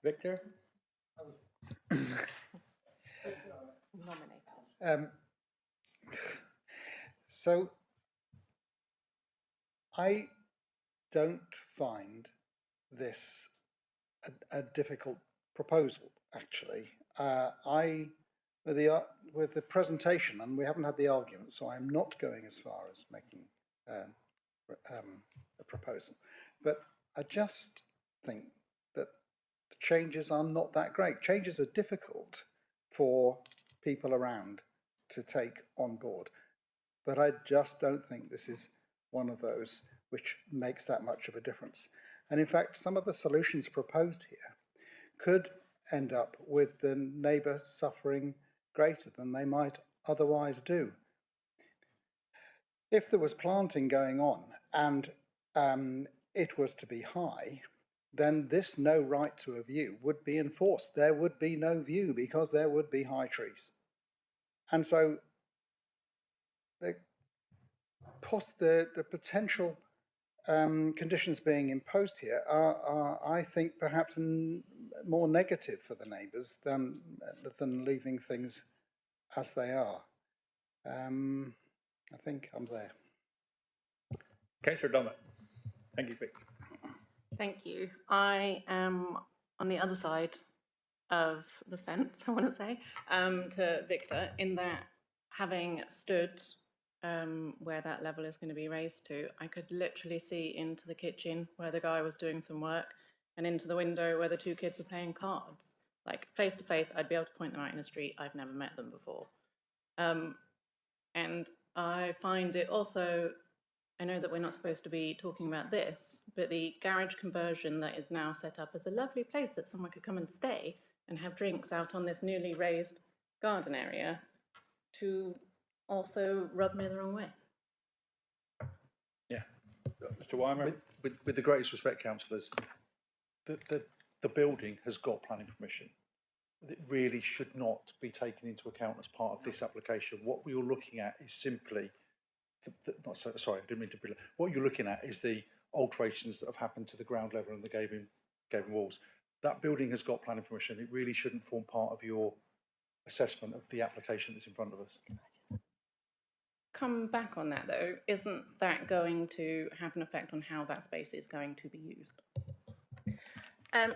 Victor? So I don't find this a difficult proposal, actually. With the presentation, and we haven't had the argument, so I'm not going as far as making a proposal. But I just think that the changes are not that great. Changes are difficult for people around to take on board. But I just don't think this is one of those which makes that much of a difference. And in fact, some of the solutions proposed here could end up with the neighbour suffering greater than they might otherwise do. If there was planting going on and it was to be high, then this no right to a view would be enforced. There would be no view because there would be high trees. And so the potential conditions being imposed here are, I think, perhaps more negative for the neighbours than leaving things as they are. I think I'm there. Councillor Dummett. Thank you, Vic. Thank you. I am on the other side of the fence, I want to say, to Victor, in that having stood where that level is going to be raised to, I could literally see into the kitchen where the guy was doing some work and into the window where the two kids were playing cards. Like face to face, I'd be able to point them out in the street. I've never met them before. And I find it also, I know that we're not supposed to be talking about this, but the garage conversion that is now set up as a lovely place that someone could come and stay and have drinks out on this newly raised garden area to also rub me the wrong way. Yeah. Mr. Weimer? With the greatest respect, councillors, the building has got planning permission. It really should not be taken into account as part of this application. What we are looking at is simply, sorry, I didn't mean to be. What you're looking at is the alterations that have happened to the ground level and the gabing walls. That building has got planning permission. It really shouldn't form part of your assessment of the application that's in front of us. Come back on that though, isn't that going to have an effect on how that space is going to be used?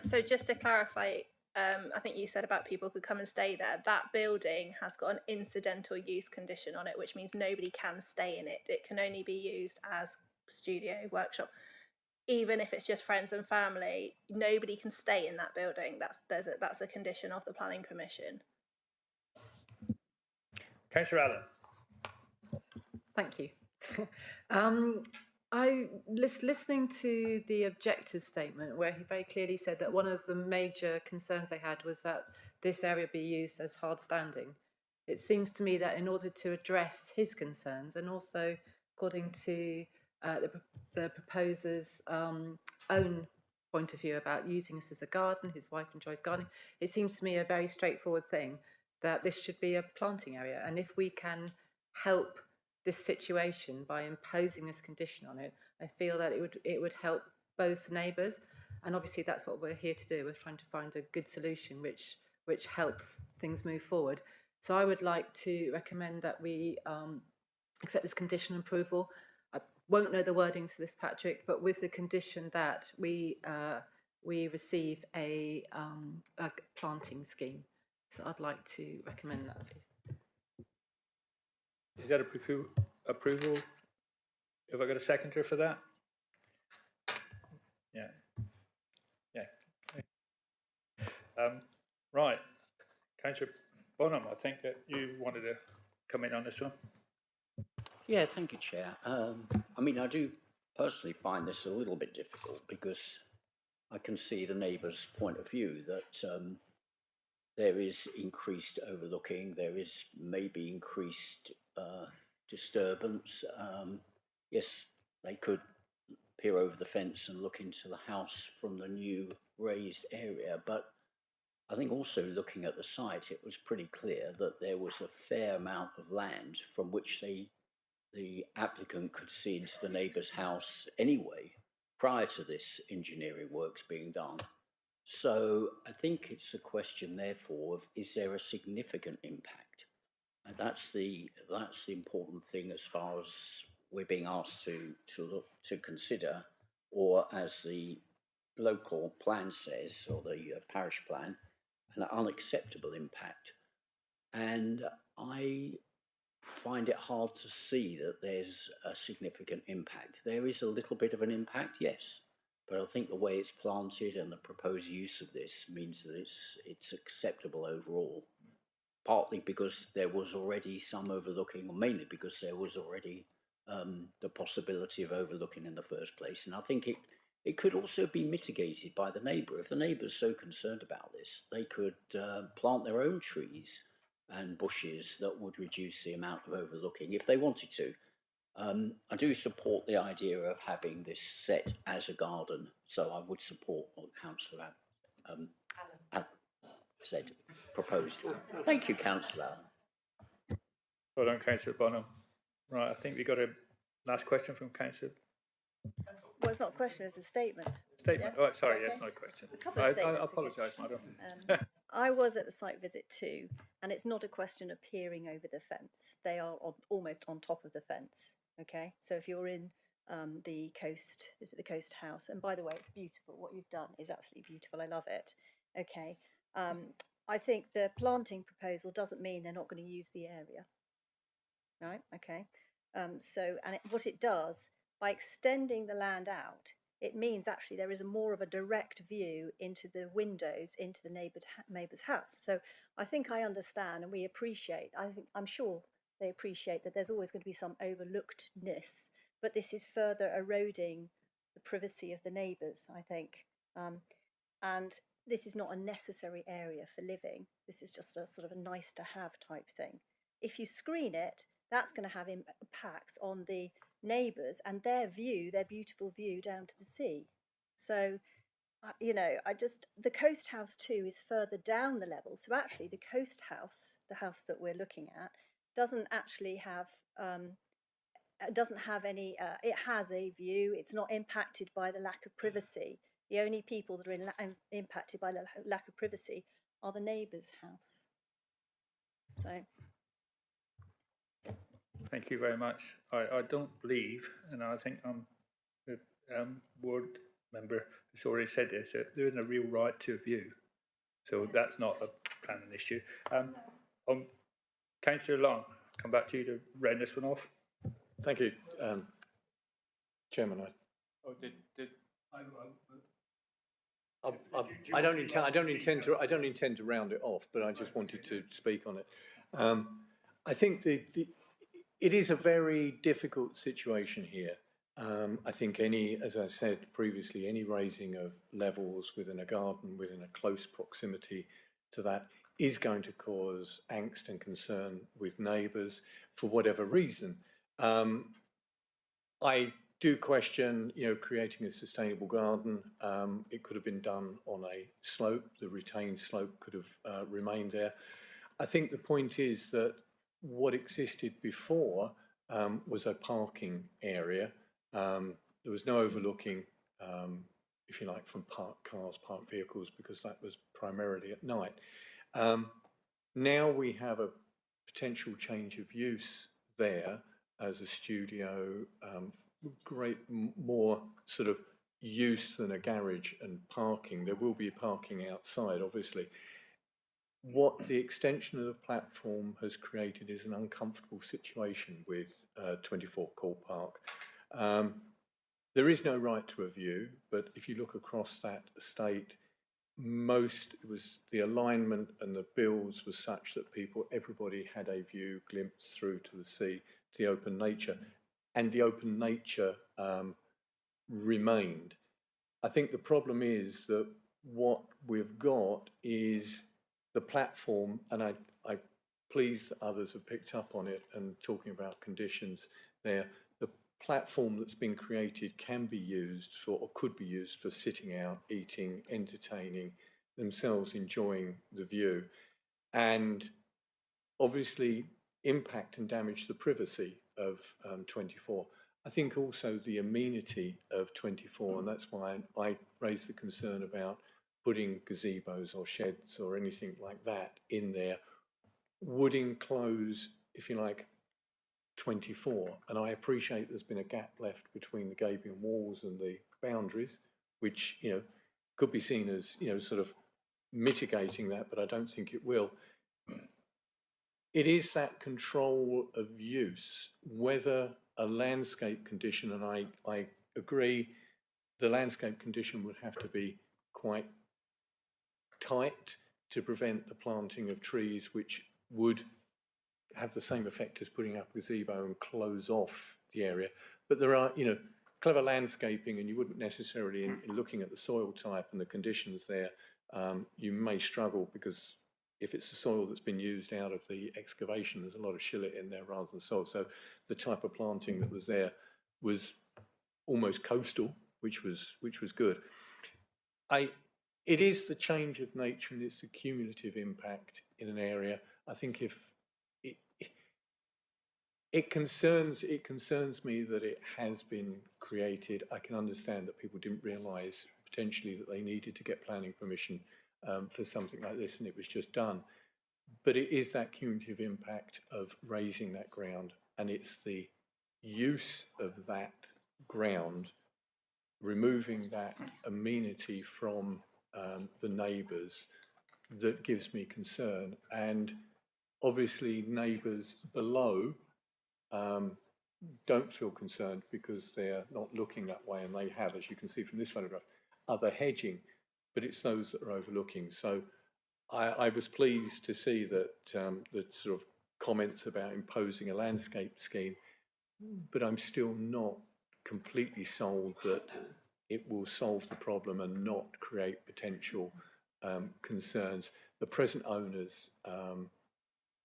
So just to clarify, I think you said about people could come and stay there. That building has got an incidental use condition on it, which means nobody can stay in it. It can only be used as studio, workshop. Even if it's just friends and family, nobody can stay in that building. That's a condition of the planning permission. Councillor Allen. Thank you. Listening to the objector's statement, where he very clearly said that one of the major concerns they had was that this area be used as hard standing. It seems to me that in order to address his concerns, and also according to the proposer's own point of view about using this as a garden, his wife enjoys gardening, it seems to me a very straightforward thing that this should be a planting area. And if we can help this situation by imposing this condition on it, I feel that it would help both neighbours, and obviously that's what we're here to do. We're trying to find a good solution which helps things move forward. So I would like to recommend that we accept this conditional approval. I won't know the wordings for this, Patrick, but with the condition that we receive a planting scheme. So I'd like to recommend that, please. Is that approval? Have I got a seconder for that? Yeah. Yeah. Right. Councillor Bonham, I think that you wanted to come in on this one. Yeah, thank you, Chair. I mean, I do personally find this a little bit difficult because I can see the neighbour's point of view that there is increased overlooking, there is maybe increased disturbance. Yes, they could peer over the fence and look into the house from the new raised area, but I think also looking at the site, it was pretty clear that there was a fair amount of land from which the applicant could see into the neighbour's house anyway, prior to this engineering works being done. So I think it's a question, therefore, of is there a significant impact? And that's the important thing as far as we're being asked to consider, or as the local plan says, or the parish plan, an unacceptable impact. And I find it hard to see that there's a significant impact. There is a little bit of an impact, yes, but I think the way it's planted and the proposed use of this means that it's acceptable overall, partly because there was already some overlooking, or mainly because there was already the possibility of overlooking in the first place. And I think it could also be mitigated by the neighbour. If the neighbour's so concerned about this, they could plant their own trees and bushes that would reduce the amount of overlooking if they wanted to. I do support the idea of having this set as a garden, so I would support what Councillor Allen said, proposed. Thank you, Councillor Allen. Well done, Councillor Bonham. Right, I think we got a last question from Councillor. Well, it's not a question, it's a statement. Statement. Yeah? Oh, sorry, Okay. yes, not a question. A couple of statements. I apologise, madam. I was at the site visit too, and it's not a question of peering over the fence. They are almost on top of the fence. Okay, so if you're in the coast, is it the Coast House? And by the way, it's beautiful. What you've done is absolutely beautiful. I love it. Okay, I think the planting proposal doesn't mean they're not going to use the area. Right, okay. What it does, by extending the land out, it means actually there is more of a direct view into the windows into the neighbour's house. So I think I understand and we appreciate, I'm sure they appreciate that there's always going to be some overlookedness, but this is further eroding the privacy of the neighbours, I think. And this is not a necessary area for living. This is just a sort of a nice to have type thing. If you screen it, that's going to have impacts on the neighbours and their view, their beautiful view down to the sea. So, the coast house too is further down the level. So actually the coast house, the house that we're looking at, doesn't actually have, any, it has a view. It's not impacted by the lack of privacy. The only people that are impacted by the lack of privacy are the neighbour's house. So. Thank you very much. I don't believe, and I think the ward member has already said this, that there isn't a real right to view. So that's not a planning issue. Councillor Long, come back to you to round this one off. Thank you, Chairman. I don't intend to round it off, but I just wanted to speak on it. I think it is a very difficult situation here. I think as I said previously, any raising of levels within a garden, within a close proximity to that, is going to cause angst and concern with neighbours for whatever reason. I do question, creating a sustainable garden. It could have been done on a slope. The retained slope could have remained there. I think the point is that what existed before was a parking area. There was no overlooking, if you like, from parked cars, parked vehicles, because that was primarily at night. Now we have a potential change of use there as a studio, more sort of use than a garage and parking. There will be parking outside, obviously. What the extension of the platform has created is an uncomfortable situation with 24 Court Park. There is no right to a view, but if you look across that estate, the alignment and the builds was such that everybody had a view, glimpse through to the sea, to the open nature, and the open nature remained. I think the problem is that what we've got is the platform, and I'm pleased that others have picked up on it and talking about conditions there. The platform that's been created can be used for, or could be used for, sitting out, eating, entertaining themselves, enjoying the view, and obviously impact and damage the privacy of 24. I think also the amenity of 24, and that's why I raised the concern about putting gazebos or sheds or anything like that in there, would enclose, if you like, 24. And I appreciate there's been a gap left between the gabion walls and the boundaries, which, could be seen as, sort of mitigating that, but I don't think it will. It is that control of use, whether a landscape condition, and I agree, the landscape condition would have to be quite tight to prevent the planting of trees, which would have the same effect as putting up a gazebo and close off the area. But there are, clever landscaping, and you wouldn't necessarily, in looking at the soil type and the conditions there, you may struggle, because if it's the soil that's been used out of the excavation, there's a lot of shillet in there rather than soil. So the type of planting that was there was almost coastal, which was good. It is the change of nature, and it's the cumulative impact in an area. I think if it concerns me that it has been created. I can understand that people didn't realise potentially that they needed to get planning permission for something like this, and it was just done. But it is that cumulative impact of raising that ground, and it's the use of that ground, removing that amenity from the neighbours, that gives me concern. And obviously neighbours below don't feel concerned because they're not looking that way, and they have, as you can see from this photograph, other hedging, but it's those that are overlooking. So I was pleased to see that the sort of comments about imposing a landscape scheme, but I'm still not completely sold that it will solve the problem and not create potential concerns. The present owners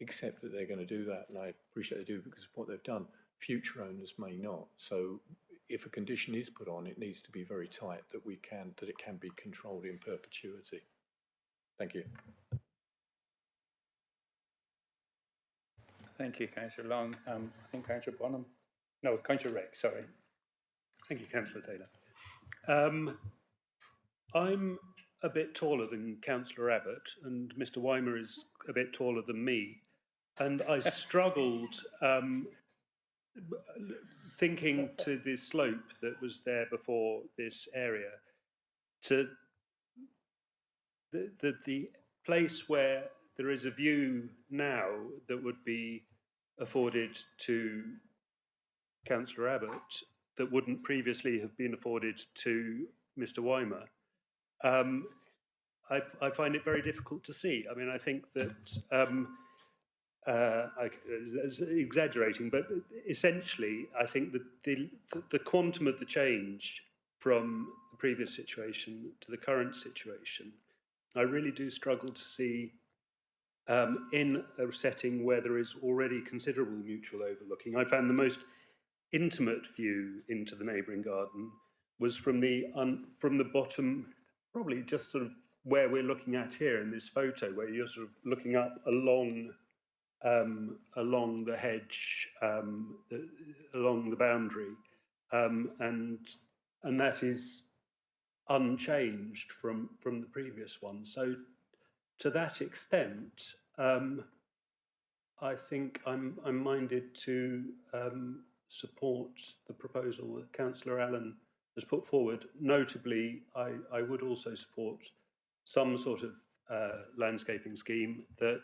accept that they're going to do that, and I appreciate they do because of what they've done. Future owners may not. So if a condition is put on, it needs to be very tight that it can be controlled in perpetuity. Thank you. Thank you, Councillor Long. I think Councillor Bonham. No, Councillor Rake, sorry. Thank you, Councillor Taylor. I'm a bit taller than Councillor Abbott, and Mr. Weimer is a bit taller than me. And I struggled thinking to the slope that was there before this area, to the place where there is a view now that would be afforded to Councillor Abbott that wouldn't previously have been afforded to Mr. Weimer. I find it very difficult to see. I mean, I think that exaggerating, but essentially, I think that the quantum of the change from the previous situation to the current situation, I really do struggle to see in a setting where there is already considerable mutual overlooking. I found the most intimate view into the neighbouring garden was from the bottom, probably just sort of where we're looking at here in this photo, where you're sort of looking up along the hedge, along the boundary, and that is unchanged from the previous one. So to that extent, I think I'm minded to support the proposal that Councillor Allen has put forward. Notably, I would also support some sort of landscaping scheme that,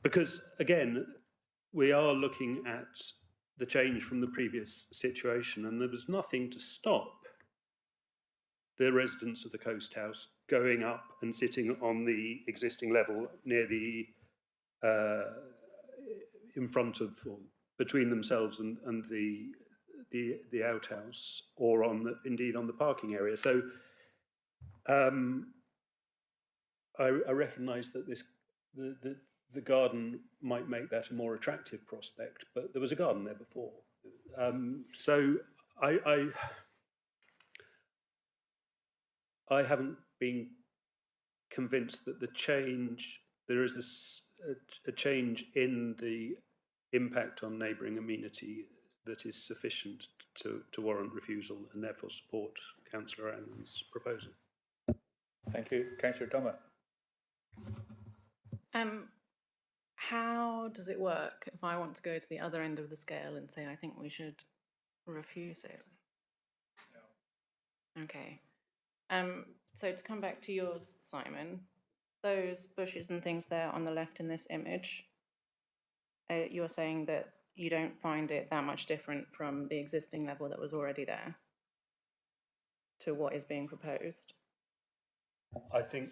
because again, we are looking at the change from the previous situation, and there was nothing to stop the residents of the Coast House going up and sitting on the existing level near the in front of, or between themselves and the outhouse, or indeed on the parking area. So I recognise that the garden might make that a more attractive prospect, but there was a garden there before. So I haven't been convinced that there is a change in the impact on neighbouring amenity that is sufficient to warrant refusal, and therefore support Councillor Allen's proposal. Thank you. Councillor Thomas. How does it work if I want to go to the other end of the scale and say I think we should refuse it? Okay. So to come back to yours, Simon, those bushes and things there on the left in this image, you're saying that you don't find it that much different from the existing level that was already there to what is being proposed? I think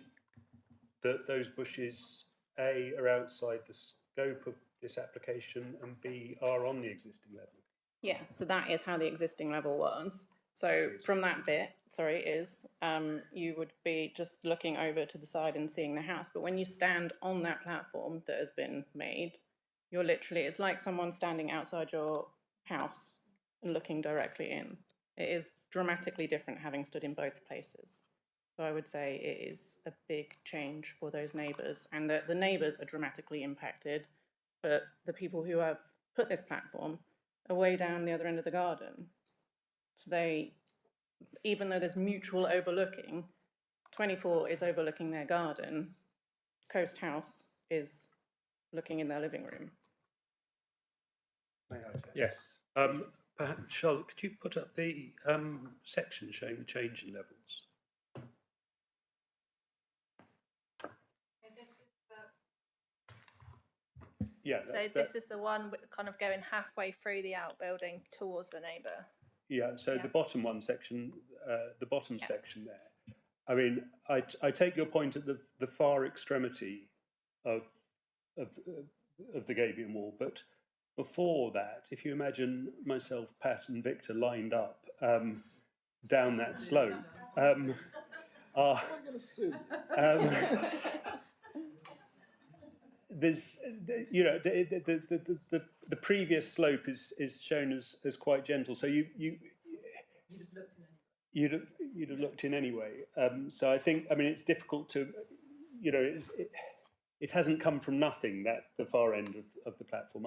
that those bushes, A, are outside the scope of this application, and B, are on the existing level. Yeah, so that is how the existing level was. So from that bit, you would be just looking over to the side and seeing the house. But when you stand on that platform that has been made, you're literally, it's like someone standing outside your house and looking directly in. It is dramatically different having stood in both places. So I would say it is a big change for those neighbours, and that the neighbours are dramatically impacted, but the people who have put this platform are way down the other end of the garden. So they, even though there's mutual overlooking, 24 is overlooking their garden, Coast House is looking in their living room. Yes. Perhaps, Charlotte, could you put up the section showing the change in levels? Yeah. So this is the one kind of going halfway through the outbuilding towards the neighbour. Yeah. So Yeah. the bottom one section, the bottom section there. I mean, I take your point at the far extremity of the gabion wall, but before that, if you imagine myself, Pat, and Victor lined up down that slope, there's, you know, the previous slope is shown as quite gentle, so you'd have looked in anyway. So I think, I mean, it's difficult to, you know, it hasn't come from nothing, that the far end of the platform.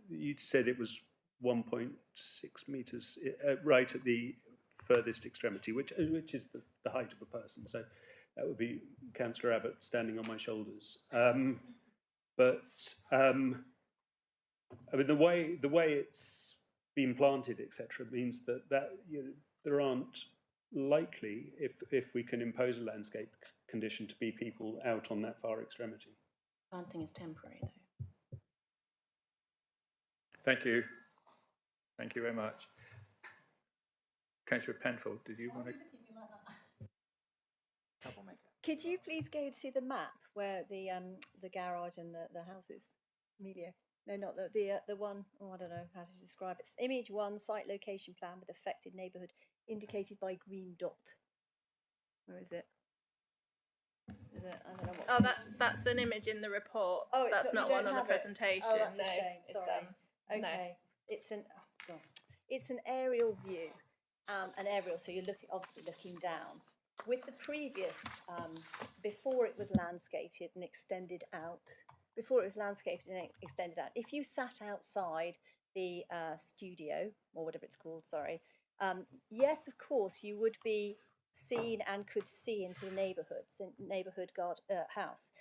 You said it was 1.6 metres right at the furthest extremity, which is the height of a person. So that would be Councillor Abbott standing on my shoulders. I mean, the way it's been planted, etc., means that you know, there aren't likely, if we can impose a landscape condition, to be people out on that far extremity. Planting is temporary, though. Thank you. Thank you very much. Councillor Penfold, did you want to? Could you please go to the map where the garage and the house is, Emilio? No, not the one. Oh, I don't know how to describe it. Image 1, site location plan with affected neighbourhood indicated by green dot. Where is it? Is it? I don't know what. Oh, that's an image in the report. Oh, that's not one on the presentation. Oh, that's no, a shame. Sorry. Okay. No. It's an aerial view, an aerial. So you're obviously looking down. With the previous, before it was landscaped and extended out. If you sat outside the studio or whatever it's called, sorry, yes, of course, you would be seen and could see into the neighbourhood house.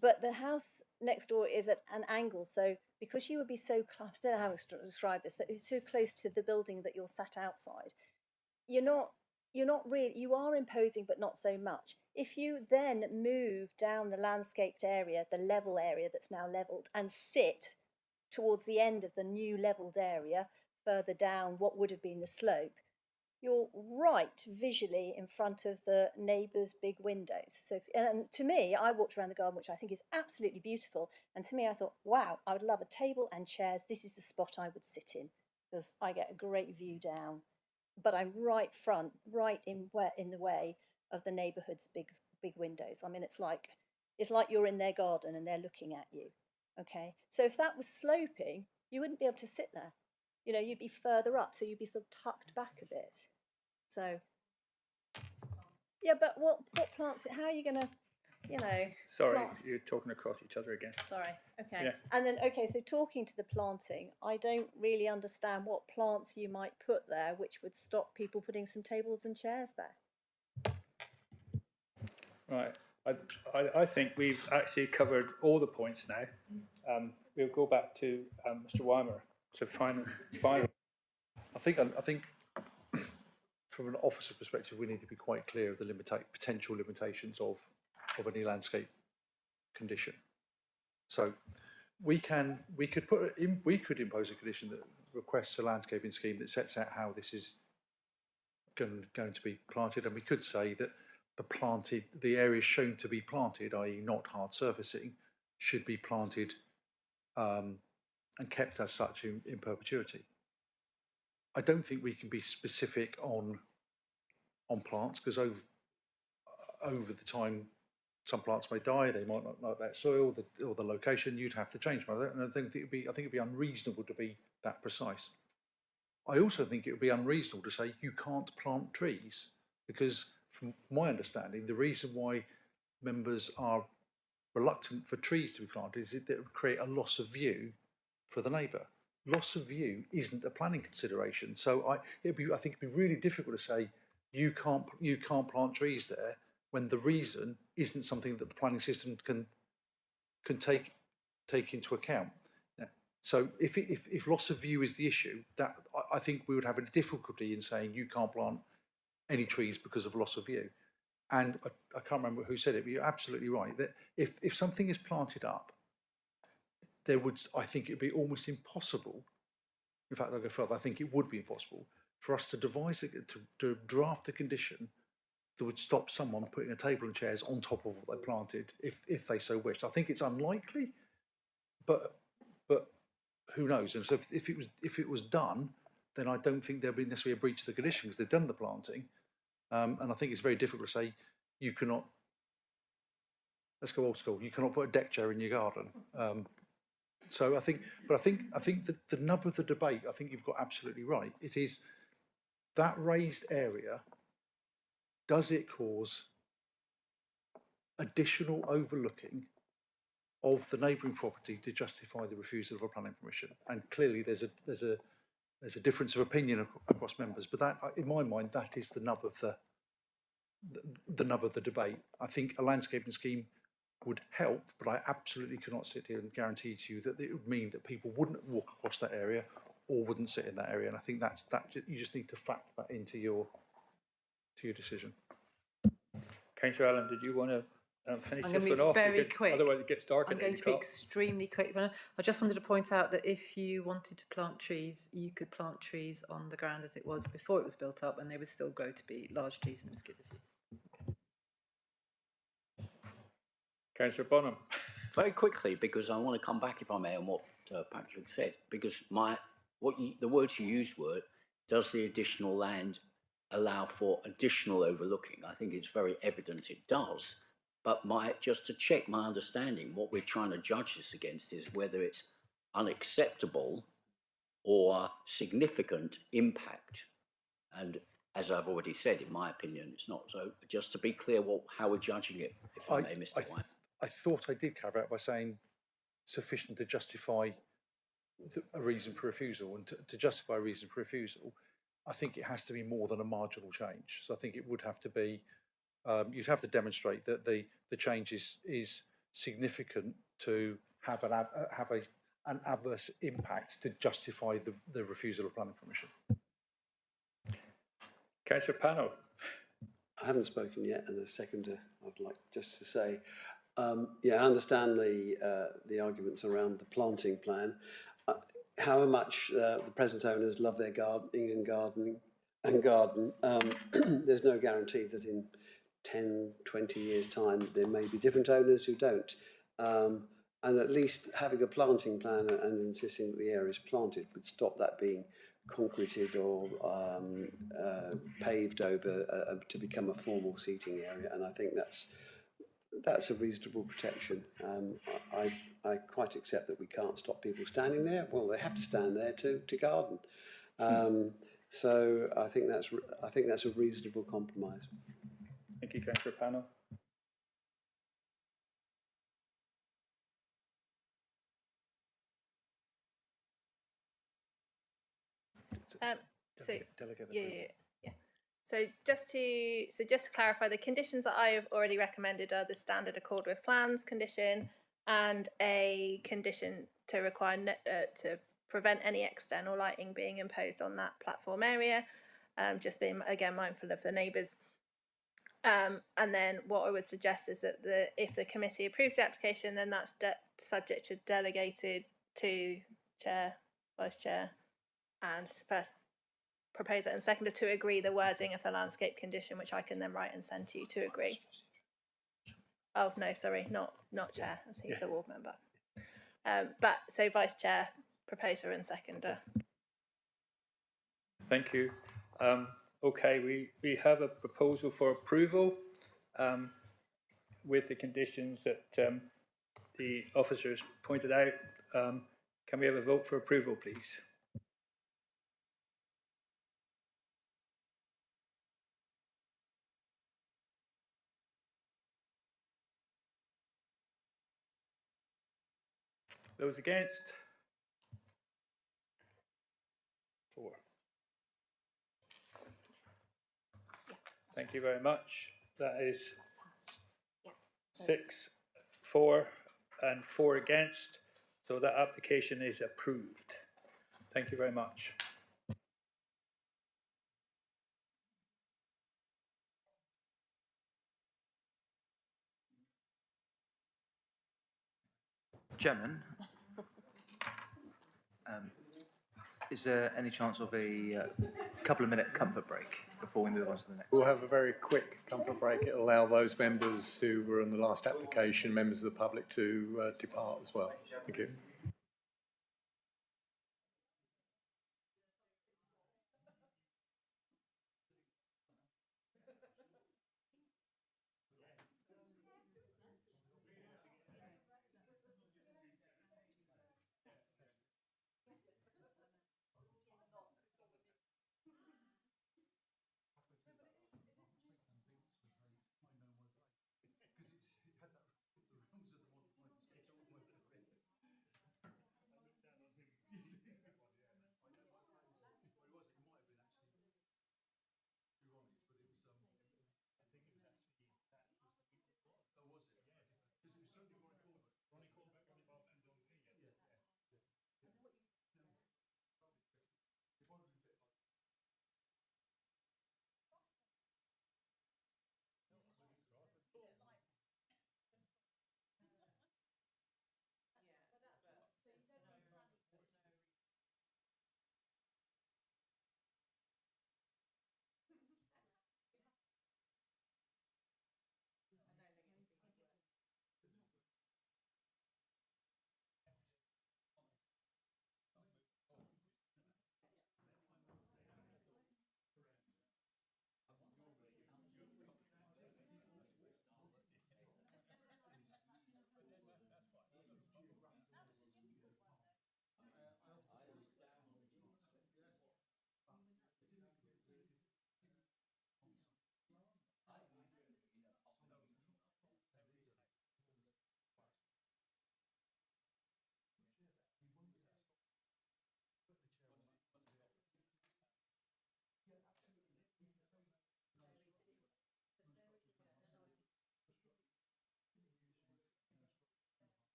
But the house next door is at an angle, so because you would be so close, I don't know how to describe this, so close to the building that you're sat outside, you're not really, you are imposing, but not so much. If you then move down the landscaped area, the level area that's now levelled, and sit towards the end of the new levelled area, further down what would have been the slope, you're right visually in front of the neighbour's big windows. So, and to me, I walked around the garden, which I think is absolutely beautiful. And to me, I thought, wow, I would love a table and chairs. This is the spot I would sit in because I get a great view down. But I'm right in the way of the neighbourhood's big windows. I mean, it's like you're in their garden and they're looking at you. Okay, so if that was sloping, you wouldn't be able to sit there. You know, you'd be further up, so you'd be sort of tucked back a bit. So, yeah, but what plants? How are you going to, you know? Sorry, plant? you're talking across each other again. Sorry. Okay. Yeah. And then, so talking to the planting, I don't really understand what plants you might put there, which would stop people putting some tables and chairs there. Right. I think we've actually covered all the points now. We'll go back to Mr. Weimer. So final. I think from an officer perspective, we need to be quite clear of the potential limitations of any landscape condition. So we could impose a condition that requests a landscaping scheme that sets out how this is going to be planted, and we could say that the areas shown to be planted, i.e. not hard surfacing, should be planted and kept as such in perpetuity. I don't think we can be specific on plants because over the time some plants may die, they might not like that soil or the location. You'd have to change. And I think it'd be unreasonable to be that precise. I also think it would be unreasonable to say you can't plant trees because, from my understanding, the reason why members are reluctant for trees to be planted is that it would create a loss of view for the neighbour. Loss of view isn't a planning consideration. So I think it'd be really difficult to say you can't plant trees there when the reason isn't something that the planning system can take into account. Yeah. So if loss of view is the issue, that I think we would have a difficulty in saying you can't plant any trees because of loss of view. And I can't remember who said it, but you're absolutely right that if something is planted up, I think it'd be almost impossible. In fact, I'll go further. I think it would be impossible for us to to draft a condition that would stop someone putting a table and chairs on top of what they planted if they so wished. I think it's unlikely, but who knows? And so if it was done, then I don't think there'll be necessarily a breach of the condition because they've done the planting. And I think it's very difficult to say you cannot. Let's go old school. You cannot put a deck chair in your garden. So I think that the nub of the debate, I think you've got absolutely right. It is that raised area. Does it cause additional overlooking of the neighbouring property to justify the refusal of a planning permission? And clearly, there's a difference of opinion across members. But that, in my mind, that is the nub of the nub of the debate. I think a landscaping scheme would help, but I absolutely cannot sit here and guarantee to you that it would mean that people wouldn't walk across that area or wouldn't sit in that area. And I think that you just need to factor that into your decision. Councillor Allen, did you want to finish I'm this going to one be off? very Because quick. Otherwise, it gets dark. I'm going to be extremely quick. But I just wanted to point out that if you wanted to plant trees, you could plant trees on the ground as it was before it was built up, and they would still grow to be large trees in Skidderview. Councillor Bonham. Very quickly, because I want to come back, if I may, on what Patrick said, because the words you used were, does the additional land allow for additional overlooking? I think it's very evident it does. But just to check my understanding, what we're trying to judge this against is whether it's unacceptable or significant impact. And as I've already said, in my opinion, it's not. So just to be clear, how we're judging it, if I may, Mr. White. I thought I did cover it by saying sufficient to justify a reason for refusal, and to justify a reason for refusal, I think it has to be more than a marginal change. So I think it would have to be, you'd have to demonstrate that the change is significant to have an adverse impact to justify the refusal of planning permission. Councillor Pano. I haven't spoken yet, and the seconder, I'd like just to say, I understand the arguments around the planting plan. However much the present owners love their garden, there's no guarantee that in 10, 20 years' time there may be different owners who don't. And at least having a planting plan and insisting that the area is planted would stop that being concreted or paved over to become a formal seating area. And I think that's a reasonable protection. I quite accept that we can't stop people standing there. Well, they have to stand there to garden. So I think that's a reasonable compromise. Thank you, Councillor Pano. So just to clarify, the conditions that I have already recommended are the standard accord with plans condition and a condition to require to prevent any external lighting being imposed on that platform area. Just being again mindful of the neighbours. And then what I would suggest is that if the committee approves the application, then that's subject to delegated to chair, vice chair, and first proposer and seconder to agree the wording of the landscape condition, which I can then write and send to you to agree. Oh no, sorry, not chair, as he's the ward member. But so vice chair, proposer, and seconder. Thank you. Okay, we have a proposal for approval with the conditions that the officers pointed out. Can we have a vote for approval, please? Those against? 4. Thank you very much. That is 6, 4, and 4 against. So that application is approved. Thank you very much. Chairman, Is there any chance of a couple of minute comfort break before we move on to the next? We'll have a very quick comfort break. It'll allow those members who were in the last application, members of the public, to depart as well. Thank you.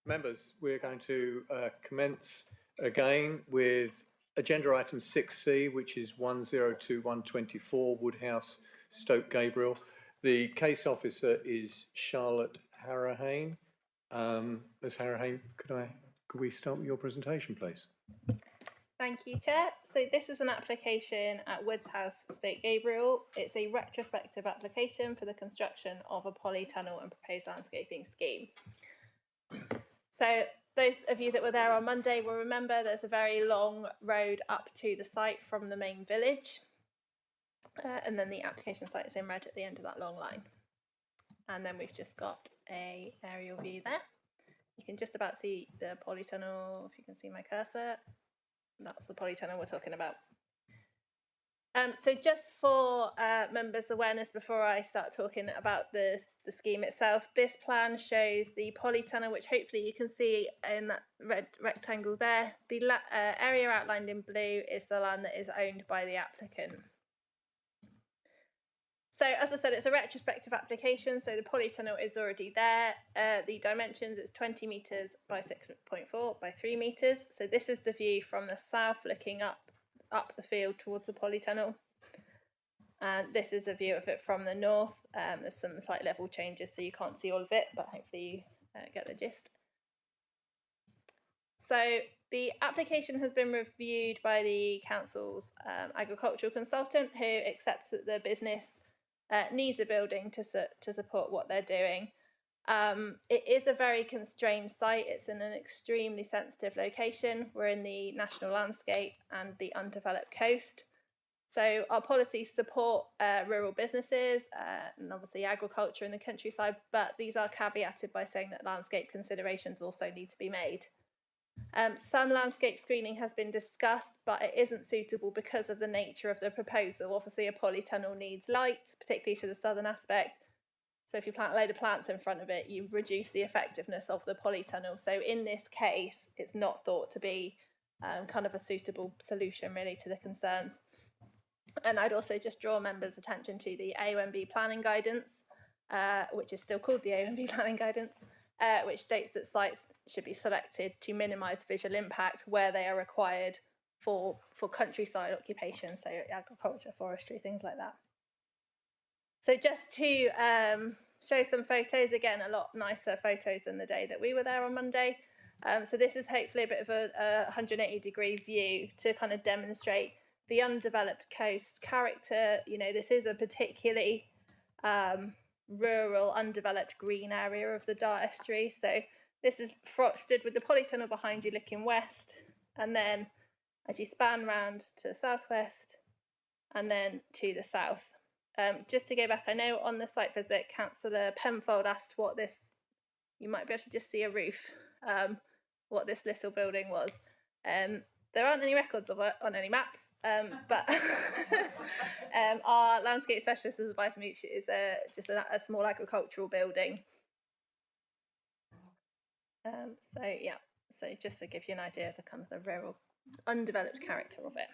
Members, we're going to commence again with agenda item 6C, which is 102124 Woodhouse, Stoke Gabriel. The case officer is Charlotte Harrahane. Ms. Harrahane, could we start with your presentation, please? Thank you, Chair. So this is an application at Woods House, Stoke Gabriel. It's a retrospective application for the construction of a polytunnel and proposed landscaping scheme. So those of you that were there on Monday will remember there's a very long road up to the site from the main village. And then the application site is in red at the end of that long line. And then we've just got a aerial view there. You can just about see the polytunnel, if you can see my cursor. That's the polytunnel we're talking about. So just for members' awareness before I start talking about the scheme itself, this plan shows the polytunnel, which hopefully you can see in that red rectangle there. The area outlined in blue is the land that is owned by the applicant. So as I said, it's a retrospective application, so the polytunnel is already there. The dimensions, it's 20 metres by 6.4 by 3 metres. So this is the view from the south looking up the field towards the polytunnel. And this is a view of it from the north. There's some slight level changes, so you can't see all of it, but hopefully you get the gist. So the application has been reviewed by the council's agricultural consultant, who accepts that the business needs a building to support what they're doing. It is a very constrained site. It's in an extremely sensitive location. We're in the national landscape and the undeveloped coast. So our policies support rural businesses and obviously agriculture in the countryside, but these are caveated by saying that landscape considerations also need to be made. Some landscape screening has been discussed, but it isn't suitable because of the nature of the proposal. Obviously, a polytunnel needs light, particularly to the southern aspect. So if you plant a load of plants in front of it, you reduce the effectiveness of the polytunnel. So in this case, it's not thought to be kind of a suitable solution really to the concerns. And I'd also just draw members' attention to the AONB planning guidance, which is still called the AONB planning guidance, which states that sites should be selected to minimise visual impact where they are required for countryside occupation, so agriculture, forestry, things like that. So just to show some photos, again, a lot nicer photos than the day that we were there on Monday. So this is hopefully a bit of a 180-degree view to kind of demonstrate the undeveloped coast character. You know, this is a particularly rural, undeveloped green area of the Dart estuary. So this is stood with the polytunnel behind you looking west, and then as you span round to the southwest and then to the south. Just to go back, I know on the site visit, Councillor Penfold asked what this, you might be able to just see a roof, what this little building was. There aren't any records of it on any maps, but our landscape specialist has advised me it's just a small agricultural building. So yeah, so just to give you an idea of the kind of the rural, undeveloped character of it.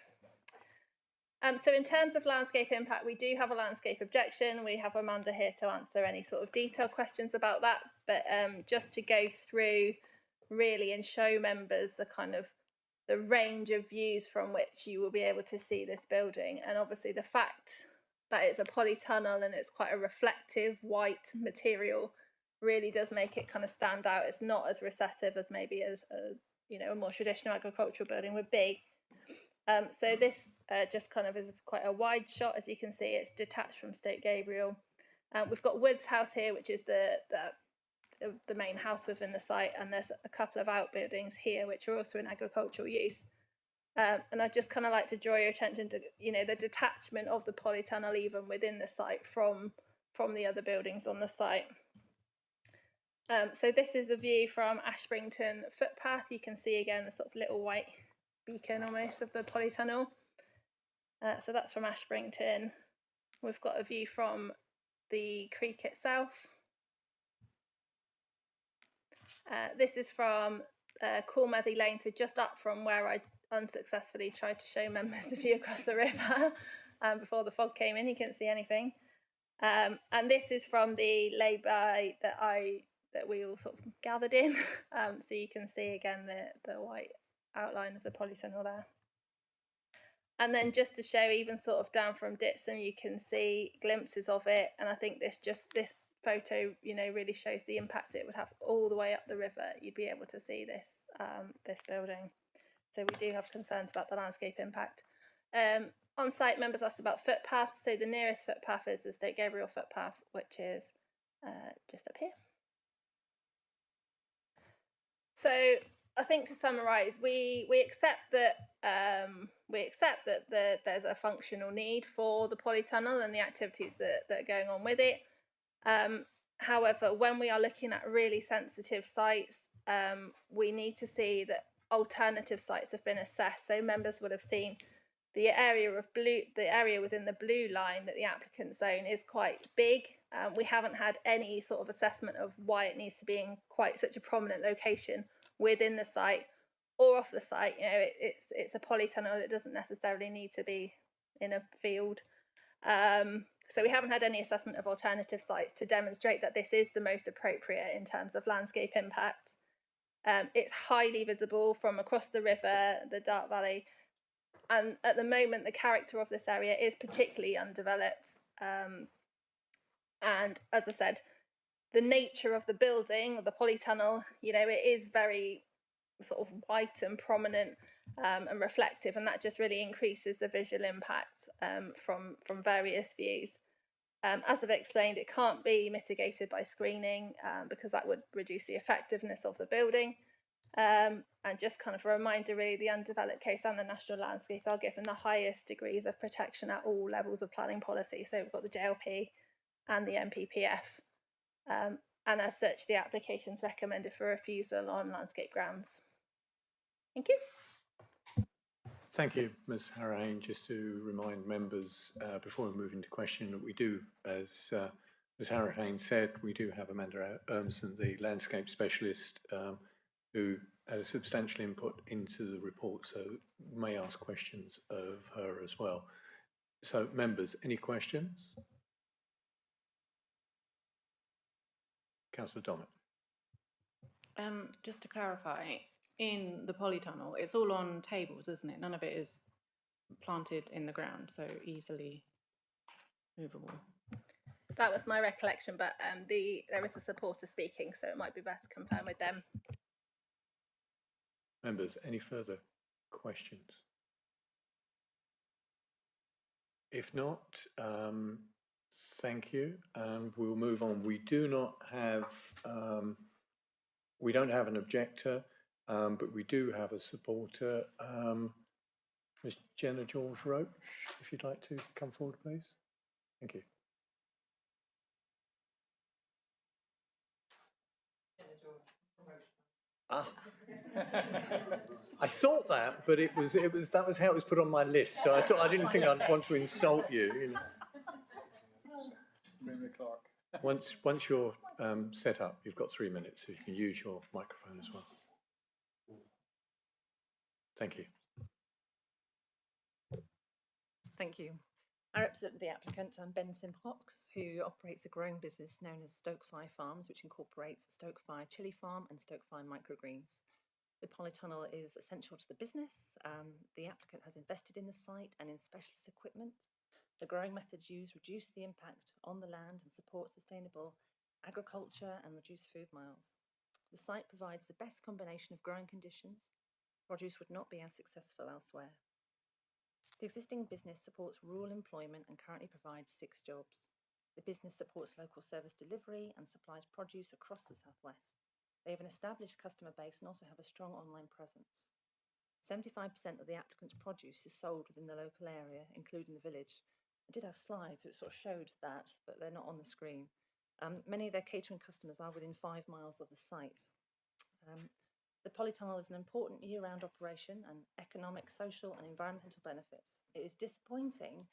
So in terms of landscape impact, we do have a landscape objection. We have Amanda here to answer any sort of detailed questions about that. But just to go through really and show members the kind of the range of views from which you will be able to see this building. And obviously the fact that it's a polytunnel and it's quite a reflective white material really does make it kind of stand out. It's not as recessive as maybe as a more traditional agricultural building would be. So this just kind of is quite a wide shot. As you can see, it's detached from Stoke Gabriel. We've got Woods House here, which is the main house within the site, and there's a couple of outbuildings here which are also in agricultural use. And I'd just kind of like to draw your attention to, the detachment of the polytunnel even within the site from the other buildings on the site. So this is the view from Ashbrington footpath. You can see again the sort of little white beacon almost of the polytunnel. So that's from Ashbrington. We've got a view from the creek itself. This is from Cormethy Lane, so just up from where I unsuccessfully tried to show members the view across the river before the fog came in. You couldn't see anything. And this is from the lay-by that we all sort of gathered in. So you can see again the white outline of the polytunnel there. And then just to show even sort of down from Ditson, you can see glimpses of it. And I think this photo, really shows the impact it would have all the way up the river. You'd be able to see this this building. So we do have concerns about the landscape impact. On site, members asked about footpaths. So the nearest footpath is the Stoke Gabriel footpath, which is just up here. So I think to summarise, we accept that there's a functional need for the polytunnel and the activities that are going on with it. However, when we are looking at really sensitive sites, we need to see that alternative sites have been assessed. So members would have seen the area within the blue line that the applicant zone is quite big. We haven't had any sort of assessment of why it needs to be in quite such a prominent location within the site or off the site. You know, it's a polytunnel. It doesn't necessarily need to be in a field. So we haven't had any assessment of alternative sites to demonstrate that this is the most appropriate in terms of landscape impact. It's highly visible from across the river, the Dart Valley, and at the moment the character of this area is particularly undeveloped. And as I said, the nature of the building, the polytunnel, you know, it is very sort of white and prominent and reflective, and that just really increases the visual impact from various views. As I've explained, it can't be mitigated by screening because that would reduce the effectiveness of the building. And just kind of a reminder, really, the undeveloped case and the national landscape are given the highest degrees of protection at all levels of planning policy. So we've got the JLP and the MPPF. And as such, the application is recommended for refusal on landscape grounds. Thank you. Thank you, Ms Harrahan. Just to remind members before we move into question that we do, as Ms Harrahan said, we do have Amanda Urmson, the landscape specialist, who has substantial input into the report, so may ask questions of her as well. So members, any questions? Councillor Dommett. Just to clarify, in the polytunnel, it's all on tables, isn't it? None of it is planted in the ground, so easily movable. That was my recollection, but there is a supporter speaking, so it might be best to confirm with them. Members, any further questions? If not, thank you, and we'll move on. We do not have, we don't have an objector, but we do have a supporter. Ms Jenna George Roach, if you'd like to come forward, please. Thank you. Ah. I thought that, but that was how it was put on my list. So I didn't think I'd want to insult you. You know. Once you're set up, you've got 3 minutes, so you can use your microphone as well. Thank you. Thank you. I represent the applicant. I'm Ben Simcox, who operates a growing business known as Stoke Fire Farms, which incorporates Stoke Fire Chili Farm and Stoke Fire Microgreens. The polytunnel is essential to the business. The applicant has invested in the site and in specialist equipment. The growing methods used reduce the impact on the land and support sustainable agriculture and reduce food miles. The site provides the best combination of growing conditions. Produce would not be as successful elsewhere. The existing business supports rural employment and currently provides 6 jobs. The business supports local service delivery and supplies produce across the southwest. They have an established customer base and also have a strong online presence. 75% of the applicant's produce is sold within the local area, including the village. I did have slides which sort of showed that, but they're not on the screen. Many of their catering customers are within 5 miles of the site. The polytunnel is an important year-round operation and economic, social and environmental benefits. It is disappointing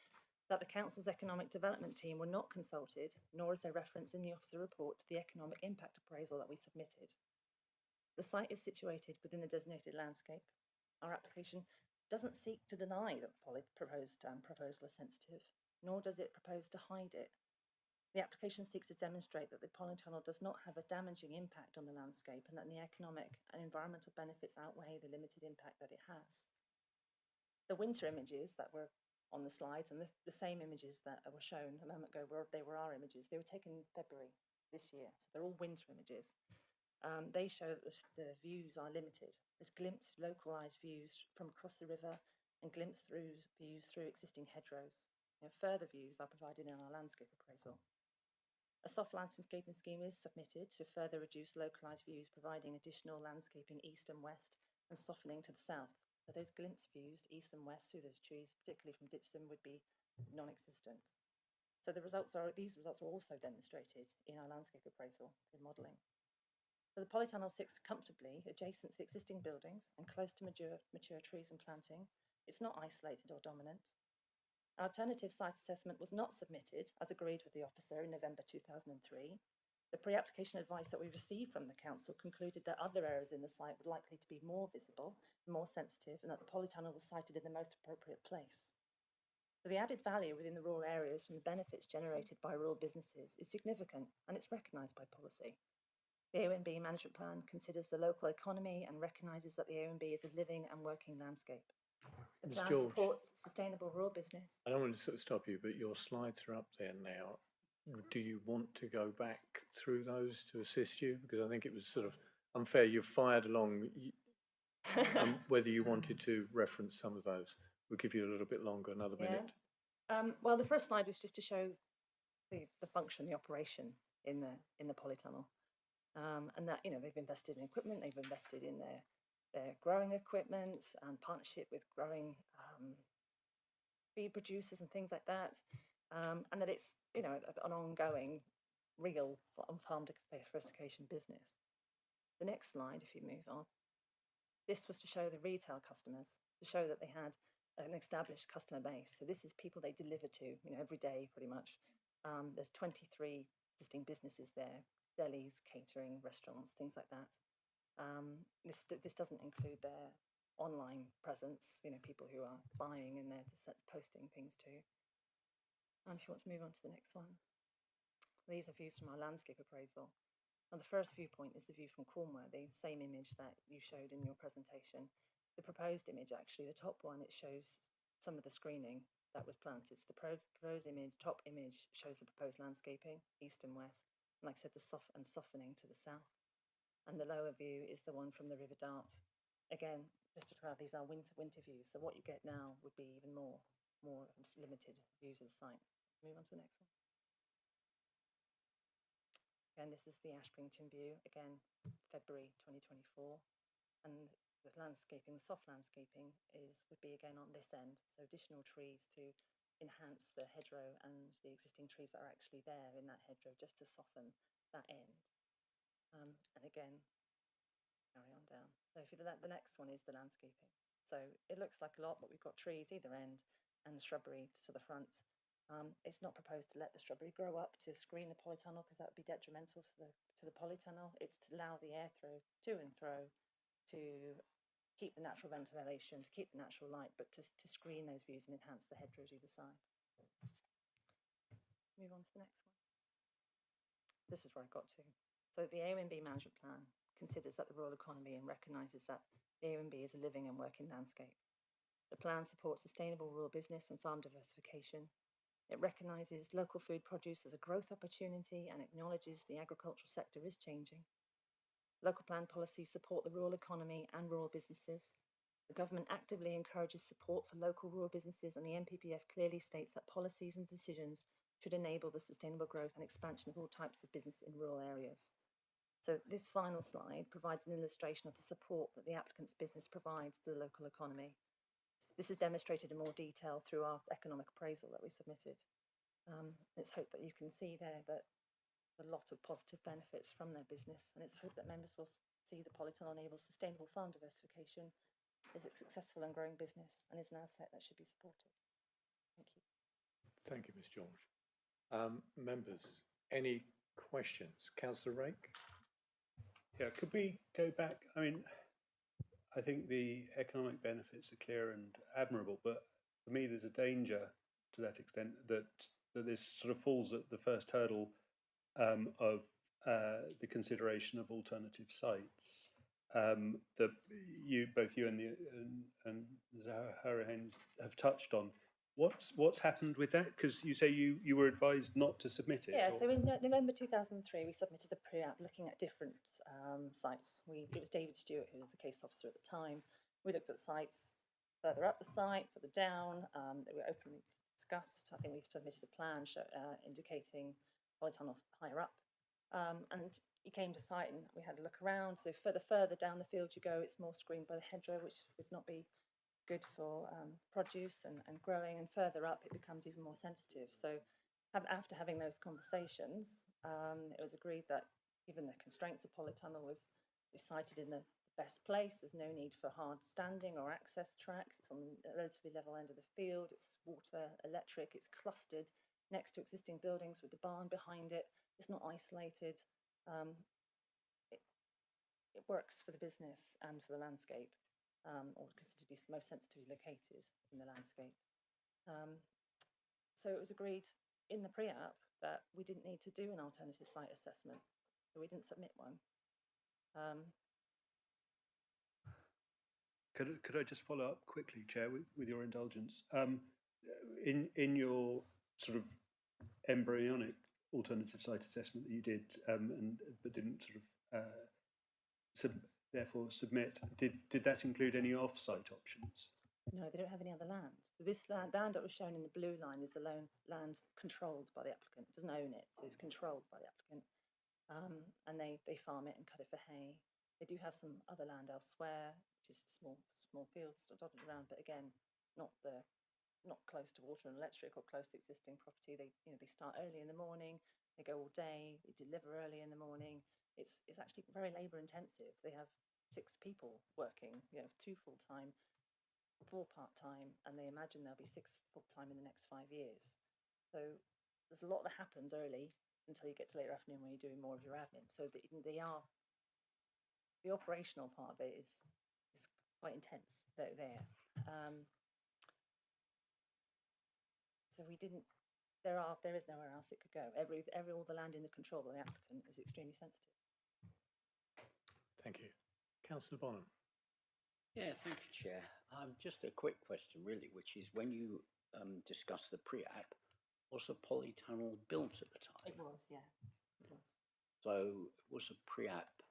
that the Council's economic development team were not consulted, nor is there reference in the officer report to the economic impact appraisal that we submitted. The site is situated within the designated landscape. Our application doesn't seek to deny that the proposed proposal is sensitive, nor does it propose to hide it. The application seeks to demonstrate that the polytunnel does not have a damaging impact on the landscape and that the economic and environmental benefits outweigh the limited impact that it has. The winter images that were on the slides and the same images that were shown a moment ago, they were our images. They were taken in February this year, so they're all winter images. They show that the views are limited. There's glimpsed localised views from across the river and glimpsed views through existing hedgerows. Further views are provided in our landscape appraisal. A soft landscaping scheme is submitted to further reduce localised views, providing additional landscaping east and west and softening to the south. So those glimpse views east and west through those trees, particularly from Ditchson, would be non-existent. So these results are also demonstrated in our landscape appraisal in modelling. So the polytunnel sits comfortably adjacent to the existing buildings and close to mature trees and planting. It's not isolated or dominant. Our alternative site assessment was not submitted, as agreed with the officer in November 2003. The pre-application advice that we received from the council concluded that other areas in the site were likely to be more visible, more sensitive, and that the polytunnel was sited in the most appropriate place. So the added value within the rural areas from the benefits generated by rural businesses is significant, and it's recognised by policy. The ONB management plan considers the local economy and recognises that the ONB is a living and working landscape. The Ms. plan George, supports sustainable rural business. I don't want to sort of stop you, but your slides are up there now. Do you want to go back through those to assist you? Because I think it was sort of unfair. You've fired along. Whether you wanted to reference some of those, we'll give you a little bit longer, another minute. Well, the first slide was just to show the function, the operation in the polytunnel, and that they've invested in equipment, they've invested in their growing equipment and partnership with growing feed producers and things like that, and that it's an ongoing, real farm diversification business. The next slide, if you move on, this was to show the retail customers, to show that they had an established customer base. So this is people they deliver to, every day pretty much. There's 23 existing businesses there, delis, catering, restaurants, things like that. This doesn't include their online presence, people who are buying and they're just posting things too. If you want to move on to the next one. These are views from our landscape appraisal. Now the first viewpoint is the view from Cornworthy, the same image that you showed in your presentation. The proposed image, actually, the top one, it shows some of the screening that was planted. So the proposed image, top image, shows the proposed landscaping, east and west. And like I said, the softening to the south. And the lower view is the one from the River Dart. Again, just to clarify, these are winter views. So what you get now would be even more limited views of the site. Move on to the next one. Again, this is the Ashbrington view, again, February 2024. And the landscaping, the soft landscaping would be again on this end. So additional trees to enhance the hedgerow and the existing trees that are actually there in that hedgerow, just to soften that end. And again, carry on down. So if you look at the next one is the landscaping. So it looks like a lot, but we've got trees either end and shrubbery to the front. It's not proposed to let the shrubbery grow up to screen the polytunnel because that would be detrimental to the polytunnel. It's to allow the airflow to and fro, to keep the natural ventilation, to keep the natural light, but to screen those views and enhance the hedgerows either side. Move on to the next one. This is where I got to. So the ONB management plan considers that the rural economy and recognises that the ONB is a living and working landscape. The plan supports sustainable rural business and farm diversification. It recognises local food produce as a growth opportunity and acknowledges the agricultural sector is changing. Local plan policies support the rural economy and rural businesses. The government actively encourages support for local rural businesses, and the NPPF clearly states that policies and decisions should enable the sustainable growth and expansion of all types of business in rural areas. So this final slide provides an illustration of the support that the applicant's business provides to the local economy. This is demonstrated in more detail through our economic appraisal that we submitted. It's hoped that you can see there that a lot of positive benefits from their business, and it's hoped that members will see the polytunnel enables sustainable farm diversification, is a successful and growing business, and is an asset that should be supported. Thank you. Thank you, Ms. George. Members, any questions? Councillor Rake? Yeah, could we go back? I mean, I think the economic benefits are clear and admirable, but for me, there's a danger to that extent that this sort of falls at the first hurdle of the consideration of alternative sites that both you and Zahara have touched on. what's happened with that? Because you say you were advised not to submit it. Yeah, or- so in November 2003, we submitted a pre-app looking at different sites. It was David Stewart, who was the case officer at the time. We looked at sites further up the site, further down, that were openly discussed. I think we submitted a plan indicating polytunnel higher up. And you came to site and we had a look around. So further down the field you go, it's more screened by the hedgerow, which would not be good for produce and growing. And further up, it becomes even more sensitive. So after having those conversations, it was agreed that given the constraints, the polytunnel was sited in the best place. There's no need for hard standing or access tracks. It's on a relatively level end of the field. It's water, electric. It's clustered next to existing buildings with the barn behind it. It's not isolated. It works for the business and for the landscape, or considered to be most sensitively located in the landscape. So it was agreed in the pre-app that we didn't need to do an alternative site assessment, so we didn't submit one. Could I just follow up quickly, Chair, with your indulgence? In your sort of embryonic alternative site assessment that you did, but didn't sort of therefore submit, did that include any off-site options? No, they don't have any other land. So this land that was shown in the blue line is the land controlled by the applicant. It doesn't own it, so it's controlled by the applicant. And they farm it and cut it for hay. They do have some other land elsewhere, which is small fields dotted around, but again, not close to water and electric or close to existing property. They start early in the morning, they go all day, they deliver early in the morning. It's actually very labour intensive. They have 6 people working, 2 full-time, 4 part-time, and they imagine there'll be 6 full-time in the next 5 years. So there's a lot that happens early until you get to later afternoon when you're doing more of your admin. So the operational part of it is quite intense there. So there is nowhere else it could go. All the land in the control of the applicant is extremely sensitive. Thank you. Councillor Bonham. Yeah, thank you, Chair. Just a quick question, really, which is when you discussed the pre-app, was the polytunnel built at the time? It was, yeah. It was. So it was a pre-app,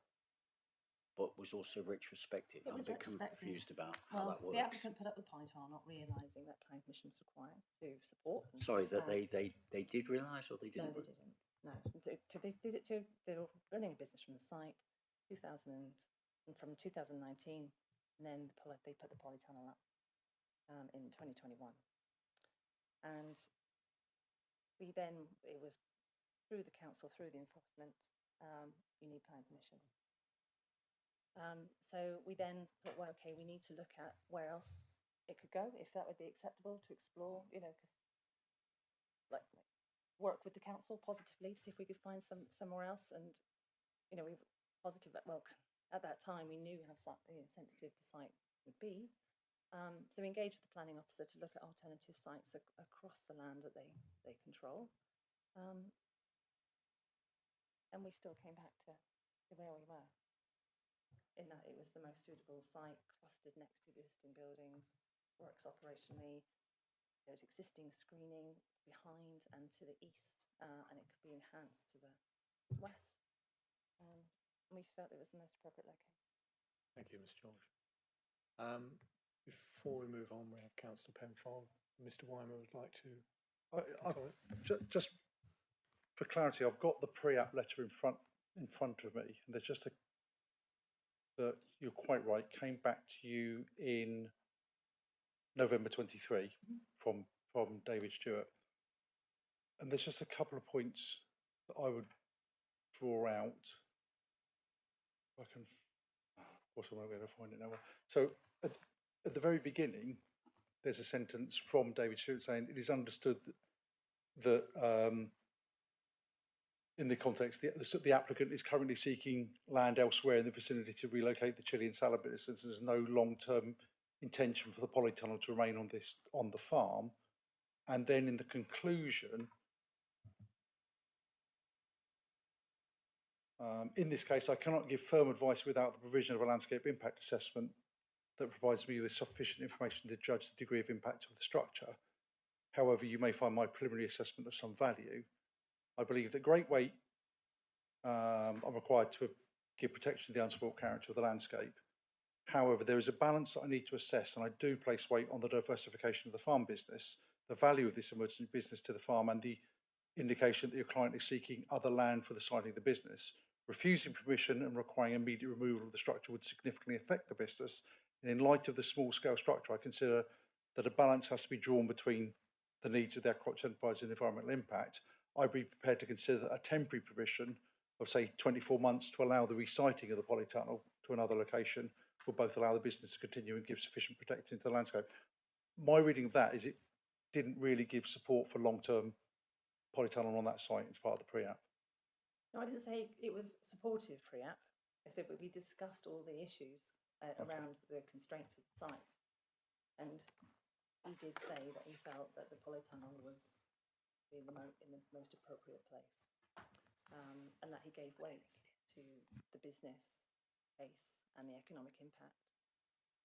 but was also retrospective. It was I'm a bit retrospective. confused about how that works. The applicant put up the polytunnel, not realising that planning permission was required to support. Sorry, that they did realise or they didn't? No, they didn't. No, they did it to. They were running a business from the site, from 2019, and then they put the polytunnel up in 2021, and it was through the council, through the enforcement. You need planning permission. So we then thought, well, okay, we need to look at where else it could go, if that would be acceptable to explore, because work with the council positively, see if we could find somewhere else. And, we were positive that, well, at that time we knew how sensitive the site would be. So we engaged with the planning officer to look at alternative sites across the land that they control. And we still came back to where we were, in that it was the most suitable site, clustered next to existing buildings, works operationally. There's existing screening behind and to the east, and it could be enhanced to the west. And we felt it was the most appropriate location. Thank you, Ms. George. Before we move on, we have Councillor Penfold. Mr. Weimer would like to comment. Just for clarity, I've got the pre-app letter in front of me, and there's just that you're quite right, came back to you in November 23 from David Stewart, and there's just a couple of points that I would draw out. If I can, of course, I won't be able to find it now. So at the very beginning, there's a sentence from David Stewart saying it is understood that in the context, the applicant is currently seeking land elsewhere in the vicinity to relocate the chili and salad business. There's no long-term intention for the polytunnel to remain on the farm. And then in the conclusion, in this case, I cannot give firm advice without the provision of a landscape impact assessment that provides me with sufficient information to judge the degree of impact of the structure. However, you may find my preliminary assessment of some value. I believe that great weight, I'm required to give protection to the unspoilt character of the landscape. However, there is a balance that I need to assess, and I do place weight on the diversification of the farm business, the value of this emerging business to the farm, and the indication that your client is seeking other land for the site of the business. Refusing permission and requiring immediate removal of the structure would significantly affect the business. And in light of the small-scale structure, I consider that a balance has to be drawn between the needs of the agricultural enterprise and environmental impact. I'd be prepared to consider a temporary permission of, say, 24 months to allow the resiting of the polytunnel to another location, will both allow the business to continue and give sufficient protection to the landscape. My reading of that is it didn't really give support for long-term polytunnel on that site as part of the pre-app. No, I didn't say it was supportive pre-app. I said we discussed all the issues around the constraints of the site, and he did say that he felt that the polytunnel was in the most appropriate place, and that he gave weight to the business case and the economic impact,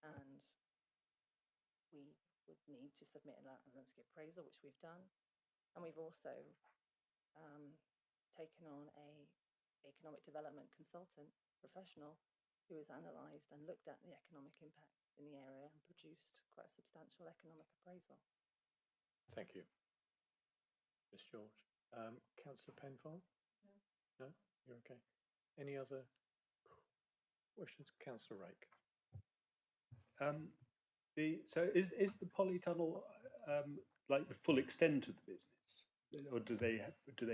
and we would need to submit a landscape appraisal, which we've done, and we've also taken on a economic development consultant professional who has analysed and looked at the economic impact in the area and produced quite a substantial economic appraisal. Thank you, Ms. George. Councillor Penfold? No, you're okay. Any other questions? Councillor Rake. So is the polytunnel like the full extent of the business, or do they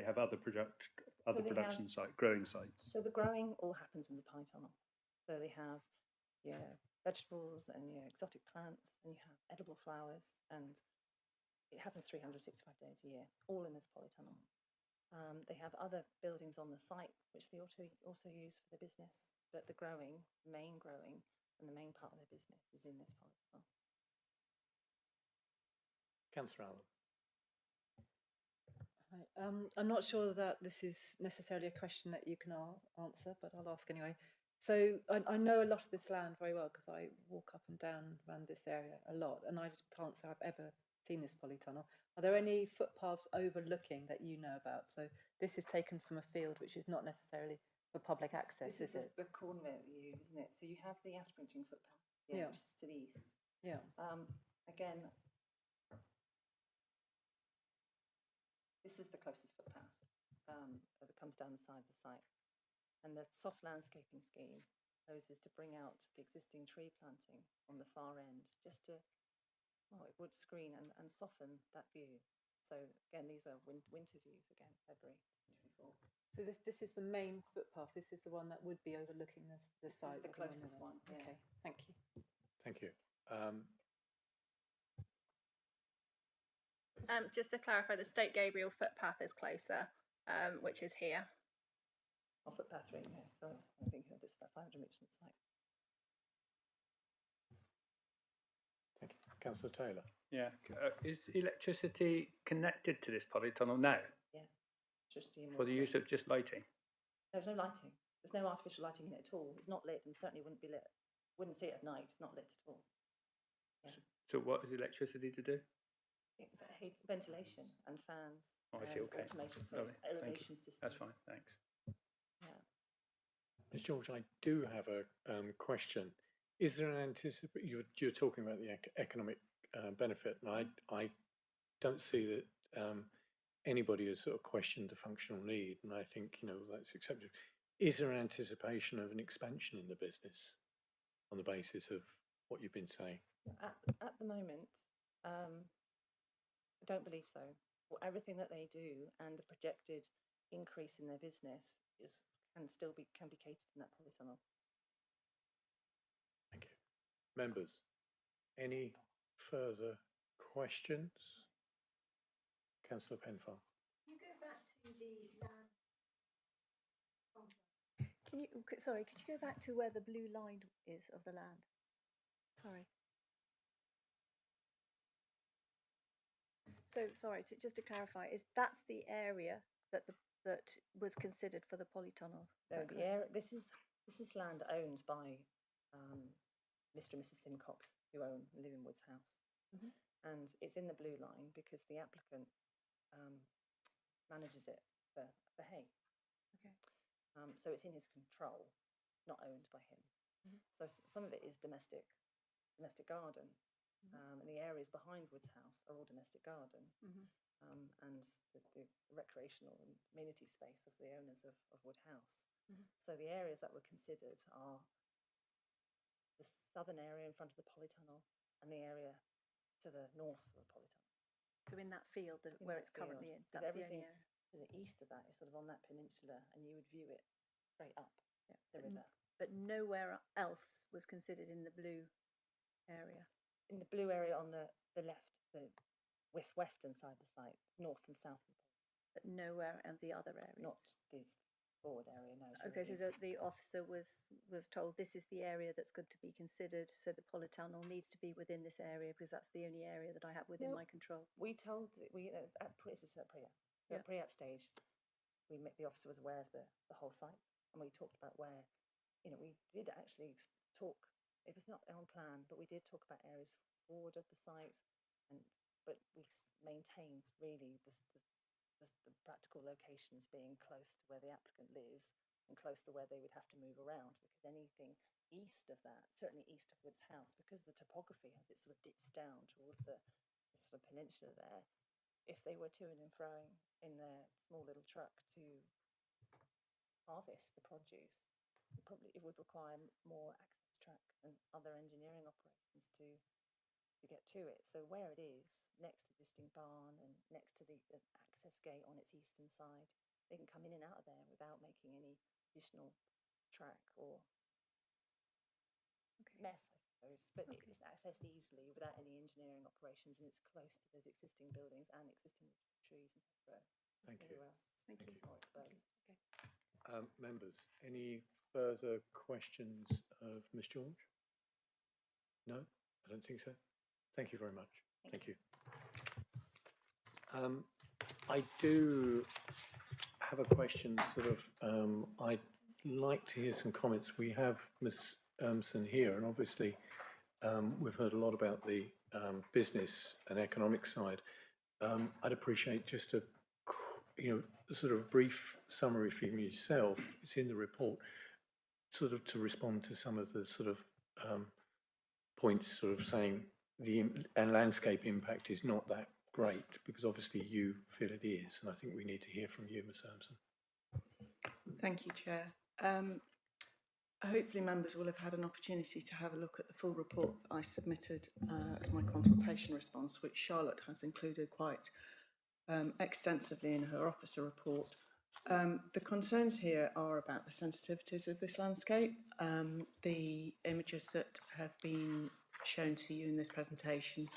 have other production sites, growing sites? So the growing all happens in the polytunnel. So they have your vegetables and your exotic plants, and you have edible flowers, and it happens 365 days a year, all in this polytunnel. They have other buildings on the site which they also use for the business, but the main growing, and the main part of their business is in this polytunnel. Councillor Allen. Hi. I'm not sure that this is necessarily a question that you can answer, but I'll ask anyway. So I know a lot of this land very well because I walk up and down around this area a lot, and I can't say I've ever seen this polytunnel. Are there any footpaths overlooking that you know about? So this is taken from a field which is not necessarily for public access, This is it? is the corner view, isn't it? So you have the Asprington footpath, Yeah. which is to the east. Yeah. Again, this is the closest footpath as it comes down the side of the site. And the soft landscaping scheme proposes to bring out the existing tree planting on the far end, just to, it would screen and soften that view. So again, these are winter views again, February 2024. So this is the main footpath. This is the one that would be overlooking the site. This is the closest one. Yeah. Okay, thank you. Thank you. Just to clarify, the Stoke Gabriel footpath is closer, which is here. Or footpath 3, yeah. So I'm thinking of this about 500 metres from the site. Thank you. Councillor Taylor. Yeah. Is electricity connected to this polytunnel now? Yeah. Electricity and For the water. use of just lighting? There's no lighting. There's no artificial lighting in it at all. It's not lit, and certainly wouldn't be lit. Wouldn't see it at night. It's not lit at all. Yeah. So what is electricity to do? Ventilation and fans. Oh, I see. Okay. Automated Thank irrigation you. systems. That's fine. Thanks. Yeah. Ms. George, I do have a question. Is there an you're talking about the economic benefit, and I don't see that anybody has sort of questioned the functional need, and I think that's accepted. Is there an anticipation of an expansion in the business on the basis of what you've been saying? At the moment, I don't believe so. Well, everything that they do and the projected increase in their business can be catered in that polytunnel. Thank you. Members, any further questions? Councillor Penfold. Can you go back to the land? Could you go back to where the blue line is of the land? Sorry. So sorry, just to clarify, that's the area that was considered for the polytunnel? So the area, this is land owned by Mr. and Mrs. Simcox, who live in Woods House. and it's in the blue line because the applicant manages it for hay. Okay. So it's in his control, not owned by him. So some of it is domestic garden, and the areas behind Wood's house are all domestic garden, and the recreational and amenity space of the owners of Wood House. So the areas that were considered are the southern area in front of the polytunnel and the area to the north of the polytunnel. So in that field where it's currently in, that's everything the only area. to the east of that is sort of on that peninsula, and you would view it straight up the river. But nowhere else was considered in the blue area. In the blue area on the left, the western side of the site, north and south. But nowhere in the other areas. Not this forward area, no. Okay, so the officer was told this is the area that's good to be considered, so the polytunnel needs to be within this area because that's the only area that I have within my control. We told this is at pre-app stage. The officer was aware of the whole site, and we talked about where, we did actually talk. It was not on plan, but we did talk about areas forward of the site, but we maintained really the practical locations being close to where the applicant lives and close to where they would have to move around, because anything east of that, certainly east of Wood's house, because the topography as it sort of dips down towards the sort of peninsula there, if they were to and froing in their small little truck to harvest the produce, it would require more access track and other engineering operations to get to it. So where it is, next to the existing barn and next to the access gate on its eastern side, they can come in and out of there without making any additional track or mess, I suppose. But it's accessed easily without any engineering operations, and it's close to those existing buildings and existing trees and hedgerow. Thank you. Thank you. More exposed. Members, any further questions of Ms. George? No, I don't think so. Thank you very much. Thank you. I do have a question, I'd like to hear some comments. We have Ms. Urmson here, and obviously we've heard a lot about the business and economic side. I'd appreciate just a sort of brief summary from yourself. It's in the report, sort of to respond to some of the sort of points, sort of saying the landscape impact is not that great, because obviously you feel it is, and I think we need to hear from you, Ms. Urmson. Thank you, Chair. Hopefully members will have had an opportunity to have a look at the full report that I submitted as my consultation response, which Charlotte has included quite extensively in her officer report. The concerns here are about the sensitivities of this landscape. The images that have been shown to you in this presentation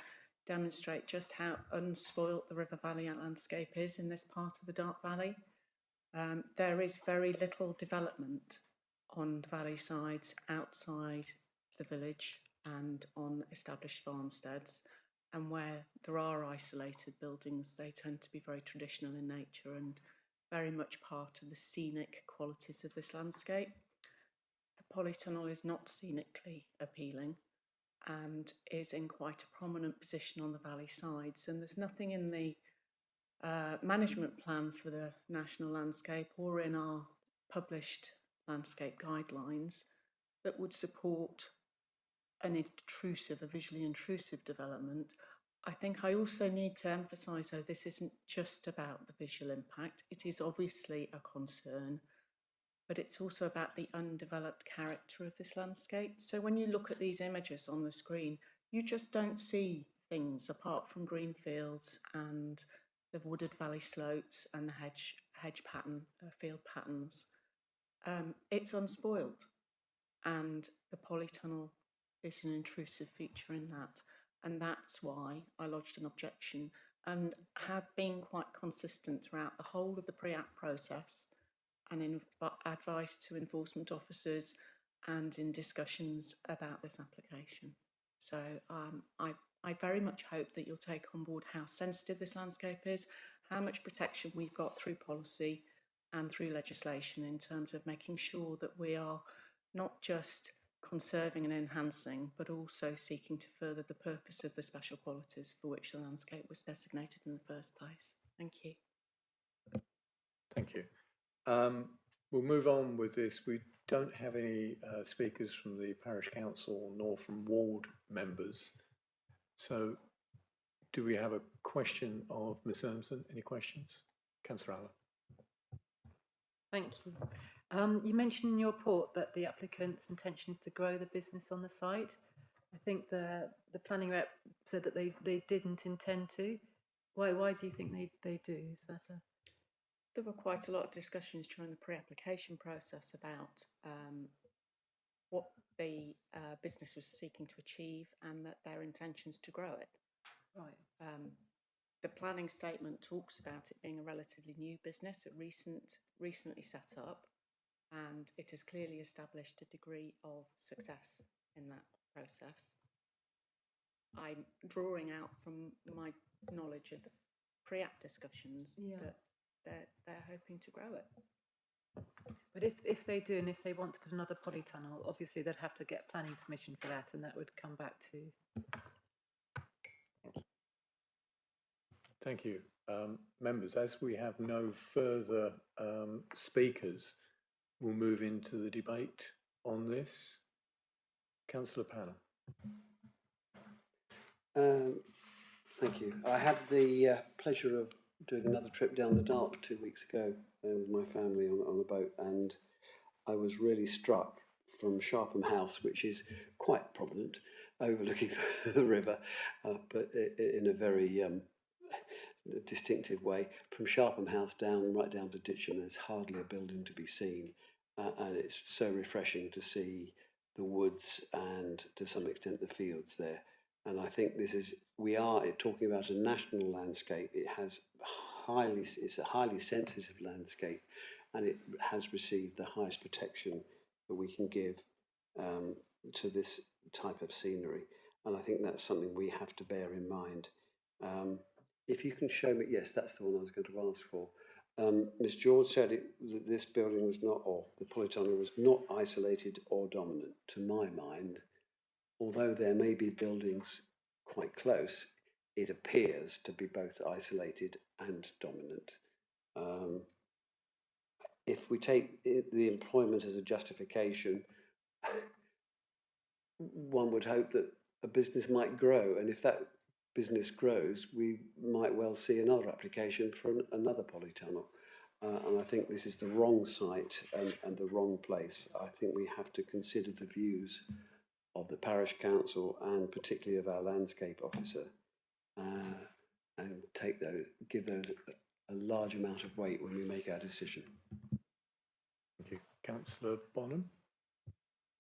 demonstrate just how unspoilt the River Valley landscape is in this part of the Dart Valley. There is very little development on the valley sides outside the village and on established farmsteads, and where there are isolated buildings, they tend to be very traditional in nature and very much part of the scenic qualities of this landscape. The polytunnel is not scenically appealing and is in quite a prominent position on the valley sides, and there's nothing in the management plan for the national landscape or in our published landscape guidelines that would support a visually intrusive development. I think I also need to emphasise, though, this isn't just about the visual impact. It is obviously a concern, but it's also about the undeveloped character of this landscape. So when you look at these images on the screen, you just don't see things apart from green fields and the wooded valley slopes and the hedge pattern, field patterns. It's unspoiled, and the polytunnel is an intrusive feature in that. And that's why I lodged an objection and have been quite consistent throughout the whole of the pre-app process and in advice to enforcement officers and in discussions about this application. So I very much hope that you'll take on board how sensitive this landscape is, how much protection we've got through policy and through legislation in terms of making sure that we are not just conserving and enhancing, but also seeking to further the purpose of the special qualities for which the landscape was designated in the first place. Thank you. Thank you. We'll move on with this. We don't have any speakers from the parish council nor from ward members. So do we have a question of Ms. Ermson? Any questions? Councillor Allen. Thank you. You mentioned in your report that the applicant's intention is to grow the business on the site. I think the planning rep said that they didn't intend to. Why do you think they do? Is that a... There were quite a lot of discussions during the pre-application process about what the business was seeking to achieve and that their intentions to grow it. Right. The planning statement talks about it being a relatively new business, recently set up, and it has clearly established a degree of success in that process. I'm drawing out from my knowledge of the pre-app discussions that they're hoping to grow it. But if they do, and if they want to put another polytunnel, obviously they'd have to get planning permission for that, and that would come back to... Thank you. Members, as we have no further speakers, we'll move into the debate on this. Councillor Panner. Thank you. I had the pleasure of doing another trip down the Dart 2 weeks ago with my family on a boat, and I was really struck from Sharpham House, which is quite prominent, overlooking the river, but in a very distinctive way. From Sharpham House right down to Ditcham, there's hardly a building to be seen, and it's so refreshing to see the woods and to some extent the fields there. And I think we are talking about a national landscape. It's a highly sensitive landscape, and it has received the highest protection that we can give to this type of scenery. And I think that's something we have to bear in mind. If you can show me, yes, that's the one I was going to ask for. Ms. George said that this building was not, or the polytunnel was not isolated or dominant. To my mind, although there may be buildings quite close, it appears to be both isolated and dominant. If we take the employment as a justification, one would hope that a business might grow, and if that business grows, we might well see another application for another polytunnel. And I think this is the wrong site and the wrong place. I think we have to consider the views of the parish council and particularly of our landscape officer, and give those a large amount of weight when we make our decision. Thank you. Councillor Bonham.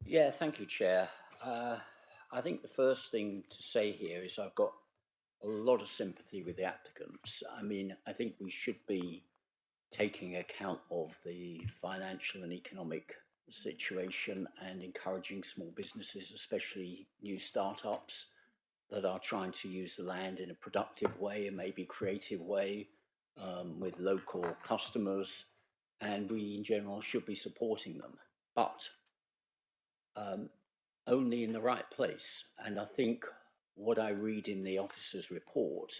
Yeah, thank you, Chair. I think the first thing to say here is I've got a lot of sympathy with the applicants. I mean, I think we should be taking account of the financial and economic situation and encouraging small businesses, especially new startups that are trying to use the land in a productive way and maybe creative way with local customers, and we in general should be supporting them, but only in the right place. And I think what I read in the officer's report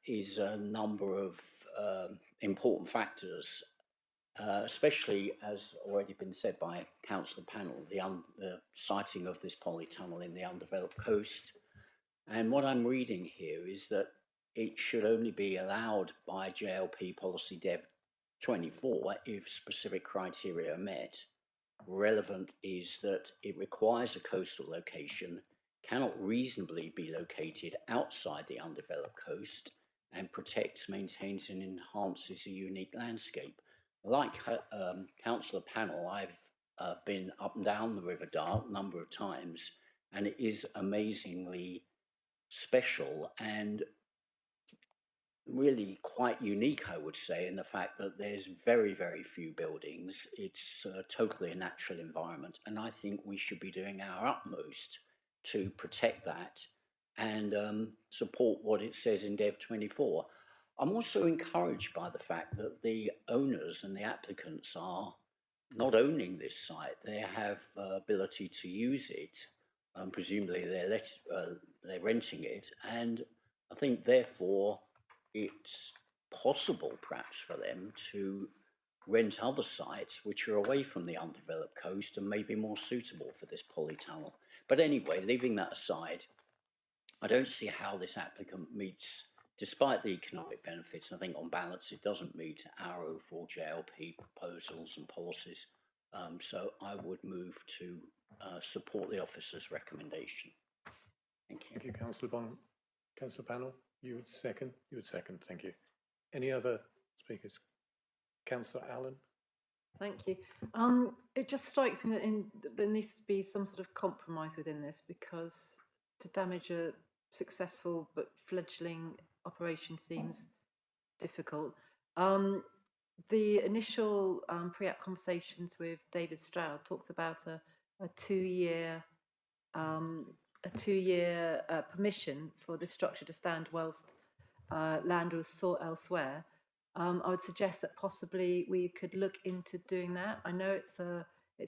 is a number of important factors, especially, as already been said by Councillor Panel, the siting of this polytunnel in the undeveloped coast. And what I'm reading here is that it should only be allowed by JLP policy Dev 24 if specific criteria are met. Relevant is that it requires a coastal location, cannot reasonably be located outside the undeveloped coast, and protects, maintains and enhances a unique landscape. Like Councillor Panel, I've been up and down the River Dart a number of times, and it is amazingly special and really quite unique, I would say, in the fact that there's very, very few buildings. It's totally a natural environment, and I think we should be doing our utmost to protect that and support what it says in Dev 24. I'm also encouraged by the fact that the owners and the applicants are not owning this site, they have ability to use it. Presumably they're renting it, and I think therefore it's possible perhaps for them to rent other sites which are away from the undeveloped coast and may be more suitable for this polytunnel. But anyway, leaving that aside, I don't see how this applicant meets, despite the economic benefits, I think on balance it doesn't meet our overall JLP proposals and policies. So I would move to support the officer's recommendation. Thank you. Thank you, Councillor Bonham. Councillor Panel, you would second? You would second, thank you. Any other speakers? Councillor Allen? Thank you. It just strikes me that there needs to be some sort of compromise within this, because to damage a successful but fledgling operation seems difficult. The initial pre-app conversations with David Stroud talked about a two-year permission for the structure to stand whilst land was sought elsewhere. I would suggest that possibly we could look into doing that. I know it's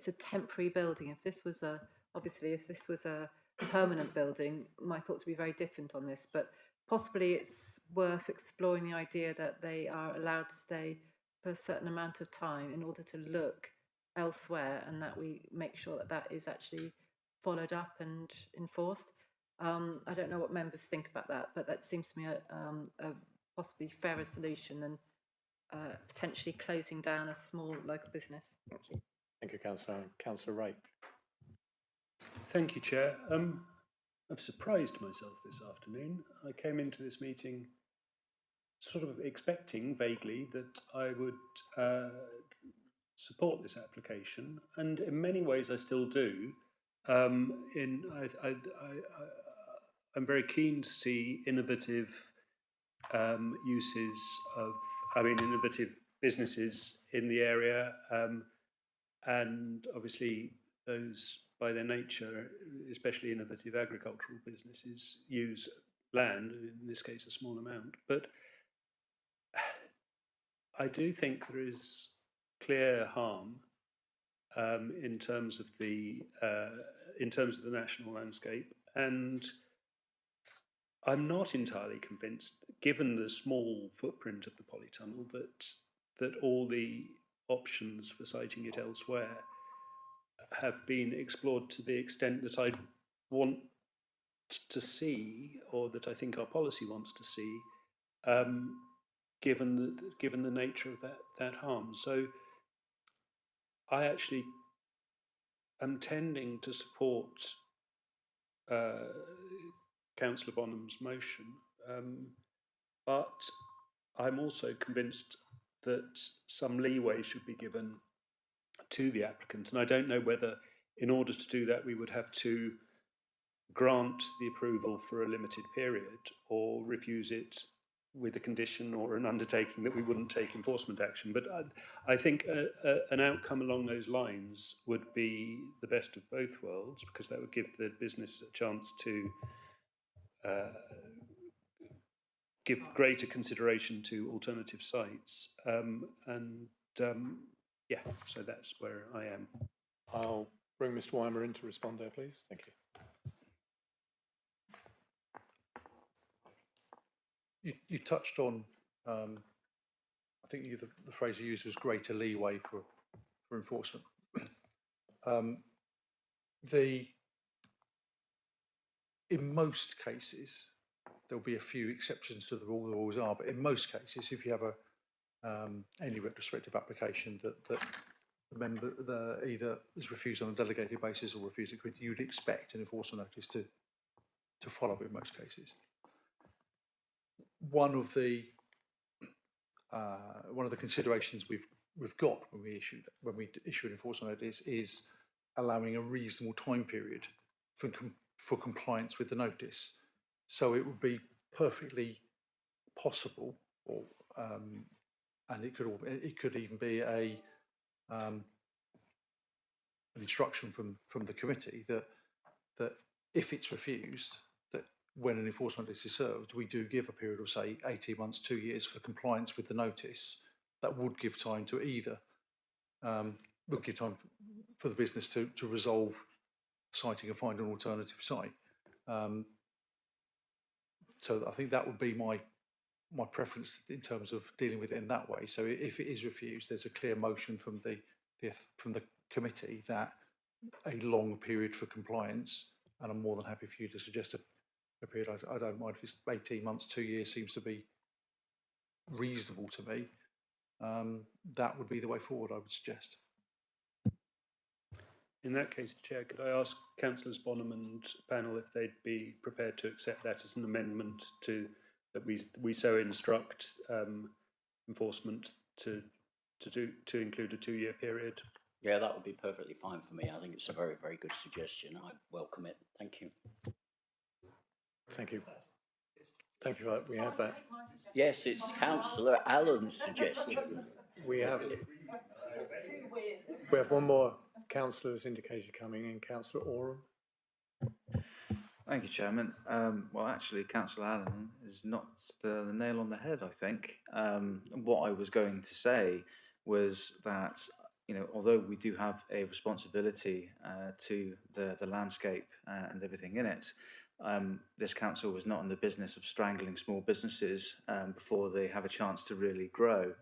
a temporary building. If this was a permanent building, my thoughts would be very different on this. But possibly it's worth exploring the idea that they are allowed to stay for a certain amount of time in order to look elsewhere, and that we make sure that that is actually followed up and enforced. I don't know what members think about that, but that seems to me a possibly fairer solution than potentially closing down a small local business. Thank you. Thank you, Councillor. Councillor Rake. Thank you, Chair. I've surprised myself this afternoon. I came into this meeting sort of expecting vaguely that I would support this application, and in many ways I still do. I'm very keen to see innovative innovative businesses in the area, and obviously those by their nature, especially innovative agricultural businesses, use land, in this case a small amount. But I do think there is clear harm in terms of the national landscape, and I'm not entirely convinced, given the small footprint of the polytunnel, that all the options for siting it elsewhere have been explored to the extent that I'd want to see, or that I think our policy wants to see, given the nature of that harm. So I actually am tending to support Councillor Bonham's motion, but I'm also convinced that some leeway should be given to the applicant, and I don't know whether in order to do that we would have to grant the approval for a limited period or refuse it with a condition or an undertaking that we wouldn't take enforcement action. But I think an outcome along those lines would be the best of both worlds, because that would give the business a chance to give greater consideration to alternative sites. Yeah, so that's where I am. I'll bring Mr. Weimer in to respond there, please. Thank you. You touched on, I think the phrase you used was greater leeway for enforcement. In most cases, there'll be a few exceptions to the rule, there always are, but in most cases, if you have any retrospective application that the member either is refused on a delegated basis or refused to quit, you'd expect an enforcement notice to follow in most cases. One of the considerations we've got when we issue an enforcement notice is allowing a reasonable time period for compliance with the notice. So it would be perfectly possible, or and it could even be an instruction from the committee that if it's refused, that when an enforcement notice is served, we do give a period of, say, 18 months, 2 years for compliance with the notice. That would give time to either will give time for the business to resolve siting and find an alternative site. So I think that would be my preference in terms of dealing with it in that way. So if it is refused, there's a clear motion from the committee that a long period for compliance, and I'm more than happy for you to suggest a period. I don't mind if it's 18 months, 2 years seems to be reasonable to me. That would be the way forward, I would suggest. In that case, Chair, could I ask Councillors Bonham and panel if they'd be prepared to accept that as an amendment to that we so instruct enforcement to include a 2-year period? Yeah, that would be perfectly fine for me. I think it's a very, very good suggestion. I welcome it. Thank you. Thank you. Thank you for that. We have that. Yes, it's Councillor Allen's suggestion. We have one more councillor who's indicated coming in, Councillor Oram. Thank you, Chairman. Well, actually, Councillor Allen is not the nail on the head, I think. What I was going to say was that, you know, although we do have a responsibility to the landscape and everything in it, this council was not in the business of strangling small businesses before they have a chance to really grow.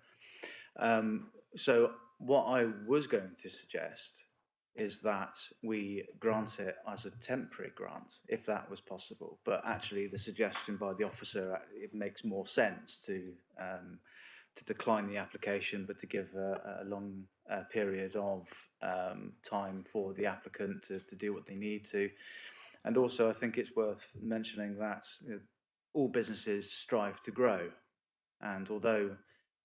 So what I was going to suggest is that we grant it as a temporary grant, if that was possible. But actually, the suggestion by the officer, it makes more sense to decline the application, but to give a long period of time for the applicant to do what they need to. And also, I think it's worth mentioning that, you know, all businesses strive to grow. And although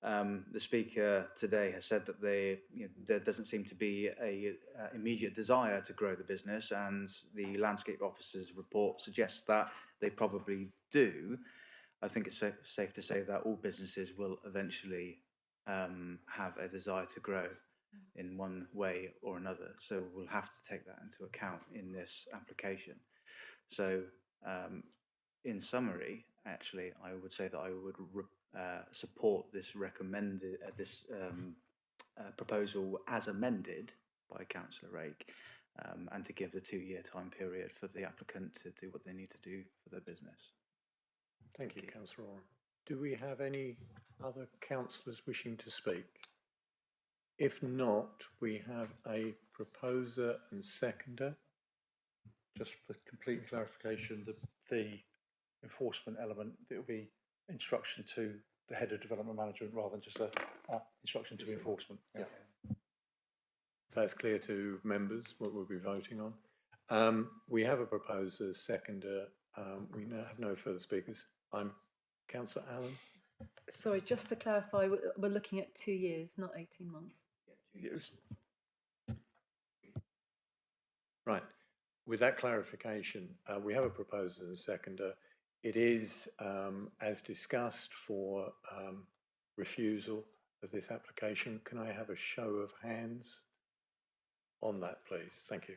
the speaker today has said that there doesn't seem to be a immediate desire to grow the business, and the landscape officer's report suggests that they probably do, I think it's safe to say that all businesses will eventually have a desire to grow in one way or another. So we'll have to take that into account in this application. So in summary, actually, I would say that I would support this recommended proposal as amended by Councillor Rake, and to give the 2-year time period for the applicant to do what they need to do for their business. Thank you, Councillor Oram. Do we have any other councillors wishing to speak? If not, we have a proposer and seconder. Just for complete clarification, the enforcement element, it will be instruction to the head of development management rather than just a instruction to enforcement. Yeah. So that's clear to members what we'll be voting on. We have a proposer, seconder. We now have no further speakers. I'm Councillor Allen. Sorry, just to clarify, we're looking at 2 years, not 18 months. Yes. Right. With that clarification, we have a proposer and a seconder. It is, as discussed, for refusal of this application. Can I have a show of hands on that, please? Thank you.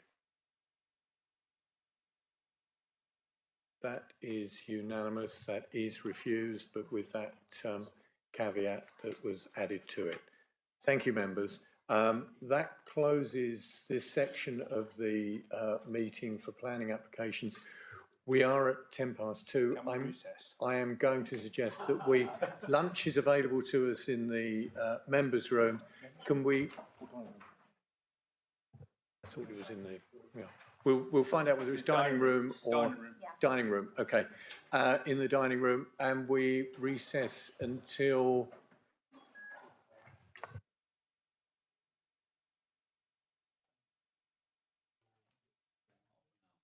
That is unanimous. That is refused, but with that caveat that was added to it. Thank you, members. That closes this section of the meeting for planning applications. We are at 2:10. I am going to suggest that lunch is available to us in the members' room. Can we? I thought it was in the. Yeah. We'll find out whether it's dining room or dining room. Okay, in the dining room, and we recess until.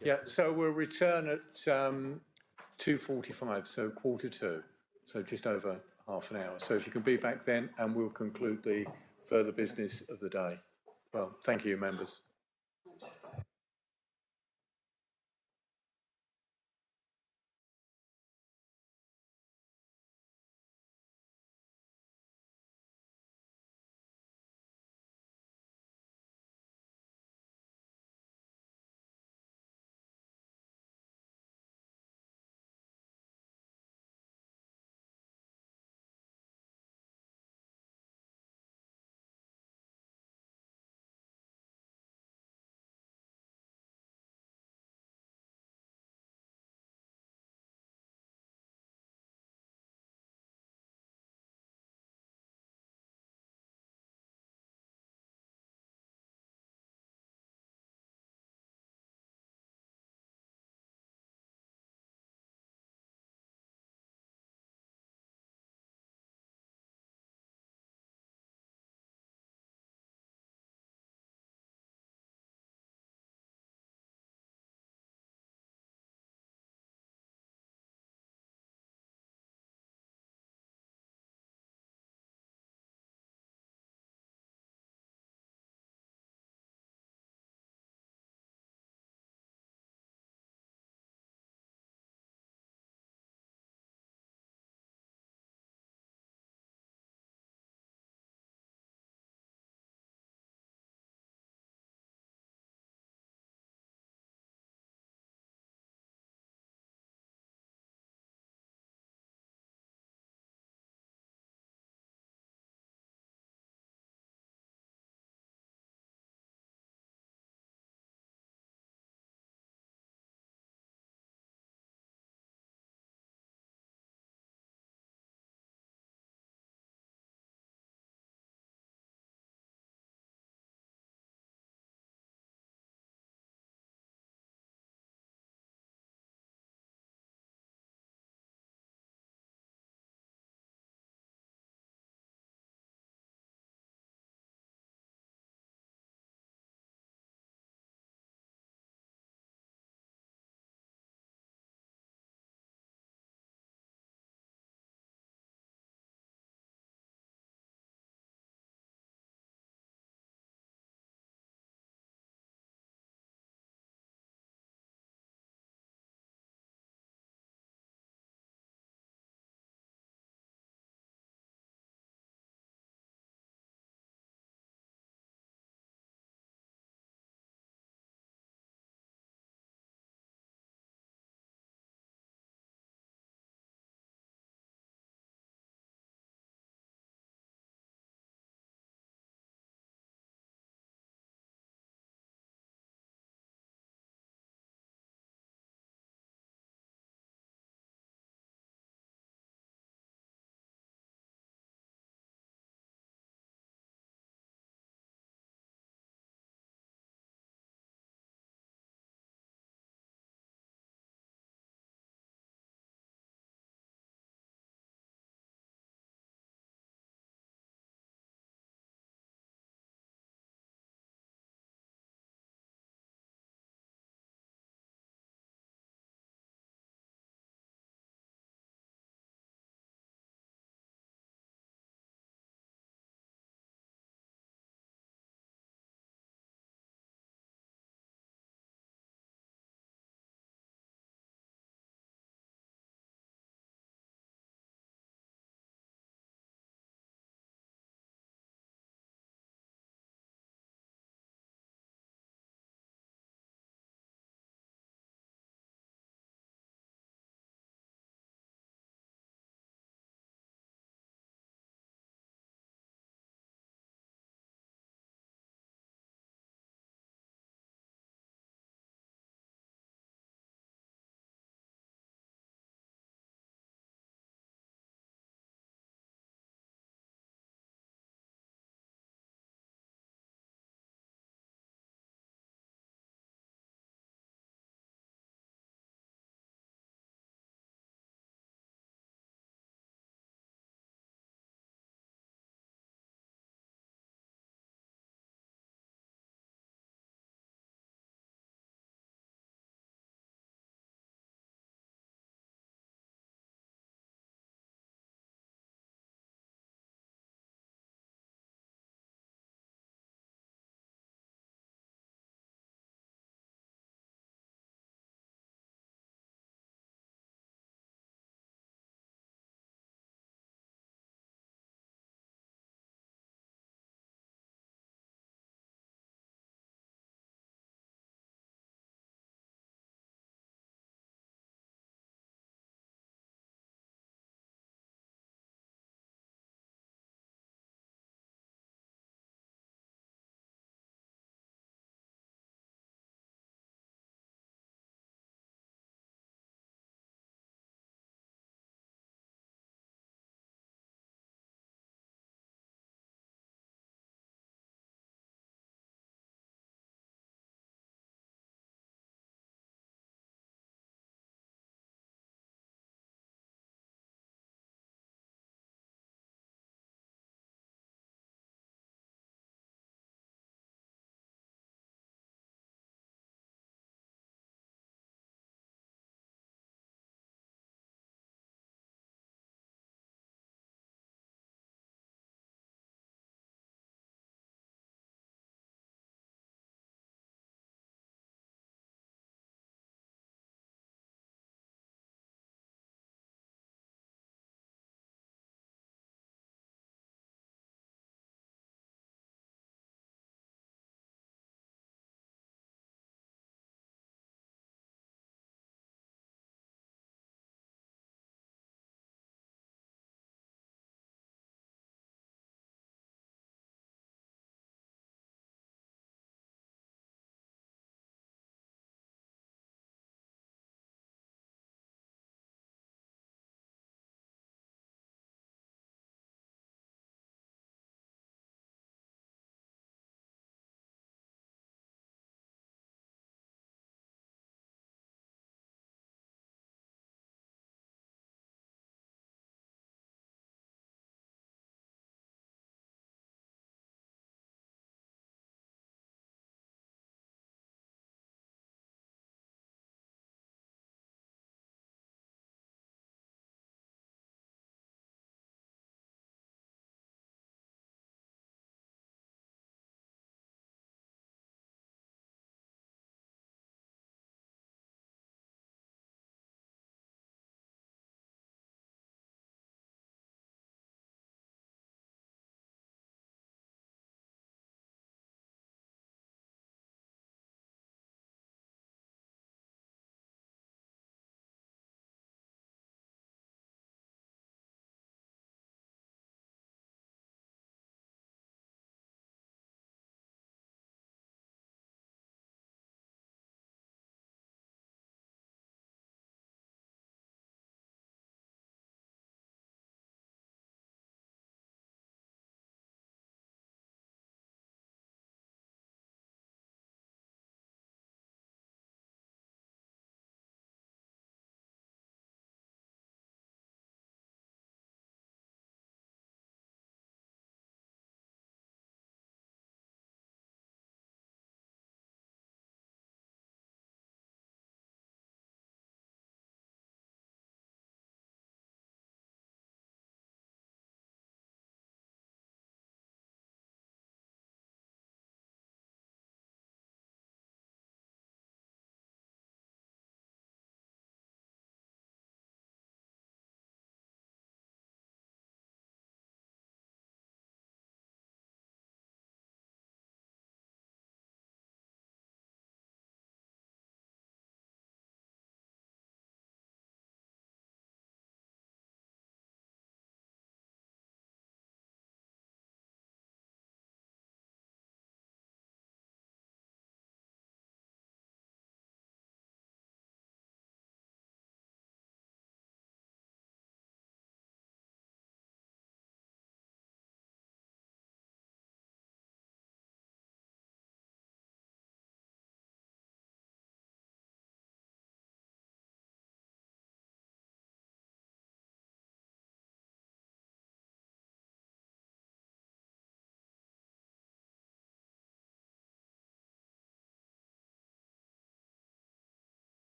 Yeah, so we'll return at 2:45, so 1:45, so just over half an hour. So if you can be back then, and we'll conclude the further business of the day. Well, thank you, members.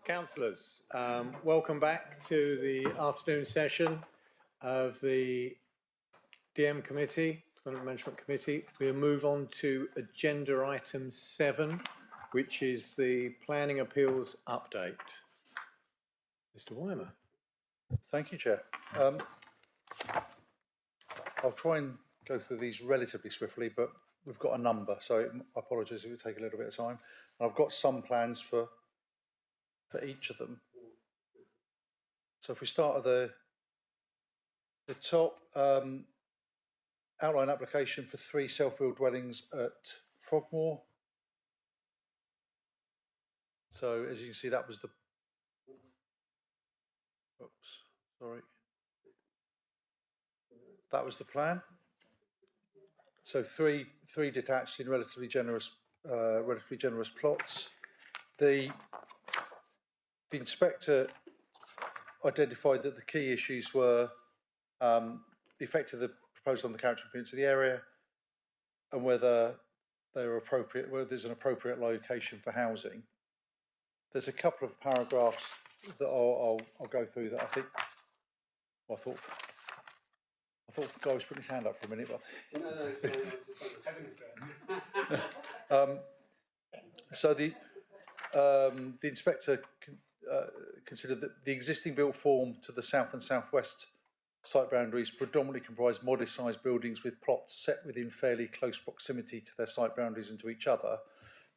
Councillors, welcome back to the afternoon session of the DM Committee, Development Management Committee. We'll move on to agenda item 7, which is the Planning Appeals Update. Mr. Weimer. Thank you, Chair. I'll try and go through these relatively swiftly, but we've got a number, so I apologise if it take a little bit of time. And I've got some plans for each of them. So if we start at the top, outline application for 3 self-built dwellings at Frogmore. So as you can see, that was the, that was the plan. So three detached in relatively generous plots. The inspector identified that the key issues were the effect of the proposal on the character and appearance of the area, and whether they're appropriate, whether there's an appropriate location for housing. There's a couple of paragraphs that I'll go through that I think. Well, I thought the guy was putting his hand up for a minute, but so the inspector considered that the existing built form to the south and southwest site boundaries predominantly comprise modest-sized buildings with plots set within fairly close proximity to their site boundaries and to each other.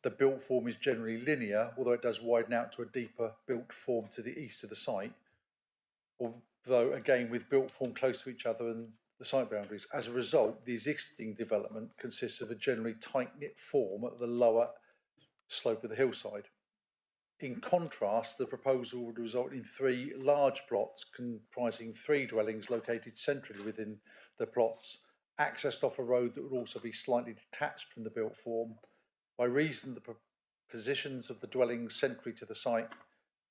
The built form is generally linear, although it does widen out to a deeper built form to the east of the site, although again with built form close to each other and the site boundaries. As a result, the existing development consists of a generally tight-knit form at the lower slope of the hillside. In contrast, the proposal would result in 3 large plots comprising 3 dwellings located centrally within the plots, accessed off a road that would also be slightly detached from the built form. By reason of the positions of the dwellings centrally to the site,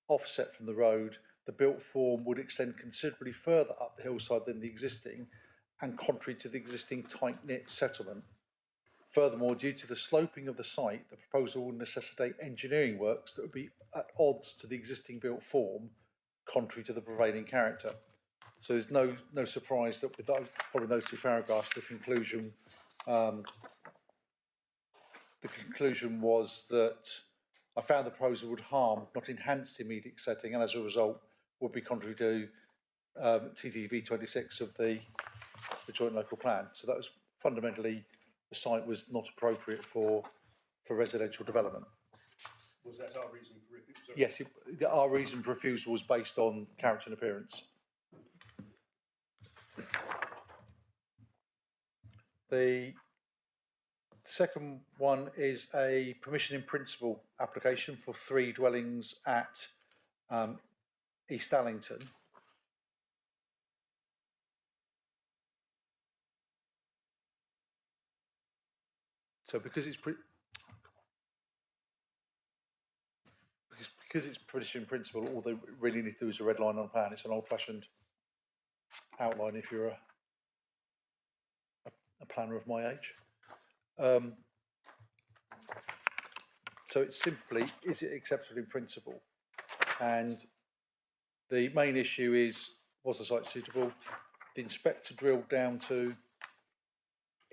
offset from the road, the built form would extend considerably further up the hillside than the existing, and contrary to the existing tight-knit settlement. Furthermore, due to the sloping of the site, the proposal will necessitate engineering works that would be at odds to the existing built form, contrary to the prevailing character. So there's no surprise that with following those 2 paragraphs, the conclusion was that I found the proposal would harm, not enhance the immediate setting, and as a result would be contrary to TTV 26 of the joint local plan. So that was fundamentally, the site was not appropriate for residential development. Was that our reason for refusal? Yes, our reason for refusal was based on character and appearance. The second one is a permission in principle application for 3 dwellings at East Allington. So because it's permission in principle, all they really need to do is a red line on a plan. It's an old-fashioned outline if you're a planner of my age. So it's simply, is it acceptable in principle? And the main issue is, was the site suitable? The inspector drilled down to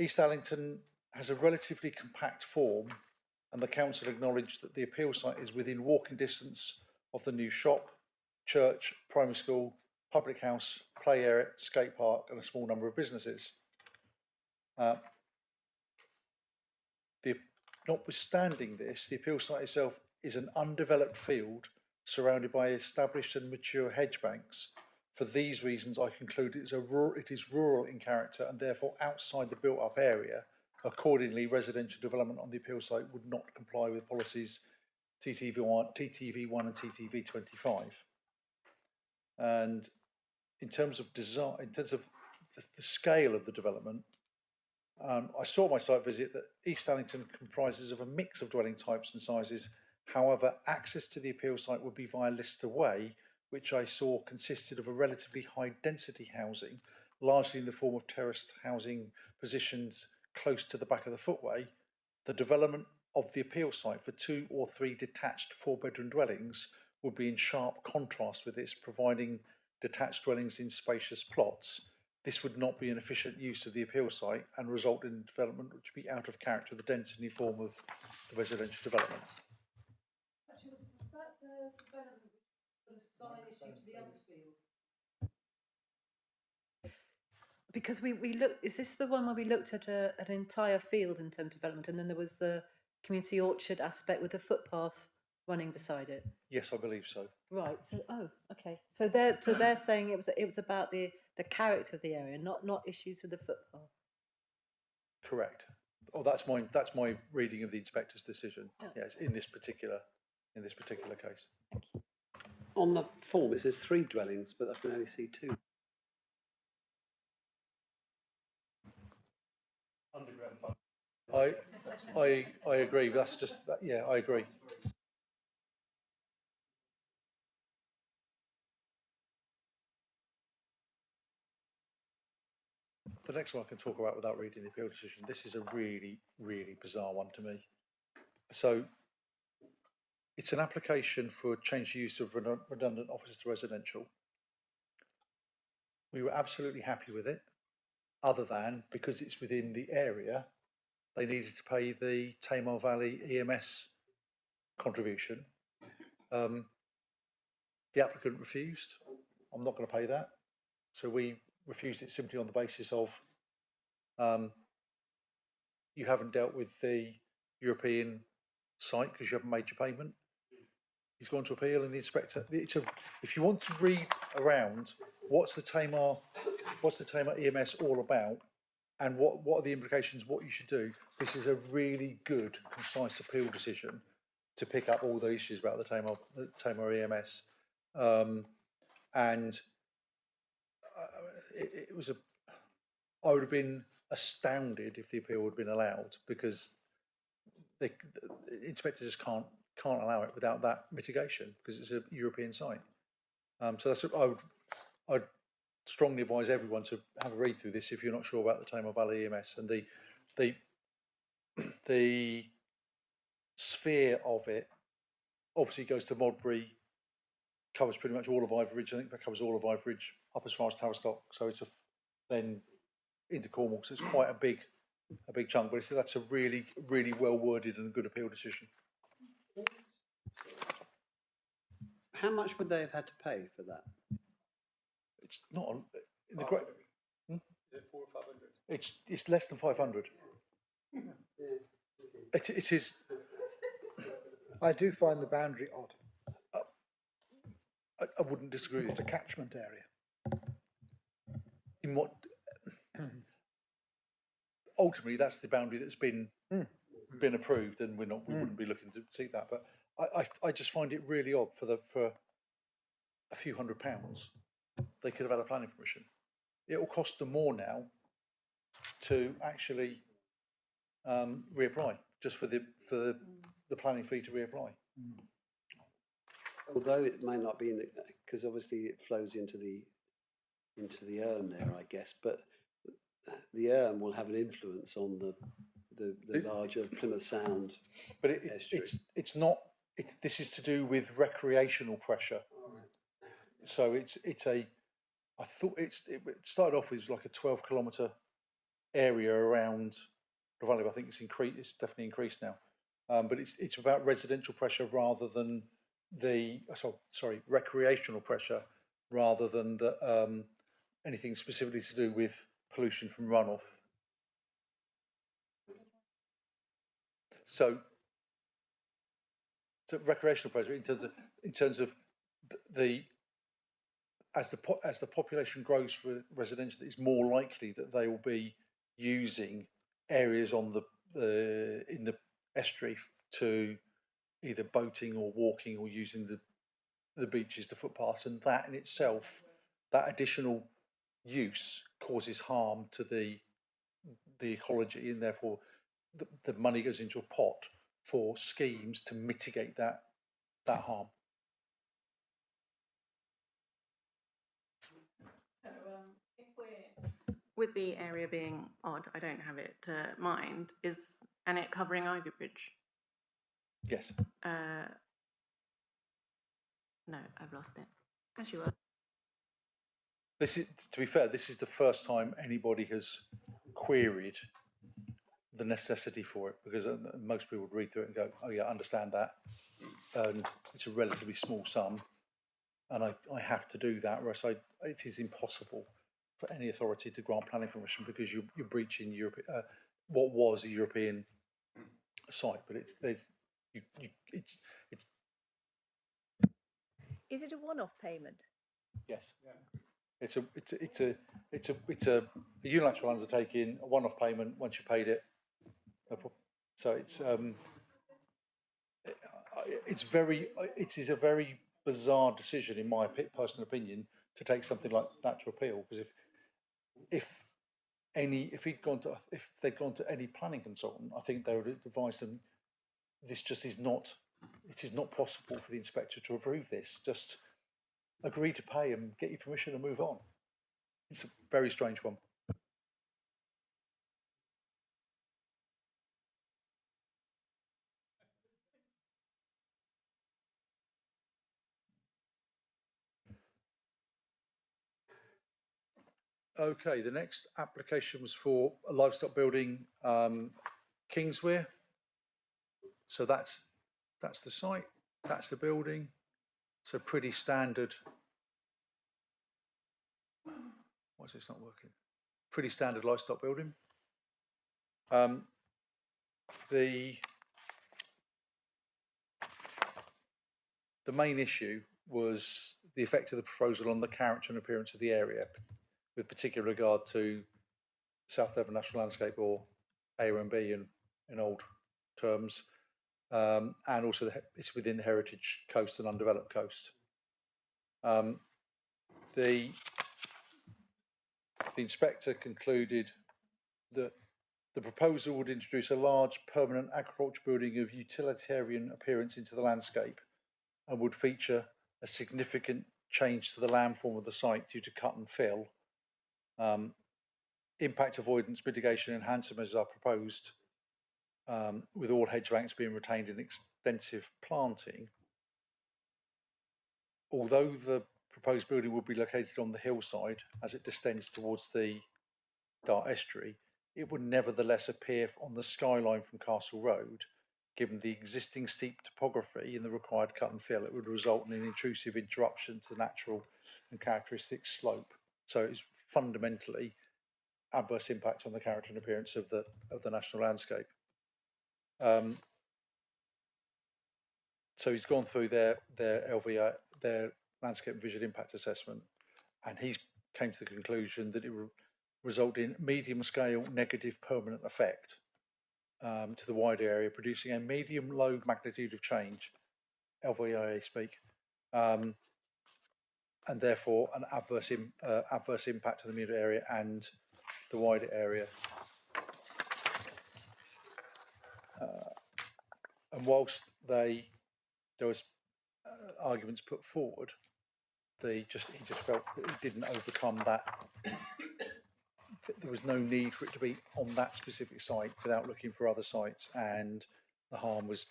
East Allington has a relatively compact form, and the council acknowledged that the appeal site is within walking distance of the new shop, church, primary school, public house, play area, skate park, and a small number of businesses. Notwithstanding this, the appeal site itself is an undeveloped field surrounded by established and mature hedge banks. For these reasons, I conclude it is rural in character and therefore outside the built-up area. Accordingly, residential development on the appeal site would not comply with policies TTV1 and TTV 25. And in terms of design, in terms of the scale of the development, I saw at my site visit that East Allington comprises of a mix of dwelling types and sizes. However, access to the appeal site would be via Lister Way, which I saw consisted of a relatively high density housing, largely in the form of terraced housing positions close to the back of the footway. The development of the appeal site for 2 or 3 detached 4-bedroom dwellings would be in sharp contrast with this, providing detached dwellings in spacious plots. This would not be an efficient use of the appeal site and result in development which would be out of character with the density form of the residential development. Actually, was that the development sort of sign issue to the other fields? Because we looked, is this the one where we looked at an entire field in terms of development, and then there was the community orchard aspect with the footpath running beside it? Yes, I believe so. Right. So, oh, okay. So they're saying it was about the character of the area, not issues with the footpath. Correct. Oh, that's my reading of the inspector's decision. Oh. Yes, in this particular case. Thank you. On the form, it says 3 dwellings, but I can only see 2. Underground. I agree. That's just that. Yeah, I agree. The next one I can talk about without reading the appeal decision. This is a really, really bizarre one to me. So it's an application for change use of redundant offices to residential. We were absolutely happy with it, other than because it's within the area, they needed to pay the Tamar Valley EMS contribution. The applicant refused. I'm not going to pay that. So we refused it simply on the basis of you haven't dealt with the European site because you haven't made your payment. He's gone to appeal, and the inspector. If you want to read around what's the Tamar EMS all about, and what are the implications, what you should do. This is a really good, concise appeal decision to pick up all the issues about the Tamar EMS, and it was I would have been astounded if the appeal would have been allowed, because the inspector just can't allow it without that mitigation, because it's a European site. So that's I'd strongly advise everyone to have a read through this if you're not sure about the Tamar Valley EMS, and the sphere of it obviously goes to Modbury, covers pretty much all of Ivor Ridge. I think that covers all of Ivor Ridge up as far as Tavistock. So it's then into Cornwall. So it's quite a big chunk. But that's a really, really well worded and good appeal decision. How much would they have had to pay for that? It's not on in the great. Is it 400 or 500? It's less than 500. Yeah. It is. I do find the boundary odd. I wouldn't disagree. It's a catchment area. In what? Ultimately, that's the boundary that's been approved, and we wouldn't be looking to see that. But I just find it really odd for a few £100 they could have had a planning permission. It will cost them more now to actually reapply, just for the planning fee to reapply. Although it may not be in the, because obviously it flows into the Erm there, I guess, but the Erm will have an influence on the larger Plymouth Sound. But it's not. This is to do with recreational pressure. So I thought it started off with like a 12-kilometre area around the valley. But I think it's definitely increased now. But it's about residential pressure rather than recreational pressure rather than anything specifically to do with pollution from runoff. So recreational pressure in terms of as the population grows for residential, it's more likely that they will be using areas on in the estuary to either boating or walking or using the beaches, the footpaths, and that in itself, that additional use causes harm to the ecology, and therefore the money goes into a pot for schemes to mitigate that harm. So, if we're with the area being odd, I don't have it to mind, and it covering Ivy Bridge. Yes. No, I've lost it. As you were. This is, to be fair, this is the first time anybody has queried the necessity for it, because most people would read through it and go, oh yeah, I understand that, and it's a relatively small sum, and I have to do that, whereas it is impossible for any authority to grant planning permission because you're breaching what was a European site, but it's Is it a one-off payment? yes. It's a unilateral undertaking, a one-off payment. Once you paid it, no problem. So it is a very bizarre decision, in my personal opinion, to take something like that to appeal. Because if they'd gone to any planning consultant, I think they would advise them this just is not. It is not possible for the inspector to approve this. Just agree to pay and get your permission and move on. It's a very strange one. Okay, the next application was for a livestock building, Kingswear. So that's the site, that's the building. So pretty standard. Why is this not working? Pretty standard livestock building. The main issue was the effect of the proposal on the character and appearance of the area, with particular regard to South Devon National Landscape, or ARNB in old terms, and also it's within the heritage coast and undeveloped coast. The inspector concluded that the proposal would introduce a large permanent agriculture building of utilitarian appearance into the landscape and would feature a significant change to the landform of the site due to cut and fill. Impact avoidance, mitigation, and enhancement measures are proposed, with all hedge banks being retained in extensive planting. Although the proposed building would be located on the hillside as it descends towards the Dart estuary, it would nevertheless appear on the skyline from Castle Road. Given the existing steep topography and the required cut and fill, it would result in an intrusive interruption to the natural and characteristic slope. So it's fundamentally adverse impact on the character and appearance of the national landscape. So he's gone through their LVA, their landscape and visual impact assessment, and he's came to the conclusion that it will result in medium scale negative permanent effect to the wider area, producing a medium low magnitude of change, LVIA speak, and therefore an adverse impact on the immediate area and the wider area. And whilst there was arguments put forward, he just felt that it didn't overcome that. There was no need for it to be on that specific site without looking for other sites, and the harm was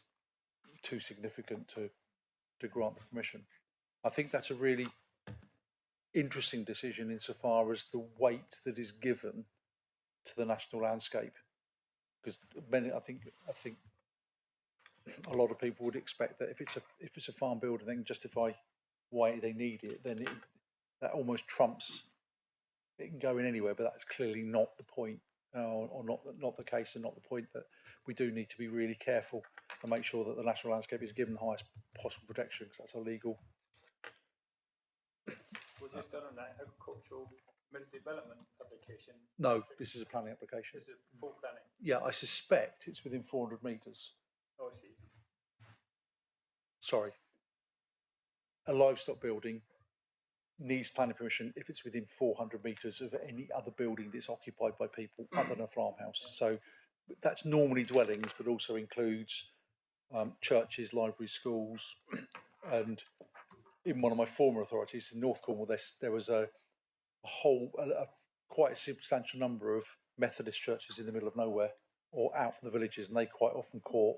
too significant to grant the permission. I think that's a really interesting decision insofar as the weight that is given to the national landscape, because I think a lot of people would expect that if it's a farm building, they can justify why they need it. Then that almost trumps. It can go in anywhere, but that's clearly not the point, or not the case, and not the point. That we do need to be really careful and make sure that the national landscape is given the highest possible protection, because that's illegal. Was this done on that agricultural development application? No, this is a planning application. This is full planning. Yeah, I suspect it's within 400 metres. Oh, I see. Sorry. A livestock building needs planning permission if it's within 400 metres of any other building that's occupied by people other than a farmhouse. So that's normally dwellings, but also includes churches, libraries, schools. And in one of my former authorities in North Cornwall, there was a quite a substantial number of Methodist churches in the middle of nowhere or out from the villages, and they quite often caught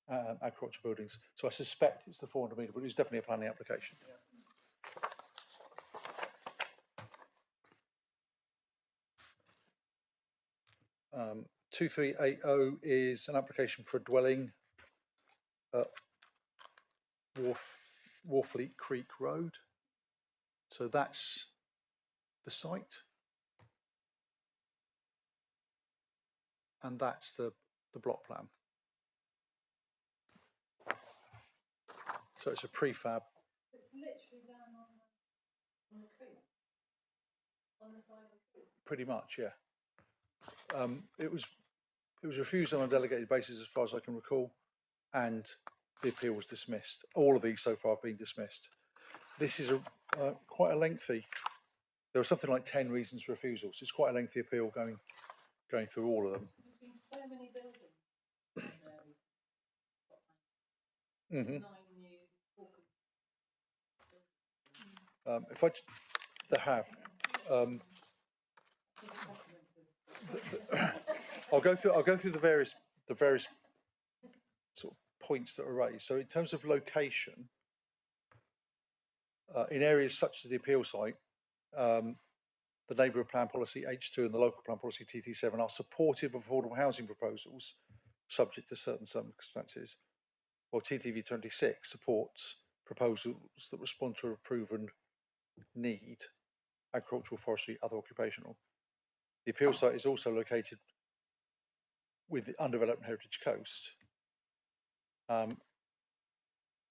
agricultural buildings. So I suspect it's the 400 metre, but it's definitely a planning application. 2380 is an application for a dwelling at Warfleet Creek Road. So that's the site, and that's the block plan. So it's a prefab. It's literally down on the creek, on the side of the creek. Pretty much, yeah. It was refused on a delegated basis, as far as I can recall, and the appeal was dismissed. All of these so far have been dismissed. This is quite a lengthy. There were something like 10 reasons for refusal, so it's quite a lengthy appeal going through all of them. There's been so many buildings. Mm-hmm. 9 new walkers. They have. I'll go through the various sort of points that are raised. So in terms of location, in areas such as the appeal site, the neighbourhood plan policy H2 and the local plan policy TT7 are supportive of affordable housing proposals, subject to certain circumstances, while TTV 26 supports proposals that respond to a proven need, agricultural, forestry, other occupational. The appeal site is also located with the undeveloped heritage coast.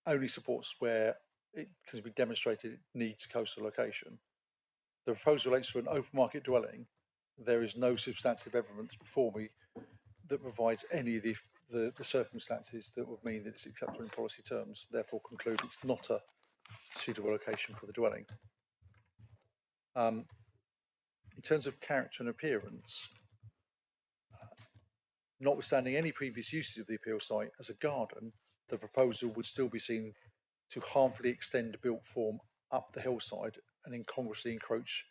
Only supports where it can be demonstrated it needs a coastal location. The proposal relates to an open market dwelling. There is no substantive evidence before me that provides any of the circumstances that would mean that it's acceptable in policy terms. Therefore, conclude it's not a suitable location for the dwelling. In terms of character and appearance, notwithstanding any previous uses of the appeal site as a garden, the proposal would still be seen to harmfully extend the built form up the hillside and incongruously encroach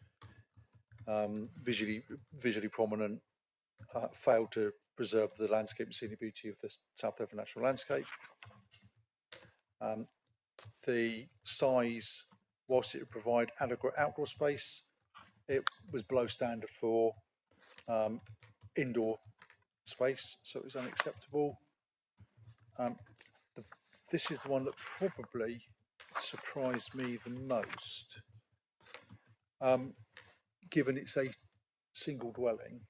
visually prominent, failed to preserve the landscape and scenic beauty of the South Devon natural landscape. The size, whilst it would provide adequate outdoor space, it was below standard for indoor space, so it was unacceptable. This is the one that probably surprised me the most, given it's a single dwelling.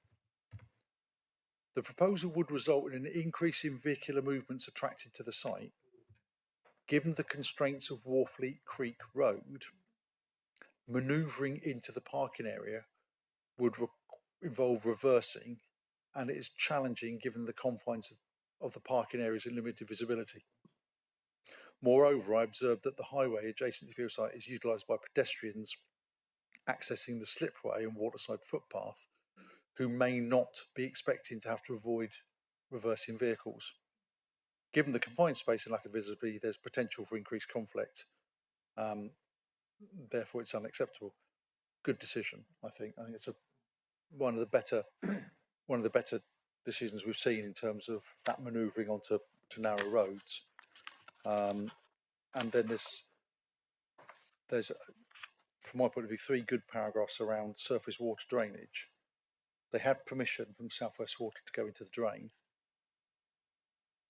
The proposal would result in an increase in vehicular movements attracted to the site. Given the constraints of Warfleet Creek Road, manoeuvring into the parking area would involve reversing, and it is challenging given the confines of the parking areas and limited visibility. Moreover, I observed that the highway adjacent to the appeal site is utilised by pedestrians accessing the slipway and waterside footpath who may not be expecting to have to avoid reversing vehicles. Given the confined space and lack of visibility, there's potential for increased conflict. Therefore, it's unacceptable. Good decision, I think. I think it's one of the better decisions we've seen in terms of that manoeuvring onto narrow roads. And then there's, from my point of view, 3 good paragraphs around surface water drainage. They had permission from South West Water to go into the drain,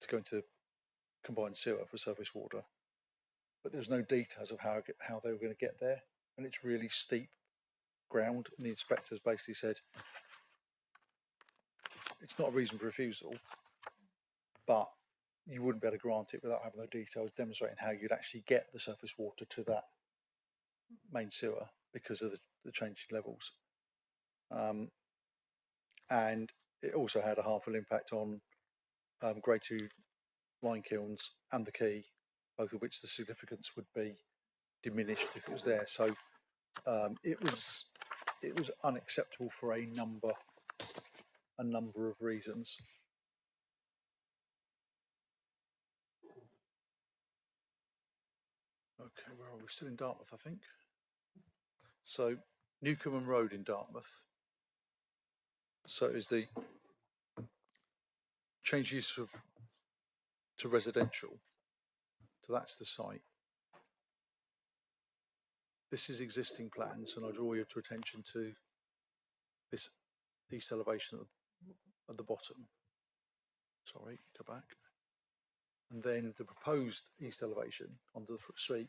to go into combined sewer for surface water, but there's no details of how they were going to get there, and it's really steep ground. And the inspectors basically said it's not a reason for refusal, but you wouldn't be able to grant it without having the details demonstrating how you'd actually get the surface water to that main sewer because of the changing levels. And it also had a harmful impact on grade 2 lime kilns and the quay, both of which the significance would be diminished if it was there. So it was unacceptable for a number of reasons. Okay, where are we? Still in Dartmouth, I think. So Newcomen Road in Dartmouth. So is the change use of to residential. So that's the site. This is existing plans, and I draw your attention to this east elevation at the bottom. Sorry, go back. And then the proposed east elevation onto the street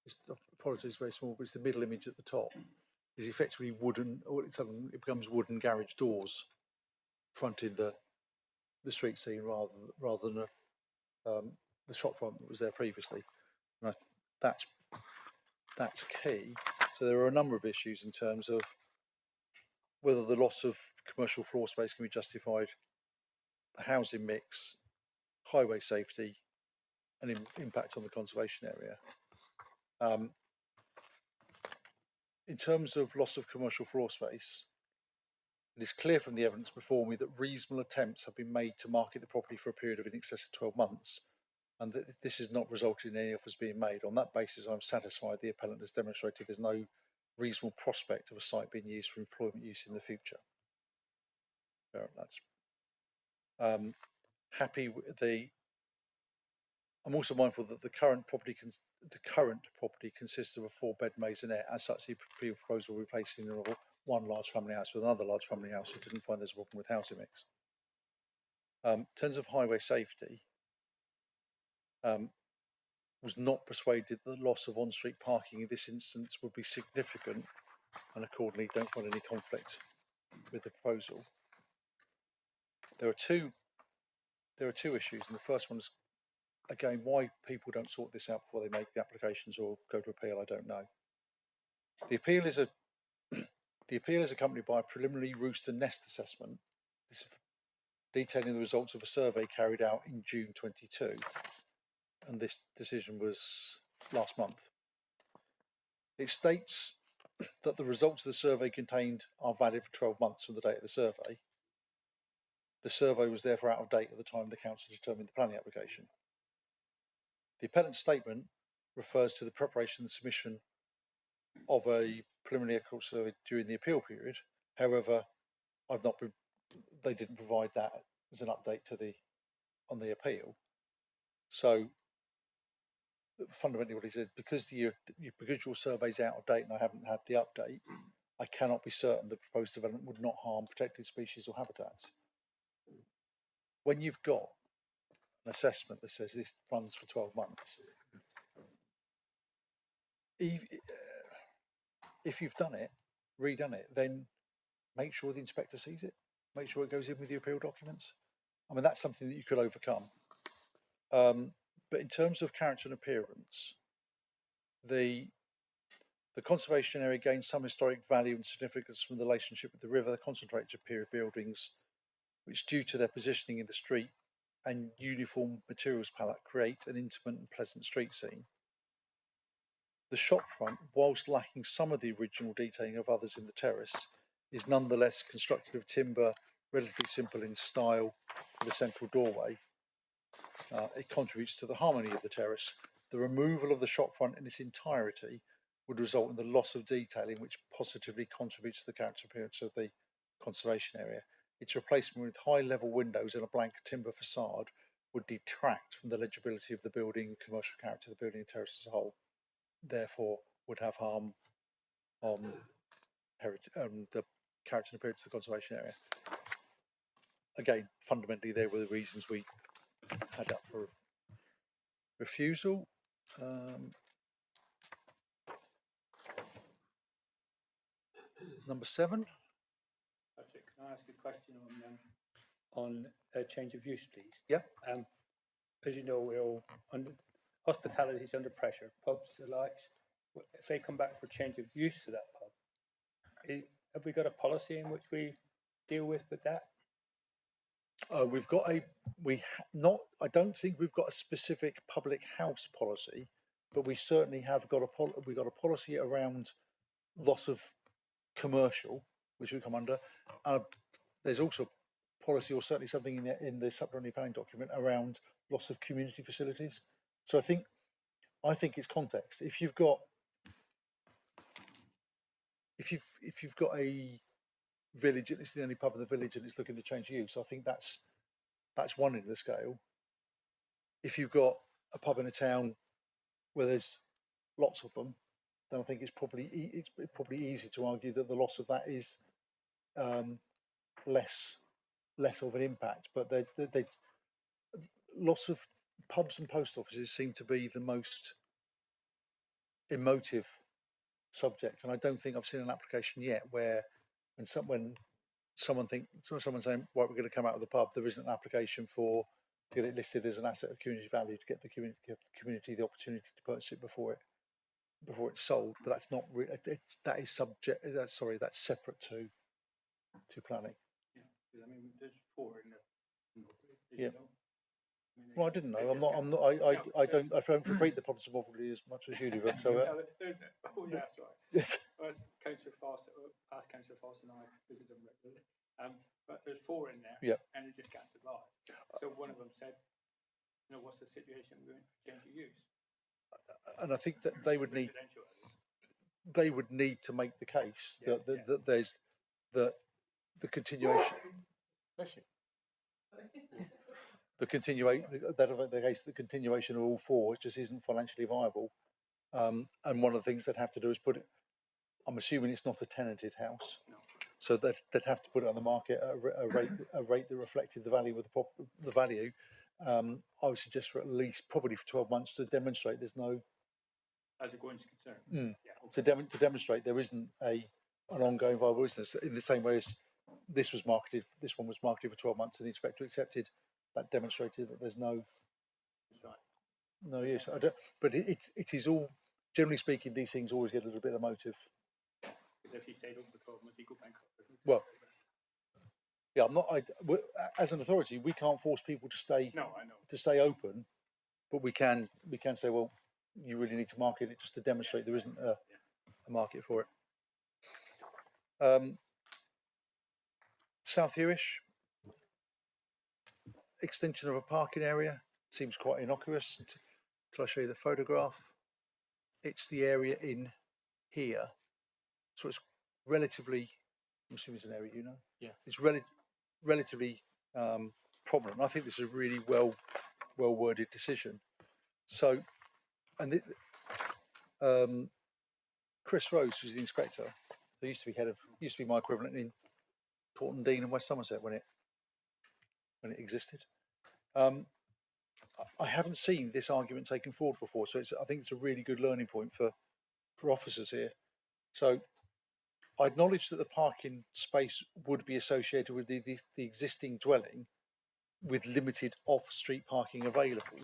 is, apologies, very small, but it's the middle image at the top. Is effectively wooden, or it becomes wooden garage doors fronting the street scene rather than the shop front that was there previously. And that's key. So there are a number of issues in terms of whether the loss of commercial floor space can be justified, the housing mix, highway safety, and impact on the conservation area. In terms of loss of commercial floor space, it is clear from the evidence before me that reasonable attempts have been made to market the property for a period of in excess of 12 months, and that this has not resulted in any offers being made. On that basis, I'm satisfied the appellant has demonstrated there's no reasonable prospect of a site being used for employment use in the future. That's happy with the. I'm also mindful that the current property consists of a 4-bed maisonette. As such, the appeal proposal replacing one large family house with another large family house, who didn't find there's a problem with housing mix. In terms of highway safety, was not persuaded that the loss of on-street parking in this instance would be significant, and accordingly don't find any conflict with the proposal. There are two issues, and the first one is, again, why people don't sort this out before they make the applications or go to appeal, I don't know. The appeal is accompanied by a preliminary rooster nest assessment. This is detailing the results of a survey carried out in June 22, and this decision was last month. It states that the results of the survey contained are valid for 12 months from the date of the survey. The survey was therefore out of date at the time the council determined the planning application. The appellant's statement refers to the preparation and submission of a preliminary agricultural survey during the appeal period. However, they didn't provide that as an update on the appeal. So fundamentally what he said, because your survey's out of date and I haven't had the update, I cannot be certain the proposed development would not harm protected species or habitats. When you've got an assessment that says this runs for 12 months, if you've done it, redone it, then make sure the inspector sees it, make sure it goes in with your appeal documents. I mean, that's something that you could overcome. But in terms of character and appearance, the conservation area gains some historic value and significance from the relationship with the river, the concentrated period buildings, which, due to their positioning in the street and uniform materials palette, create an intimate and pleasant street scene. The shopfront, whilst lacking some of the original detailing of others in the terrace, is nonetheless constructed of timber, relatively simple in style, with a central doorway. It contributes to the harmony of the terrace. The removal of the shopfront in its entirety would result in the loss of detailing, which positively contributes to the character appearance of the conservation area. Its replacement with high-level windows and a blank timber facade would detract from the legibility of the building and commercial character of the building and terrace as a whole. Therefore, would have harm on the character and appearance of the conservation area. Again, fundamentally, there were the reasons we had up for refusal. Number 7. Patrick, can I ask a question on a change of use, please? Yeah. As you know, we're all hospitality is under pressure. Pubs, the likes. If they come back for change of use to that pub, have we got a policy in which we deal with that? We've got I don't think we've got a specific public house policy, but we certainly have got a policy around loss of commercial, which would come under. There's also policy, or certainly something in the supplementary planning document, around loss of community facilities. So I think it's context. If you've got a village and it's the only pub in the village and it's looking to change use, I think that's one end of the scale. if you've got a pub in a town where there's lots of them, then I think it's probably easy to argue that the loss of that is less of an impact. But they lots of pubs and post offices seem to be the most emotive subject, and I don't think I've seen an application yet where when someone saying, right, we're going to come out of the pub, there isn't an application to get it listed as an asset of community value, to give the community the opportunity to purchase it before it's sold. But that's not really, that's separate to planning. Yeah, I mean, there's 4 in there. Yeah. Well, I didn't know. I don't frequent the pubs probably as much as you do. But so. Oh yeah, that's right. Yes. Councillor Foster, past Councillor Foster and I visit them regularly. But there's 4 in there. Yeah. And it just can't survive. So one of them said, what's the situation we're going to use? And I think that they would need to make the case that there's the continuation. Bless you. The continuation of all 4 just isn't financially viable. And one of the things they'd have to do is put it. I'm assuming it's not a tenanted house, so they'd have to put it on the market at a rate that reflected the value of the value. I would suggest for at least probably for 12 months to demonstrate there's no. As a going concern. To demonstrate there isn't an ongoing viable business in the same way as this one was marketed for 12 months and the inspector accepted. That demonstrated that there's no use. But it is all, generally speaking, these things always get a little bit emotive. Because if he stayed open for 12 months, he could bankrupt. Well, yeah, I'm not. As an authority, we can't force people to stay. No, I know. To stay open, but we can say, well, you really need to market it just to demonstrate there isn't a market for it. South Hewish, extension of a parking area seems quite innocuous. Shall I show you the photograph? It's the area in here, so it's relatively. I'm assuming it's an area you know. Yeah. It's relatively prominent. I think this is a really well worded decision. So, and Chris Rose, who's the inspector, who used to be my equivalent in Taunton Dean and West Somerset when it existed. I haven't seen this argument taken forward before, so I think it's a really good learning point for officers here. So I acknowledge that the parking space would be associated with the existing dwelling with limited off-street parking available.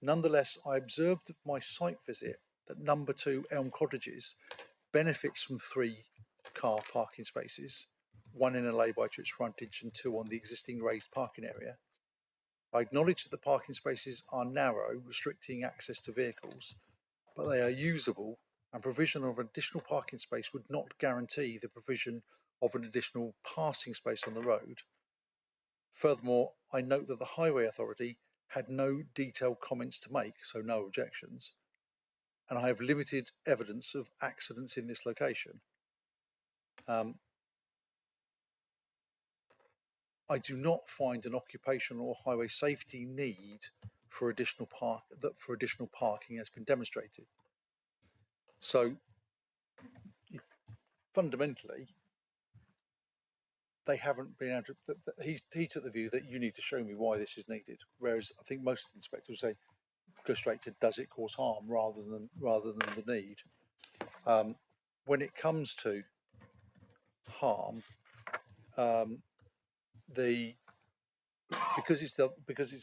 Nonetheless, I observed at my site visit that number 2 Elm Cottages benefits from 3 car parking spaces, 1 in a lay-by to its frontage and 2 on the existing raised parking area. I acknowledge that the parking spaces are narrow, restricting access to vehicles, but they are usable, and provision of an additional parking space would not guarantee the provision of an additional passing space on the road. Furthermore, I note that the Highway Authority had no detailed comments to make, so no objections, and I have limited evidence of accidents in this location. I do not find an occupational or highway safety need for additional parking has been demonstrated. So fundamentally, they haven't been able to. He took the view that you need to show me why this is needed, whereas I think most inspectors say go straight to does it cause harm rather than the need. When it comes to harm, because it's the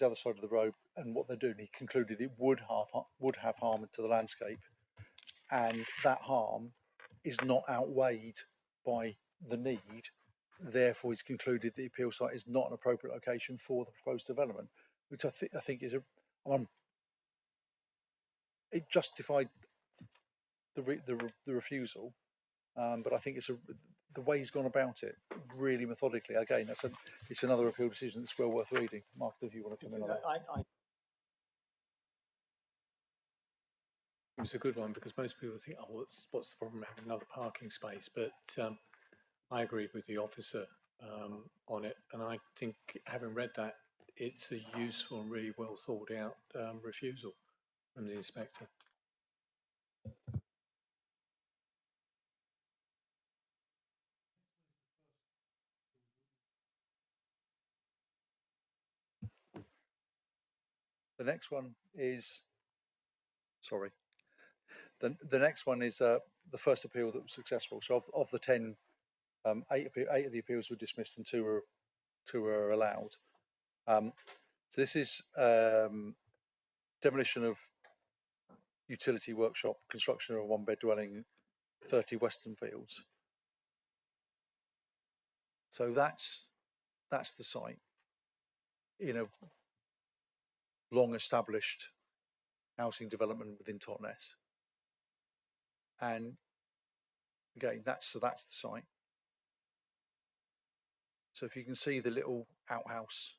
other side of the road and what they're doing, he concluded it would have harm to the landscape, and that harm is not outweighed by the need. Therefore, he's concluded the appeal site is not an appropriate location for the proposed development, which I think is it justified the refusal, but I think the way he's gone about it really methodically. Again, it's another appeal decision that's well worth reading. Mark, if you want to come in on that. It's a good one because most people think, oh, what's the problem having another parking space? But I agree with the officer on it, and I think having read that, it's a useful and really well thought out refusal from the inspector. The next one is, sorry, the next one is the first appeal that was successful. So of the 10, 8 of the appeals were dismissed and two were allowed. So this is demolition of utility workshop, construction of a one-bed dwelling, 30 Western Fields. So that's the site in a long-established housing development within Totnes. And again, that's the site. So if you can see the little outhouse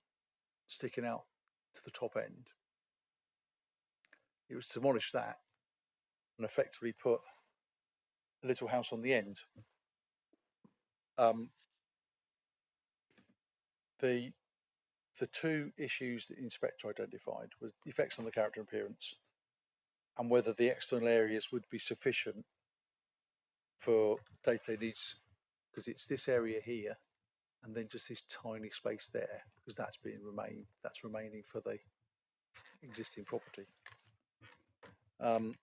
sticking out to the top end, it was to demolish that and effectively put a little house on the end. The two issues that the inspector identified was the effects on the character and appearance and whether the external areas would be sufficient for day-to-day needs, because it's this area here and then just this tiny space there, because that's remaining for the existing property. And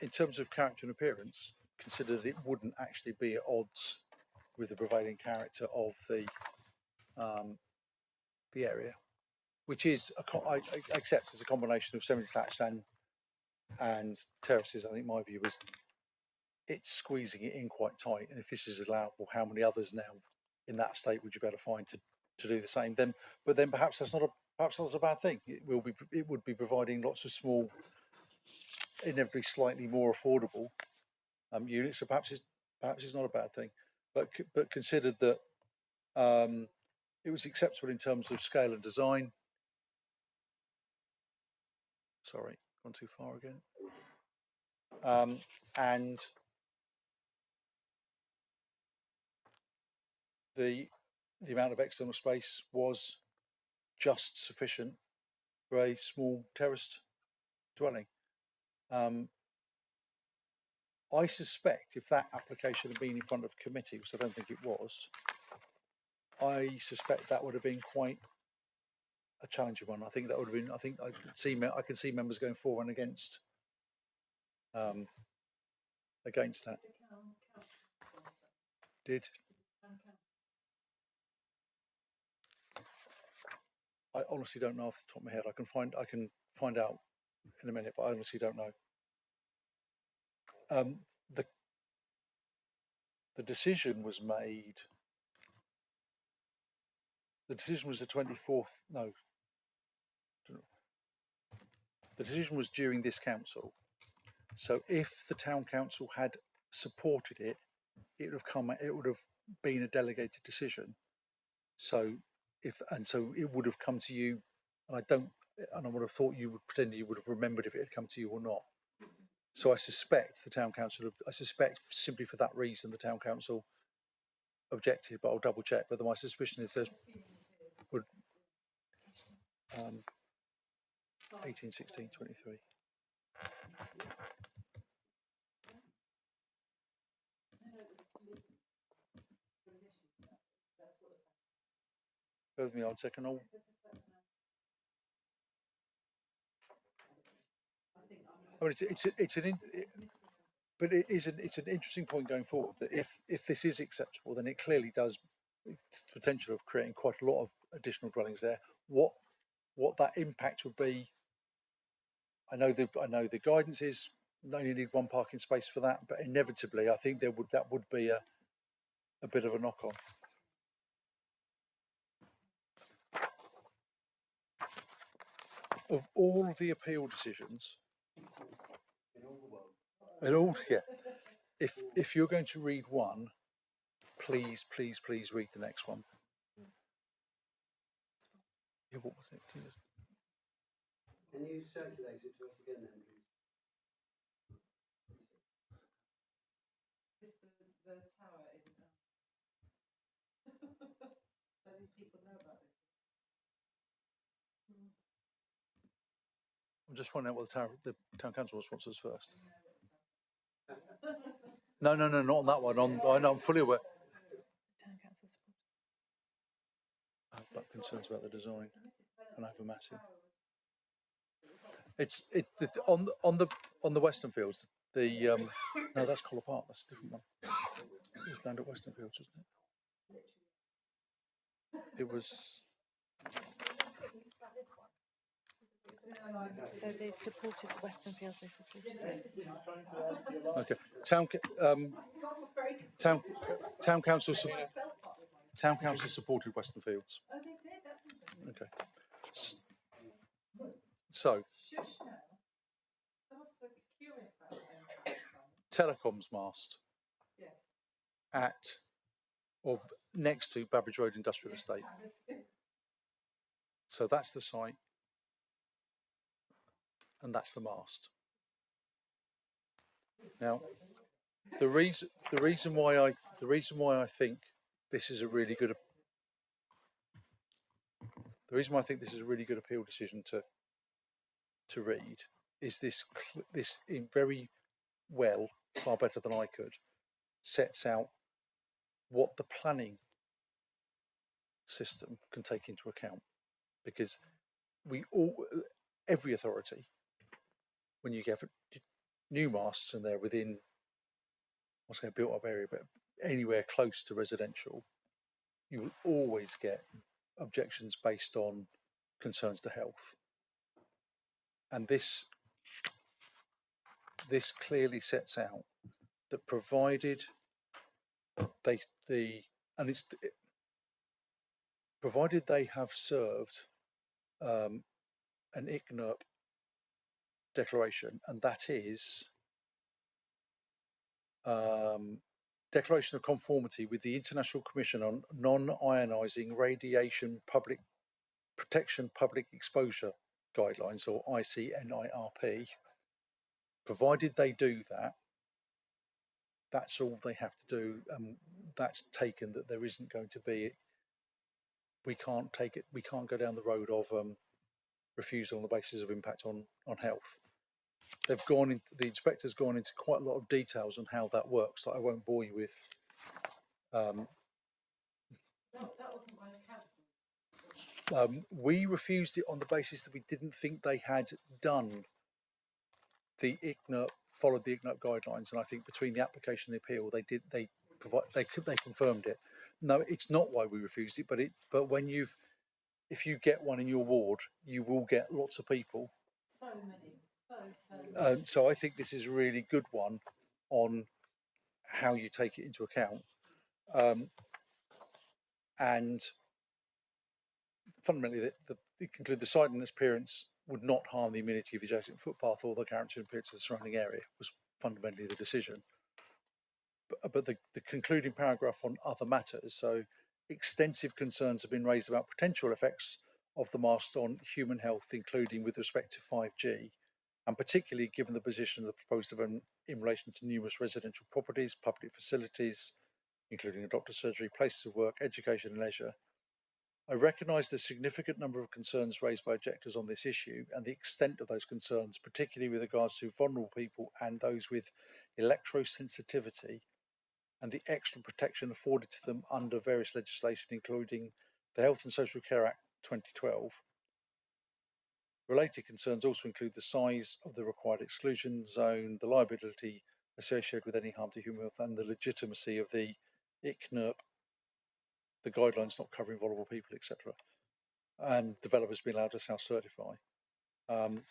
in terms of character and appearance, consider that it wouldn't actually be at odds with the prevailing character of the area, which is I accept as a combination of semi-detached and terraces. I think my view was it's squeezing it in quite tight, and if this is allowable, how many others now in that state would you be able to find to do the same? Then perhaps that's not a bad thing. It would be providing lots of small, inevitably slightly more affordable units. So perhaps it's not a bad thing, but considered that it was acceptable in terms of scale and design. Sorry, gone too far again. And the amount of external space was just sufficient for a small terraced dwelling. I suspect if that application had been in front of committee, which I don't think it was, I suspect that would have been quite a challenging one. I think that would have been. I think I could see members going for and against that. Did I honestly don't know off the top of my head. I can find out in a minute, but I honestly don't know. The decision was made. The decision was the 24th. No, the decision was during this council. So if the town council had supported it, it would have been a delegated decision. So it would have come to you, and I would have thought you would pretend you would have remembered if it had come to you or not. So I suspect simply for that reason the town council objected, but I'll double check. But my suspicion is that would 18, 16, 23. Bear with me 1 second. I mean, it's an interesting point going forward that if this is acceptable, then it clearly does potential of creating quite a lot of additional dwellings there. What that impact would be, I know the guidance is you only need one parking space for that, but inevitably I think that would be a bit of a knock on. Of all of the appeal decisions, if you're going to read one, please read the next one. Yeah, what was it? Can you circulate it to us again then, please? The tower in I'm just finding out what the town council response is first. No, not on that one. I know, I'm fully aware. Town council support. But concerns about the design and over massive. On the Western Fields. The no, that's Collar Park. That's a different one. It was land at Western Fields, wasn't it? It was. So they supported Western Fields. They supported it. Okay. Town council supported Western Fields. Okay. So telecoms mast next to Babbage Road Industrial Estate. So that's the site, and that's the mast. Now, the reason why I think this is a really good appeal decision to read is this in very well, far better than I could, sets out what the planning system can take into account, because every authority, when you get new masts and they're within, I was going to built up area, but anywhere close to residential, you will always get objections based on concerns to health. And this clearly sets out that provided provided they have served an ICNIRP declaration, and that is Declaration of Conformity with the International Commission on Non-Ionising Radiation Public Protection Public Exposure Guidelines, or ICNIRP. Provided they do that, that's all they have to do. That's taken that there isn't going to be. We can't take it. We can't go down the road of refusal on the basis of impact on health. They've gone into, the inspector's gone into quite a lot of details on how that works that I won't bore you with. We refused it on the basis that we didn't think they had done the ICNIRP, followed the ICNIRP guidelines, and I think between the application and the appeal, they did. They confirmed it. No, it's not why we refused it, but when if you get one in your ward, you will get lots of people. So many. So I think this is a really good one on how you take it into account, and fundamentally, it conclude the site and its appearance would not harm the amenity of the adjacent footpath or the character and appearance of the surrounding area was fundamentally the decision. But the concluding paragraph on other matters, so extensive concerns have been raised about potential effects of the mast on human health, including with respect to 5G, and particularly given the position of the proposed development in relation to numerous residential properties, public facilities, including a doctor's surgery, places of work, education and leisure. I recognise the significant number of concerns raised by objectors on this issue and the extent of those concerns, particularly with regards to vulnerable people and those with electrosensitivity, and the extra protection afforded to them under various legislation, including the Health and Social Care Act 2012. Related concerns also include the size of the required exclusion zone, the liability associated with any harm to human health, and the legitimacy of the ICNIRP, the guidelines not covering vulnerable people, etc. And developers being allowed to self-certify. Can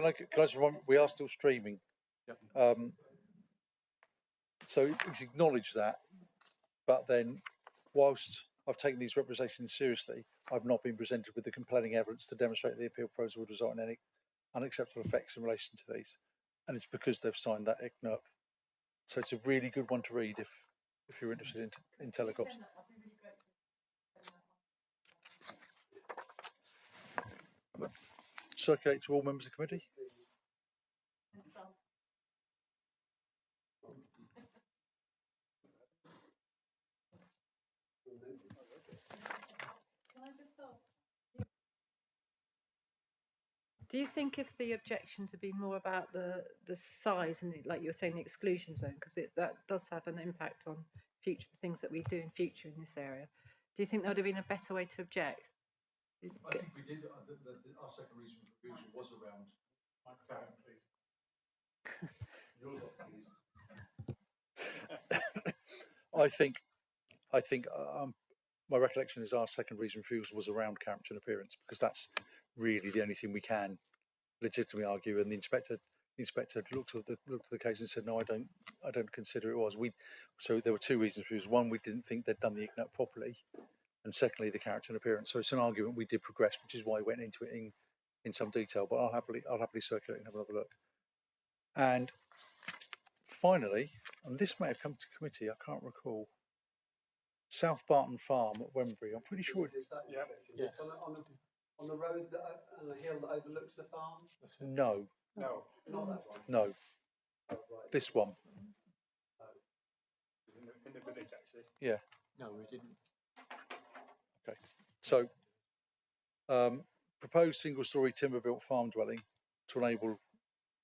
I just remind, we are still streaming. So it's acknowledged that, but then whilst I've taken these representations seriously, I've not been presented with the compelling evidence to demonstrate the appeal proposal would result in any unacceptable effects in relation to these. And it's because they've signed that ICNIRP. So it's a really good one to read if you're interested in telecoms. Circulate to all members of the committee. Do you think if the objection to be more about the size and like you were saying the exclusion zone, because that does have an impact on future things that we do in future in this area? Do you think there would have been a better way to object? I think we did. Our second reason for refusal was around. Yours please. I think my recollection is our second reason for refusal was around character and appearance, because that's really the only thing we can legitimately argue. And the inspector looked at the case and said, no, I don't consider it was. So there were two reasons for refusal. One, we didn't think they'd done the IGNAP properly, and secondly, the character and appearance. So it's an argument we did progress, which is why I went into it in some detail. But I'll happily circulate and have another look. And finally, and this may have come to committee, I can't recall. South Barton Farm at Wembury. I'm pretty sure. Yes. On the road on the hill that overlooks the farm. No. No. Not that one. No. Oh, right. This one. In the village, actually. Yeah. No, we didn't. Okay. So, proposed single-storey timber-built farm dwelling to enable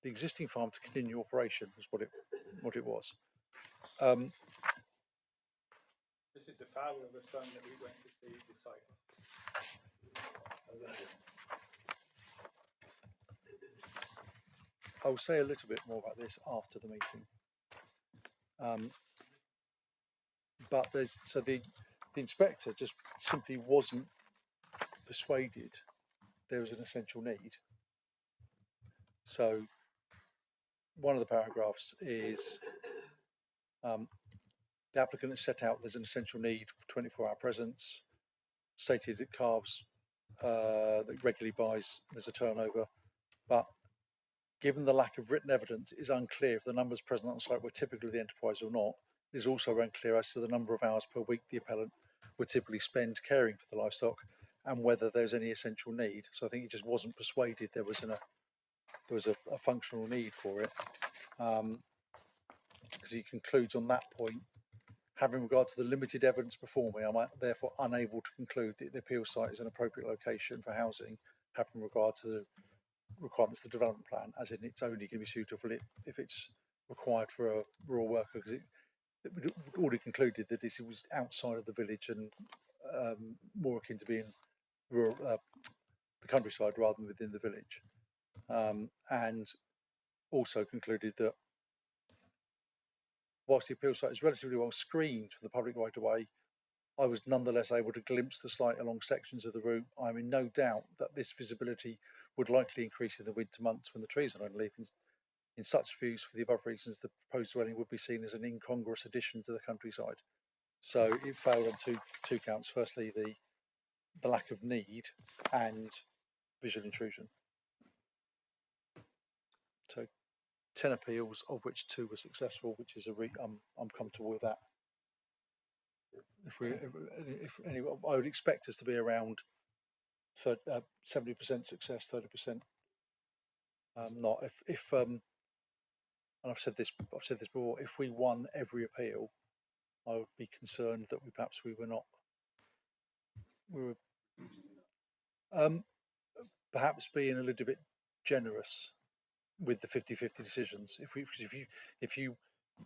the existing farm to continue operation was what it was. This is the father of the son that we went to see the site. I'll say a little bit more about this after the meeting. But the inspector just simply wasn't persuaded there was an essential need. So one of the paragraphs is the applicant has set out there's an essential need for 24-hour presence, stated that calves that regularly buys, there's a turnover, but given the lack of written evidence, it is unclear if the numbers present on site were typical of the enterprise or not. It is also unclear as to the number of hours per week the appellant would typically spend caring for the livestock and whether there's any essential need. So I think he just wasn't persuaded there was a functional need for it, because he concludes on that point, having regard to the limited evidence before me, I'm therefore unable to conclude that the appeal site is an appropriate location for housing, having regard to the requirements of the development plan, as in it's only going to be suitable if it's required for a rural worker, because it already concluded that this was outside of the village and more akin to being rural, the countryside rather than within the village, and also concluded that whilst the appeal site is relatively well screened for the public right of way, I was nonetheless able to glimpse the site along sections of the route. I'm in no doubt that this visibility would likely increase in the winter months when the trees are on leaf. In such views, for the above reasons, the proposed dwelling would be seen as an incongruous addition to the countryside. So it failed on two counts. Firstly, the lack of need and visual intrusion. So 10 appeals, of which 2 were successful, which is I'm comfortable with that. Anyway, I would expect us to be around 70% success, 30% not. And I've said this before. If we won every appeal, I would be concerned that we were not. We were perhaps being a little bit generous with the 50-50 decisions.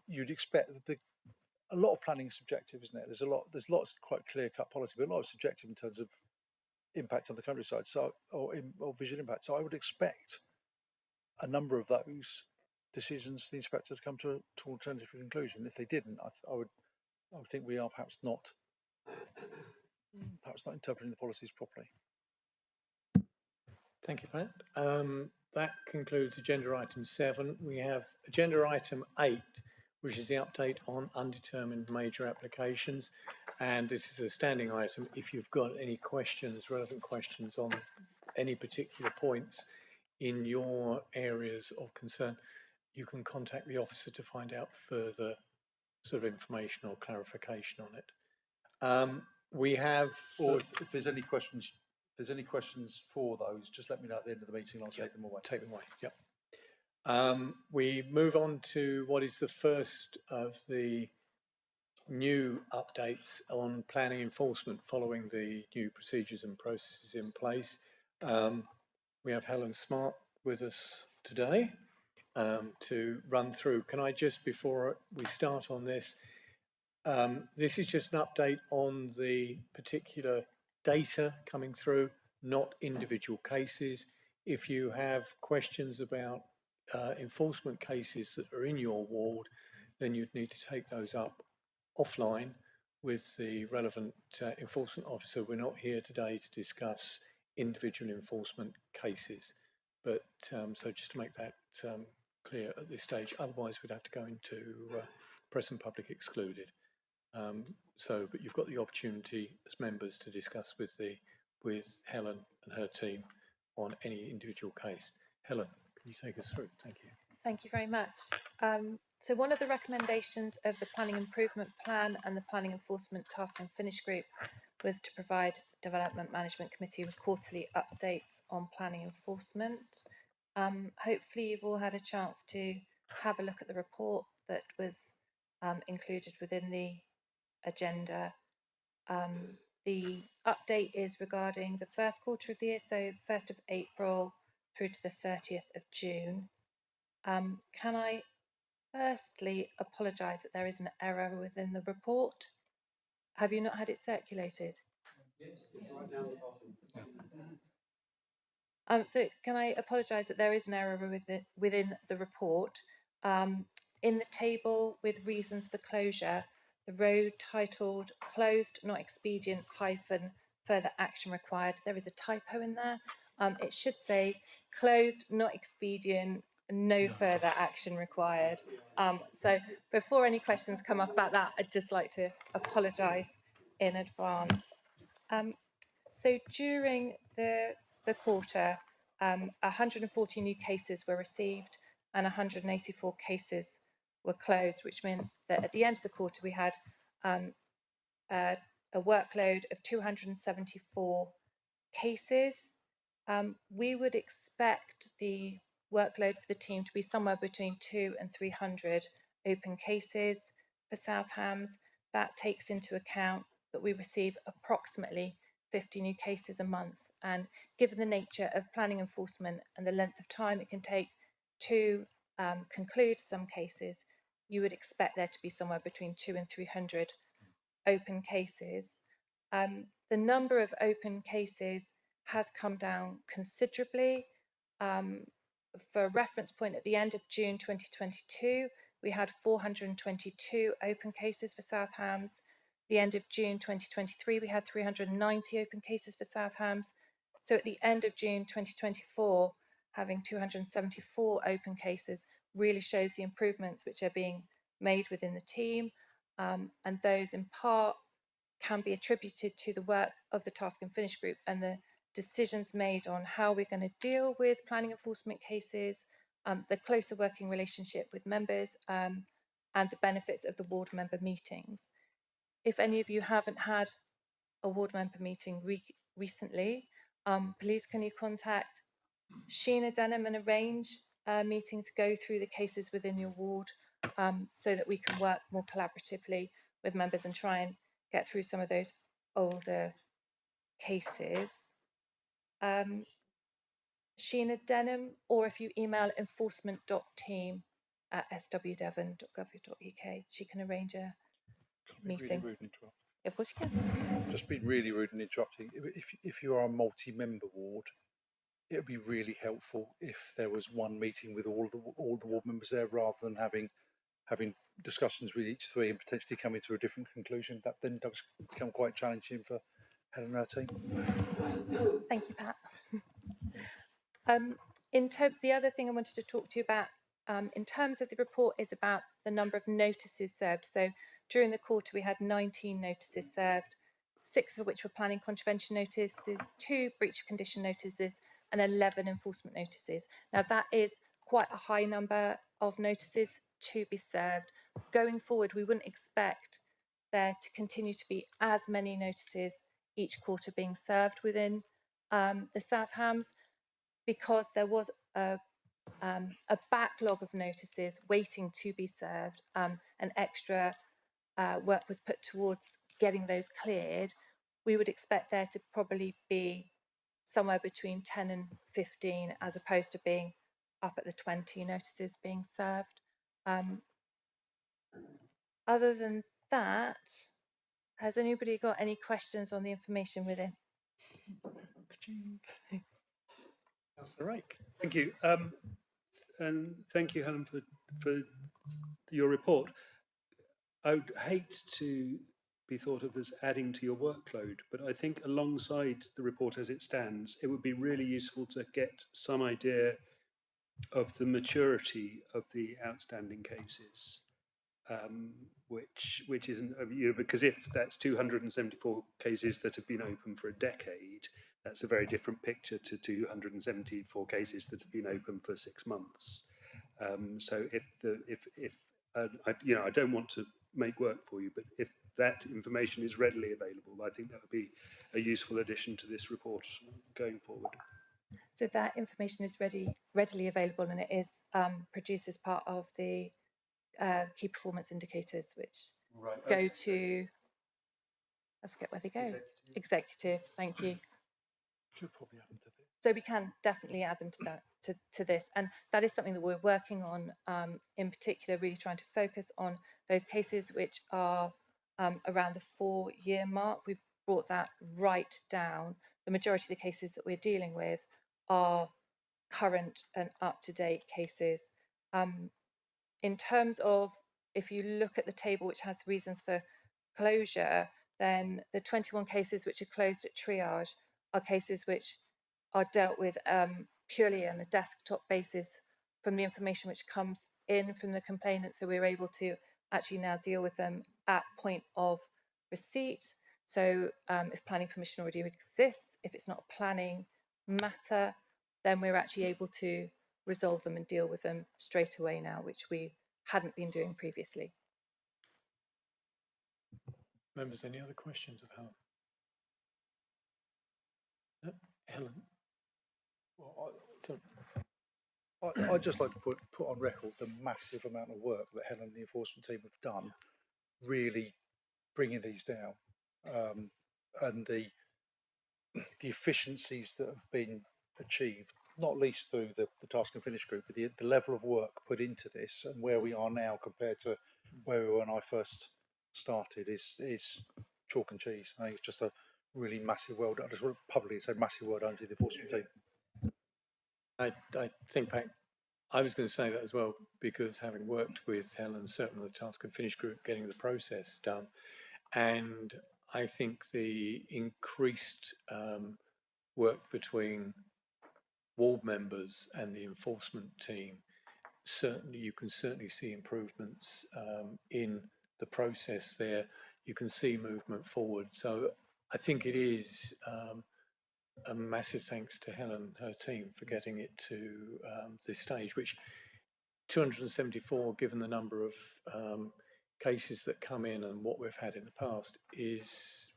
You'd expect that a lot of planning is subjective, isn't it? There's lots of quite clear-cut policy, but a lot of subjective in terms of impact on the countryside, or visual impact. So I would expect a number of those decisions for the inspector to come to an alternative conclusion. If they didn't, I would think we are perhaps not interpreting the policies properly. Thank you, Pat. That concludes agenda item 7. We have agenda item 8, which is the update on undetermined major applications. And this is a standing item. If you've got any questions, relevant questions on any particular points in your areas of concern, you can contact the officer to find out further sort of information or clarification on it. We have, or if there's any questions, for those, just let me know at the end of the meeting and I'll take them away. Take them away, yep. We move on to what is the first of the new updates on planning enforcement following the new procedures and processes in place. We have Helen Smart with us today to run through. Can I just, before we start on this, this is just an update on the particular data coming through, not individual cases. If you have questions about enforcement cases that are in your ward, then you'd need to take those up offline with the relevant enforcement officer. We're not here today to discuss individual enforcement cases, but so just to make that clear at this stage, otherwise we'd have to go into press and public excluded. But you've got the opportunity as members to discuss with Helen and her team on any individual case. Helen, can you take us through? Thank you. Thank you very much. So one of the recommendations of the Planning Improvement Plan and the Planning Enforcement Task and Finish Group was to provide Development Management Committee with quarterly updates on planning enforcement. Hopefully you've all had a chance to have a look at the report that was included within the agenda. The update is regarding the first quarter of the year, so 1st of April through to the 30th of June. Can I firstly apologise that there is an error within the report? Have you not had it circulated? Yes, it's right down the bottom. So can I apologise that there is an error within the report? In the table with reasons for closure, the road titled closed, not expedient, hyphen, further action required. There is a typo in there. It should say closed, not expedient, no further action required. So before any questions come up about that, I'd just like to apologise in advance. So during the quarter, 140 new cases were received and 184 cases were closed, which meant that at the end of the quarter we had a workload of 274 cases. We would expect the workload for the team to be somewhere between 200 and 300 open cases for South Hams. That takes into account that we receive approximately 50 new cases a month. And given the nature of planning enforcement and the length of time it can take to conclude some cases, you would expect there to be somewhere between 200 and 300 open cases. The number of open cases has come down considerably. For a reference point, at the end of June 2022, we had 422 open cases for South Hams. The end of June 2023, we had 390 open cases for South Hams. So at the end of June 2024, having 274 open cases really shows the improvements which are being made within the team. And those in part can be attributed to the work of the Task and Finish Group and the decisions made on how we're going to deal with planning enforcement cases, the closer working relationship with members, and the benefits of the ward member meetings. If any of you haven't had a ward member meeting recently, please can you contact Sheena Denham and arrange a meeting to go through the cases within your ward so that we can work more collaboratively with members and try and get through some of those older cases. Sheena Denham, or if you email enforcement.team@swdevon.gov.uk, she can arrange a meeting. Really rude and interrupt. Of course you can. Just been really rude and interrupting. If you are a multi-member ward, it would be really helpful if there was one meeting with all the ward members there, rather than having discussions with each three and potentially coming to a different conclusion. That then does become quite challenging for Helen and her team. Thank you, Pat. The other thing I wanted to talk to you about in terms of the report is about the number of notices served. So during the quarter, we had 19 notices served, 6 of which were planning contravention notices, 2 breach of condition notices, and 11 enforcement notices. Now, that is quite a high number of notices to be served. Going forward, we wouldn't expect there to continue to be as many notices each quarter being served within the South Hams, because there was a backlog of notices waiting to be served, and extra work was put towards getting those cleared. We would expect there to probably be somewhere between 10 and 15, as opposed to being up at the 20 notices being served. Other than that, has anybody got any questions on the information within? Councillor Rake. Thank you. And thank you, Helen, for your report. I would hate to be thought of as adding to your workload, but I think alongside the report as it stands, it would be really useful to get some idea of the maturity of the outstanding cases, which isn't, because if that's 274 cases that have been open for a decade, that's a very different picture to 274 cases that have been open for 6 months. So I don't want to make work for you, but if that information is readily available, I think that would be a useful addition to this report going forward. So that information is readily available, and it is produced as part of the key performance indicators, which go to, I forget where they go. Executive, thank you. Should probably add them to this. So we can definitely add them to that, to this, and that is something that we're working on. In particular, really trying to focus on those cases which are around the 4-year mark. We've brought that right down. The majority of the cases that we're dealing with are current and up-to-date cases. In terms of, if you look at the table which has reasons for closure, then the 21 cases which are closed at triage are cases which are dealt with purely on a desktop basis from the information which comes in from the complainant. So we're able to actually now deal with them at point of receipt. So if planning permission already exists, if it's not a planning matter, then we're actually able to resolve them and deal with them straight away now, which we hadn't been doing previously. Members, any other questions of Helen? No? Helen? Well, I'd just like to put on record the massive amount of work that Helen and the enforcement team have done, really bringing these down, and the efficiencies that have been achieved, not least through the task and finish group, but the level of work put into this and where we are now compared to where we were when I first started is chalk and cheese. I think it's just a really massive well done. I just want to publicly say massive well done to the enforcement team. I think back, I was going to say that as well, because having worked with Helen, certainly the task and finish group, getting the process done, and I think the increased work between ward members and the enforcement team, certainly you can certainly see improvements in the process there. You can see movement forward. So I think it is a massive thanks to Helen and her team for getting it to this stage, which 274, given the number of cases that come in and what we've had in the past, is,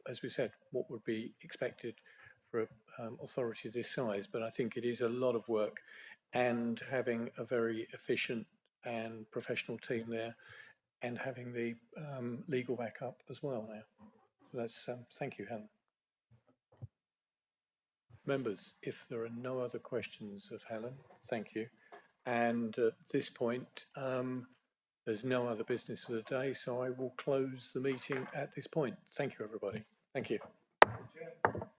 as we said, what would be expected for an authority this size. But I think it is a lot of work, and having a very efficient and professional team there, and having the legal backup as well now. So that's thank you, Helen. Members, if there are no other questions of Helen, thank you. And at this point, there's no other business for the day, so I will close the meeting at this point. Thank you, everybody. Thank you.